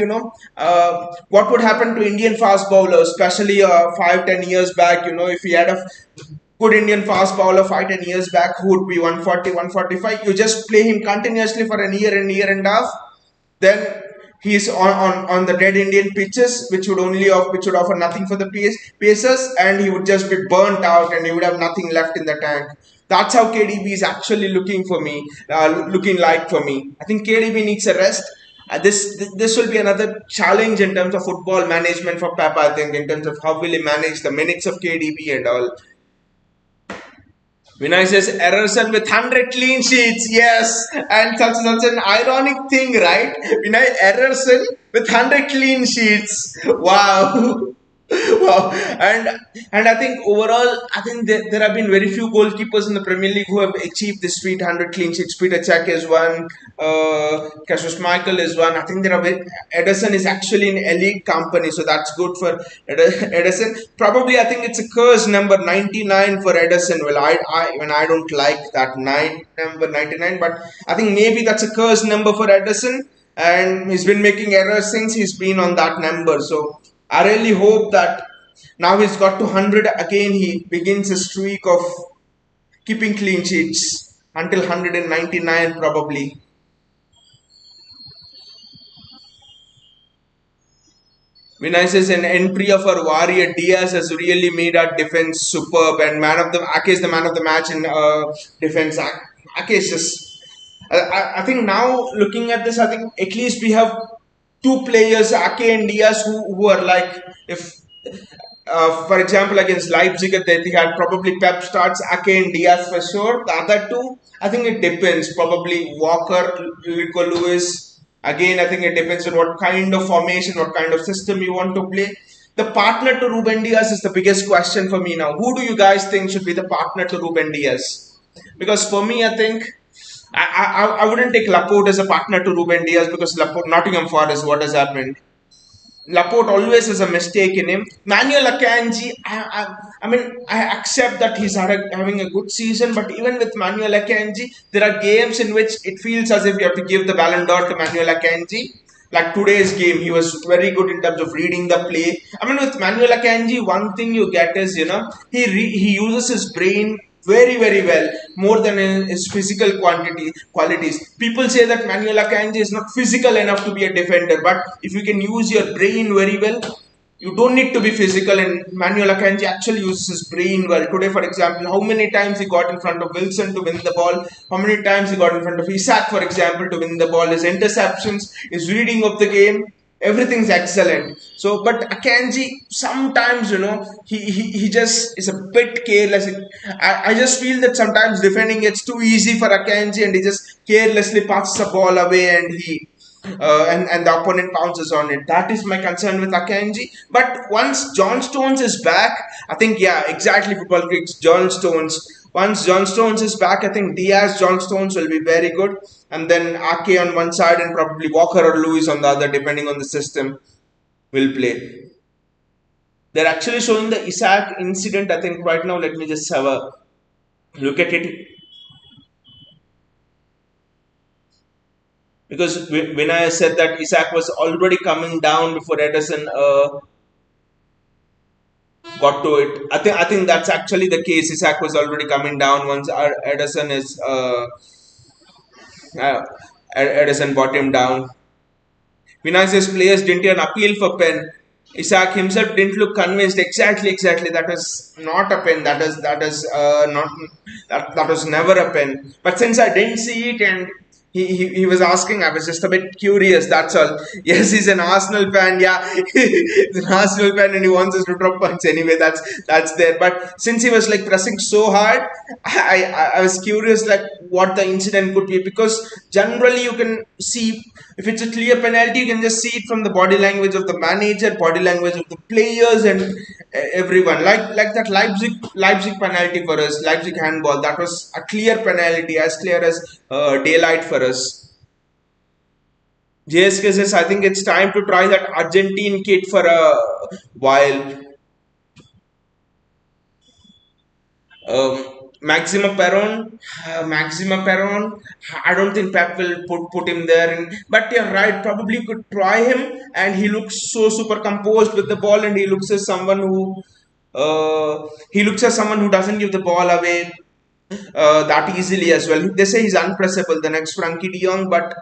Speaker 1: what would happen to Indian fast bowlers, especially 5-10 years back, if he had a good Indian fast bowler 5-10 years back who would be 140, 145. You just play him continuously for a year and a half. Then he's on the dead Indian pitches, which would offer nothing for the pacers, and he would just be burnt out and he would have nothing left in the tank. That's how KDB is actually looking like for me. I think KDB needs a rest. This will be another challenge in terms of football management for Pep. I think in terms of how will he manage the minutes of KDB and all. Vinay says Ederson with 100 clean sheets. Yes, and such an ironic thing, right? Vinay Ederson with 100 clean sheets. Wow. Wow. And I think overall, I think there have been very few goalkeepers in the Premier League who have achieved this feat. 100 clean sheets. Peter Cech is one. Cassius Michael is one. I think Ederson is actually in elite company, so that's good for Ederson. Probably, I think it's a curse number 99 for Ederson. Well, I don't like that number 99, but I think maybe that's a curse number for Ederson, and he's been making errors since he's been on that number. So I really hope that now he's got to 100 again. He begins a streak of keeping clean sheets until 199 probably. Vinay says an entry of our warrior Diaz has really made our defense superb, and Ake is the man of the match in defense. Ake is just. I think now looking at this, I think at least we have two players, Ake and Diaz, who are like, if for example against Leipzig at the Etihad, probably Pep starts Ake and Diaz for sure. The other two, I think it depends. Probably Walker, Rico Lewis. Again, I think it depends on what kind of formation, what kind of system you want to play. The partner to Ruben Diaz is the biggest question for me now. Who do you guys think should be the partner to Ruben Diaz? Because for me, I think I wouldn't take Laporte as a partner to Ruben Diaz, because Laporte, Nottingham Forest, what has happened? Laporte always has a mistake in him. Manuel Akanji, I mean, I accept that he's having a good season, but even with Manuel Akanji, there are games in which it feels as if you have to give the Ballon d'Or to Manuel Akanji. Like today's game, he was very good in terms of reading the play. I mean, with Manuel Akanji, one thing you get is, he uses his brain very well, more than his physical qualities. People say that Manuel Akanji is not physical enough to be a defender, but if you can use your brain very well, you don't need to be physical, and Manuel Akanji actually uses his brain well. Today, for example, how many times he got in front of Wilson to win the ball, how many times he got in front of Isak, for example, to win the ball, his interceptions, his reading of the game, everything's excellent. So, but Akanji, sometimes, he just is a bit careless. I just feel that sometimes defending it's too easy for Akanji, and he just carelessly passes the ball away, and and the opponent pounces on it. That is my concern with Akanji. But once John Stones is back, I think, yeah, exactly, football freaks, John Stones. Once John Stones is back, I think Diaz, John Stones will be very good. And then Ake on one side and probably Walker or Lewis on the other, depending on the system, will play. They're actually showing the Isak incident, I think, right now. Let me just have a look at it. Because when I said that Isak was already coming down before Ederson got to it, I think that's actually the case. Isak was already coming down once Ederson is Ederson brought him down. Vinicius players didn't even appeal for pen. Isak himself didn't look convinced. Exactly. That was not a pen. That was never a pen. But since I didn't see it, and he was asking, I was just a bit curious, that's all. Yes, he's an Arsenal fan, yeah. He's an Arsenal fan and he wants us to drop points anyway, that's there. But since he was like pressing so hard, I was curious like what the incident could be, because generally you can see, if it's a clear penalty, you can just see it from the body language of the manager, body language of the players, and everyone. Like that Leipzig penalty for us, Leipzig handball. That was a clear penalty, as clear as daylight for us. JSK says, I think it's time to try that Argentine kit for a while. Maxima Perron, I don't think Pep will put him there. But you're right, probably you could try him, and he looks so super composed with the ball, and he looks as someone who doesn't give the ball away that easily as well. They say he's unpressable, the next Frankie de Jong, but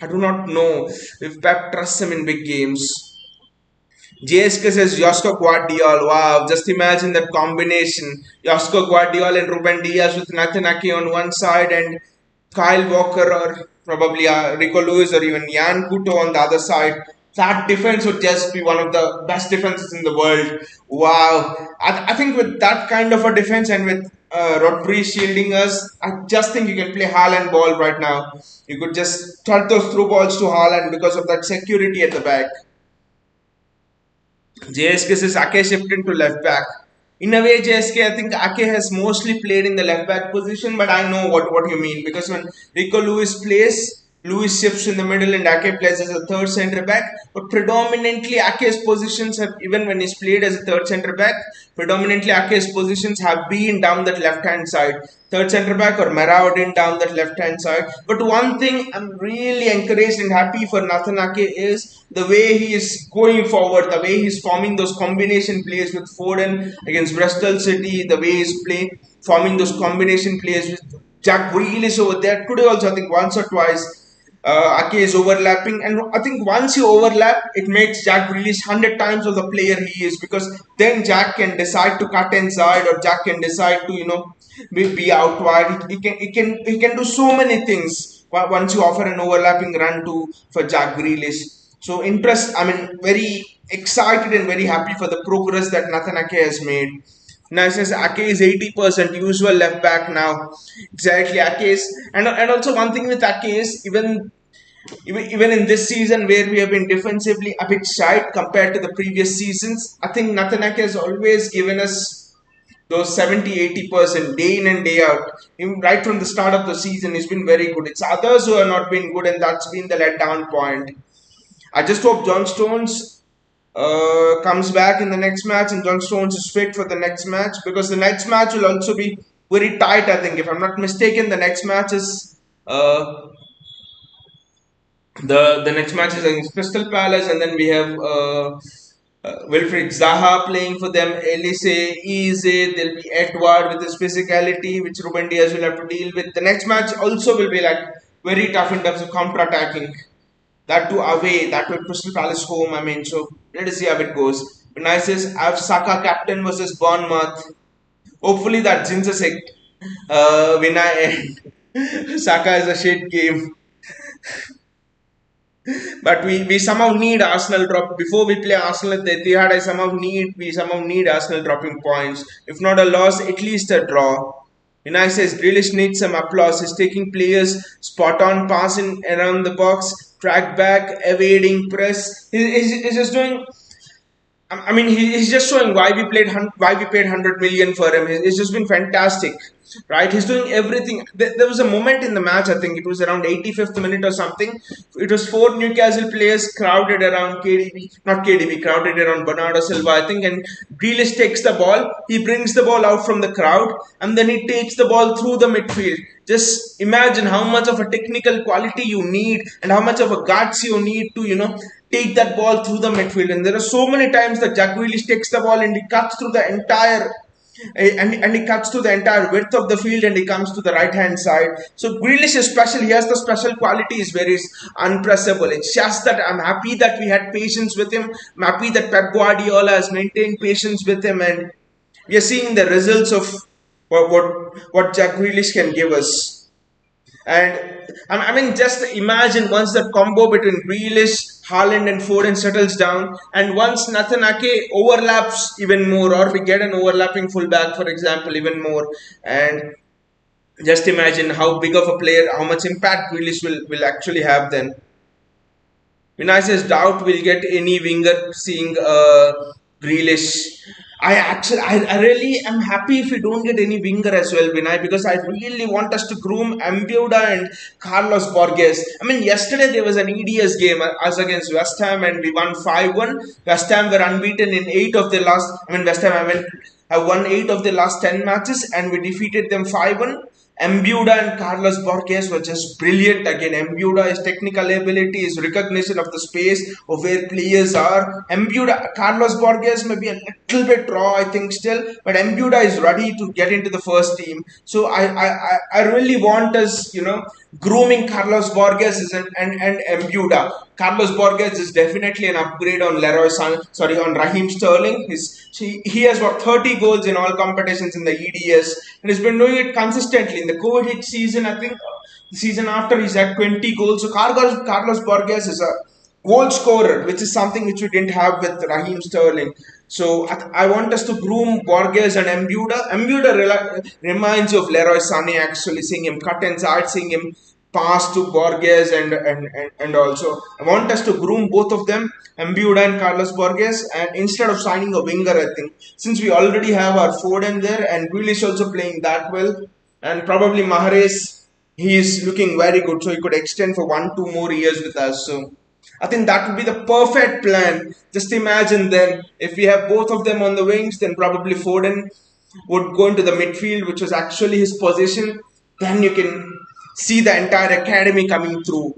Speaker 1: I do not know if Pep trusts him in big games. JSK says Josko Guardiola. Wow, just imagine that combination. Josko Guardiola and Ruben Diaz with Nathan Ake on one side and Kyle Walker or probably Rico Lewis or even Jan Kuto on the other side, that defense would just be one of the best defenses in the world. Wow. I think with that kind of a defense and with Rodri shielding us, I just think you can play Haaland ball right now. You could just throw those through balls to Haaland because of that security at the back. JSK says Ake shifted to left back. In a way, JSK, I think Ake has mostly played in the left back position, but I know what you mean because when Rico Lewis plays, Lewis shifts in the middle and Ake plays as a third centre back. But predominantly, Ake's positions have, even when he's played as a third centre back, predominantly Ake's positions have been down that left hand side. Third centre back or Maraudin down that left hand side. But one thing I'm really encouraged and happy for Nathan Ake is the way he is going forward, the way he's forming those combination plays with Foden against Bristol City, the way he's playing, forming those combination plays with Jack Grealish over there. Today also, I think once or twice, Ake is overlapping, and I think once you overlap, it makes Jack Grealish 100 times of the player he is because then Jack can decide to cut inside or Jack can decide to be out wide. He can do so many things once you offer an overlapping run to for Jack Grealish. So very excited and very happy for the progress that Nathan Ake has made. Now since Ake is 80% usual left back now. Exactly, Ake is, and also one thing with Ake is even in this season where we have been defensively a bit shy compared to the previous seasons, I think Nathan Ake has always given us those 70-80% day in and day out. Even right from the start of the season, he's been very good. It's others who have not been good, and that's been the letdown point. I just hope John Stones comes back in the next match and John Stones is fit for the next match because the next match will also be very tight. I think, if I'm not mistaken, the next match is the next match is against Crystal Palace, and then we have Wilfried Zaha playing for them, Elise, Eze, there'll be Edward with his physicality, which Ruben Diaz will have to deal with. The next match also will be like very tough in terms of counter-attacking. That too away, that with Crystal Palace home. So let us see how it goes. Nice is I have Saka captain versus Bournemouth. Hopefully that jinxes it. Vinay and Saka is a shit game. But we somehow need Arsenal drop before we play Arsenal at the Etihad. We somehow need Arsenal dropping points. If not a loss, at least a draw. Vinay says Grealish needs some applause. He's taking players spot on passing around the box, track back, evading press. He's just doing. He's just showing why we paid 100 million for him. It's just been fantastic, right? He's doing everything. There was a moment in the match, I think it was around 85th minute or something. It was 4 Newcastle players crowded around crowded around Bernardo Silva, I think, and Grealish takes the ball. He brings the ball out from the crowd, and then he takes the ball through the midfield. Just imagine how much of a technical quality you need and how much of a guts you need to, take that ball through the midfield. And there are so many times that Jack Grealish takes the ball and he cuts through the entire and he cuts through the entire width of the field and he comes to the right hand side. So Grealish is special. He has the special qualities where he's unpressable. It's just that I'm happy that we had patience with him. I'm happy that Pep Guardiola has maintained patience with him, and we are seeing the results of what Jack Grealish can give us. And just imagine once that combo between Grealish, Haaland, and Foden settles down, and once Nathan Ake overlaps even more, or we get an overlapping fullback, for example, even more, and just imagine how big of a player, how much impact Grealish will actually have then. Vinay says doubt we'll get any winger seeing Grealish. I really am happy if we don't get any winger as well, Vinay, because I really want us to groom Ambuda and Carlos Borges. Yesterday there was an EDS game us against West Ham and we won 5-1. West Ham were unbeaten in 8 of their last, West Ham have won 8 of their last 10 matches and we defeated them 5-1. Ambuda and Carlos Borges were just brilliant again. Ambuda, his technical ability, his recognition of the space of where players are. Carlos Borges may be a little bit raw, I think, still, but Ambuda is ready to get into the first team. So I really want us, grooming Carlos Borges and Ambuda. Carlos Borges is definitely an upgrade on on Raheem Sterling. He has got 30 goals in all competitions in the EDS and he's been doing it consistently. In the COVID hit season, I think The season after, he's at 20 goals. So Carlos Borges is a goal scorer, which is something which we didn't have with Raheem Sterling. So I want us to groom Borges and Embuda. Reminds you of Leroy Sané, actually, seeing him cut inside, seeing him pass to Borges, and also I want us to groom both of them, Embuda and Carlos Borges, and instead of signing a winger, I think, since we already have our Foden there and Grealish also playing that well, and probably Mahrez, he is looking very good, so he could extend for 1-2 more years with us. So I think that would be the perfect plan. Just imagine then, if we have both of them on the wings, then probably Foden would go into the midfield, which was actually his position. Then you can see the entire academy coming through.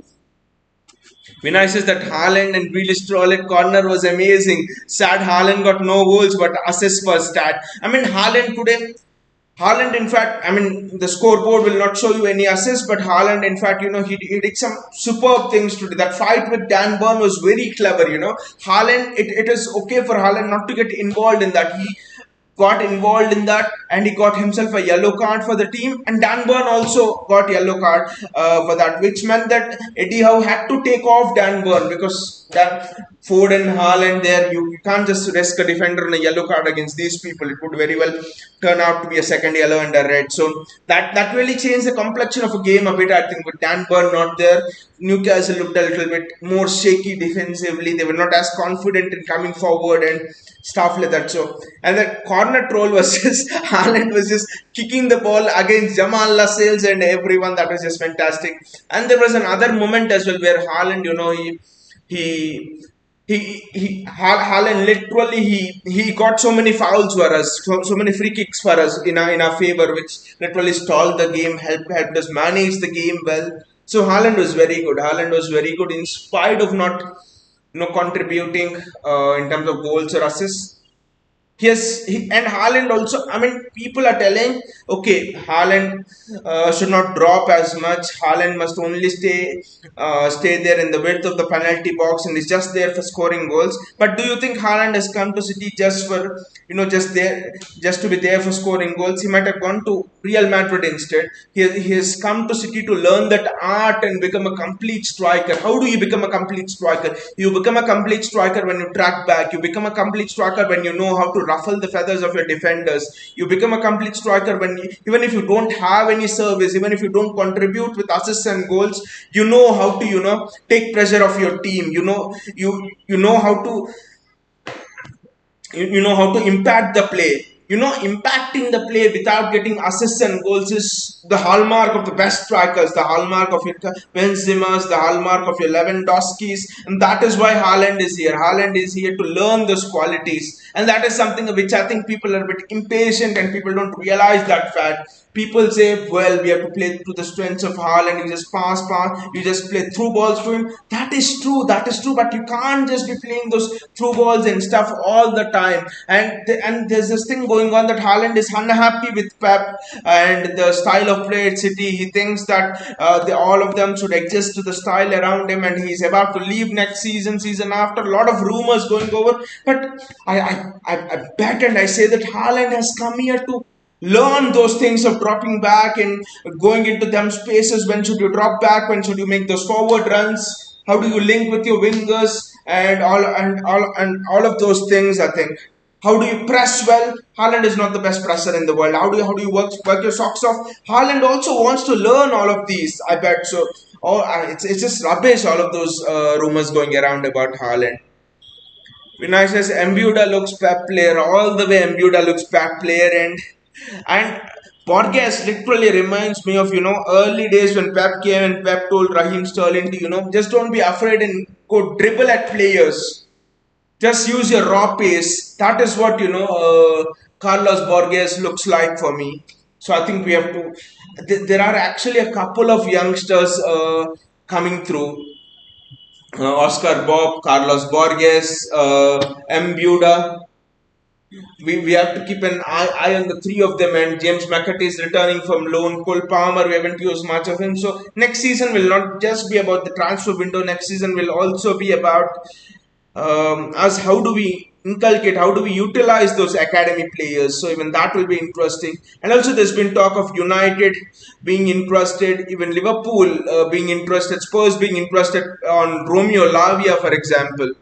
Speaker 1: Vinay says that Haaland and Grealish troll at corner was amazing. Sad Haaland got no goals, but assists for stat. I mean, Haaland today, Haaland, in fact, I mean, the scoreboard will not show you any assists, but Haaland, in fact, he did some superb things today. That fight with Dan Burn was very clever. Haaland, it is okay for Haaland not to get involved in that. He got involved in that and he got himself a yellow card for the team, and Dan Burn also got yellow card for that, which meant that Eddie Howe had to take off Dan Burn, because that Foden, Haaland there, you can't just risk a defender on a yellow card against these people. It would very well turn out to be a second yellow and a red. So that really changed the complexion of a game a bit, I think, with Dan Burn not there. Newcastle looked a little bit more shaky defensively. They were not as confident in coming forward and stuff like that. So, and that corner troll was just Haaland was just kicking the ball against Jamal Lascelles and everyone. That was just fantastic. And there was another moment as well where Haaland, he Haaland literally he got so many fouls for us, so many free kicks for us in our favor, which literally stalled the game, helped us manage the game well. So Haaland was very good. Haaland was very good in spite of not contributing in terms of goals or assists. Yes, and Haaland also. I mean, people are telling, okay, Haaland should not drop as much. Haaland must only stay there in the width of the penalty box and is just there for scoring goals. But do you think Haaland has come to City just for just to be there for scoring goals? He might have gone to Real Madrid instead. He has come to City to learn that art and become a complete striker. How do you become a complete striker? You become a complete striker when you track back. You become a complete striker when you know how to ruffle the feathers of your defenders. You become a complete striker when even if you don't have any service, even if you don't contribute with assists and goals, you know how to take pressure off your team. You know how to impact the play. Impacting the play without getting assists and goals is the hallmark of the best strikers, the hallmark of your Benzema's, the hallmark of your Lewandowski's, and that is why Haaland is here. Haaland is here to learn those qualities, and that is something which I think people are a bit impatient and people don't realize that fact. People say, well, we have to play to the strengths of Haaland. You just pass, you just play through balls to him. That is true, but you can't just be playing those through balls and stuff all the time. And there's this thing going on that Haaland is unhappy with Pep and the style of play at City. He thinks that all of them should adjust to the style around him, and he's about to leave next season after. A lot of rumors going over, but I bet and I say that Haaland has come here to learn those things of dropping back and going into them spaces. When should you drop back? When should you make those forward runs? How do you link with your wingers and all of those things? I think. How do you press well? Haaland is not the best presser in the world. How do you work your socks off? Haaland also wants to learn all of these. I bet so. It's just rubbish. All of those rumors going around about Haaland. Vinay says Embuda looks Pep player. All the way Embuda looks Pep player, and Borges literally reminds me of early days when Pep came and Pep told Raheem Sterling to just don't be afraid and go dribble at players. Just use your raw pace. That is what Carlos Borges looks like for me. So I think we have to. There are actually a couple of youngsters coming through. Oscar Bob, Carlos Borges, Embuda. We have to keep an eye on the three of them, and James McAtee is returning from loan. Cole Palmer, we haven't used much of him. So next season will not just be about the transfer window. Next season will also be about us. How do we inculcate, how do we utilize those academy players? So even that will be interesting. And also there's been talk of United being interested, even Liverpool being interested, Spurs being interested on Romeo Lavia, for example.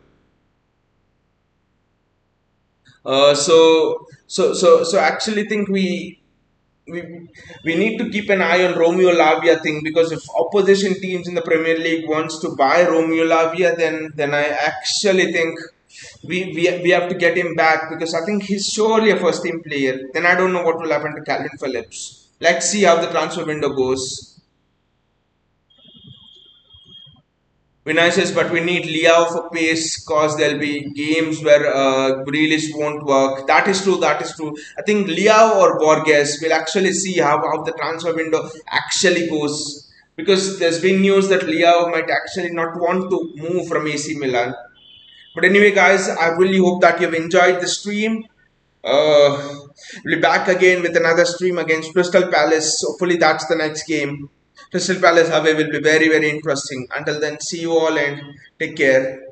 Speaker 1: So actually think we we need to keep an eye on Romeo Lavia thing, because if opposition teams in the Premier League wants to buy Romeo Lavia, then I actually think we have to get him back, because I think he's surely a first team player. Then I don't know what will happen to Calvin Phillips. Let's see how the transfer window goes. Be nice, yes, but we need Liao for pace, cause there'll be games where Grealish won't work. That is true. That is true. I think Liao or Borges will actually see how the transfer window actually goes, because there's been news that Liao might actually not want to move from AC Milan. But anyway, guys, I really hope that you've enjoyed the stream. Uh, we'll be back again with another stream against Crystal Palace. Hopefully, that's the next game. Crystal Palace away will be very, very interesting. Until then, see you all and take care.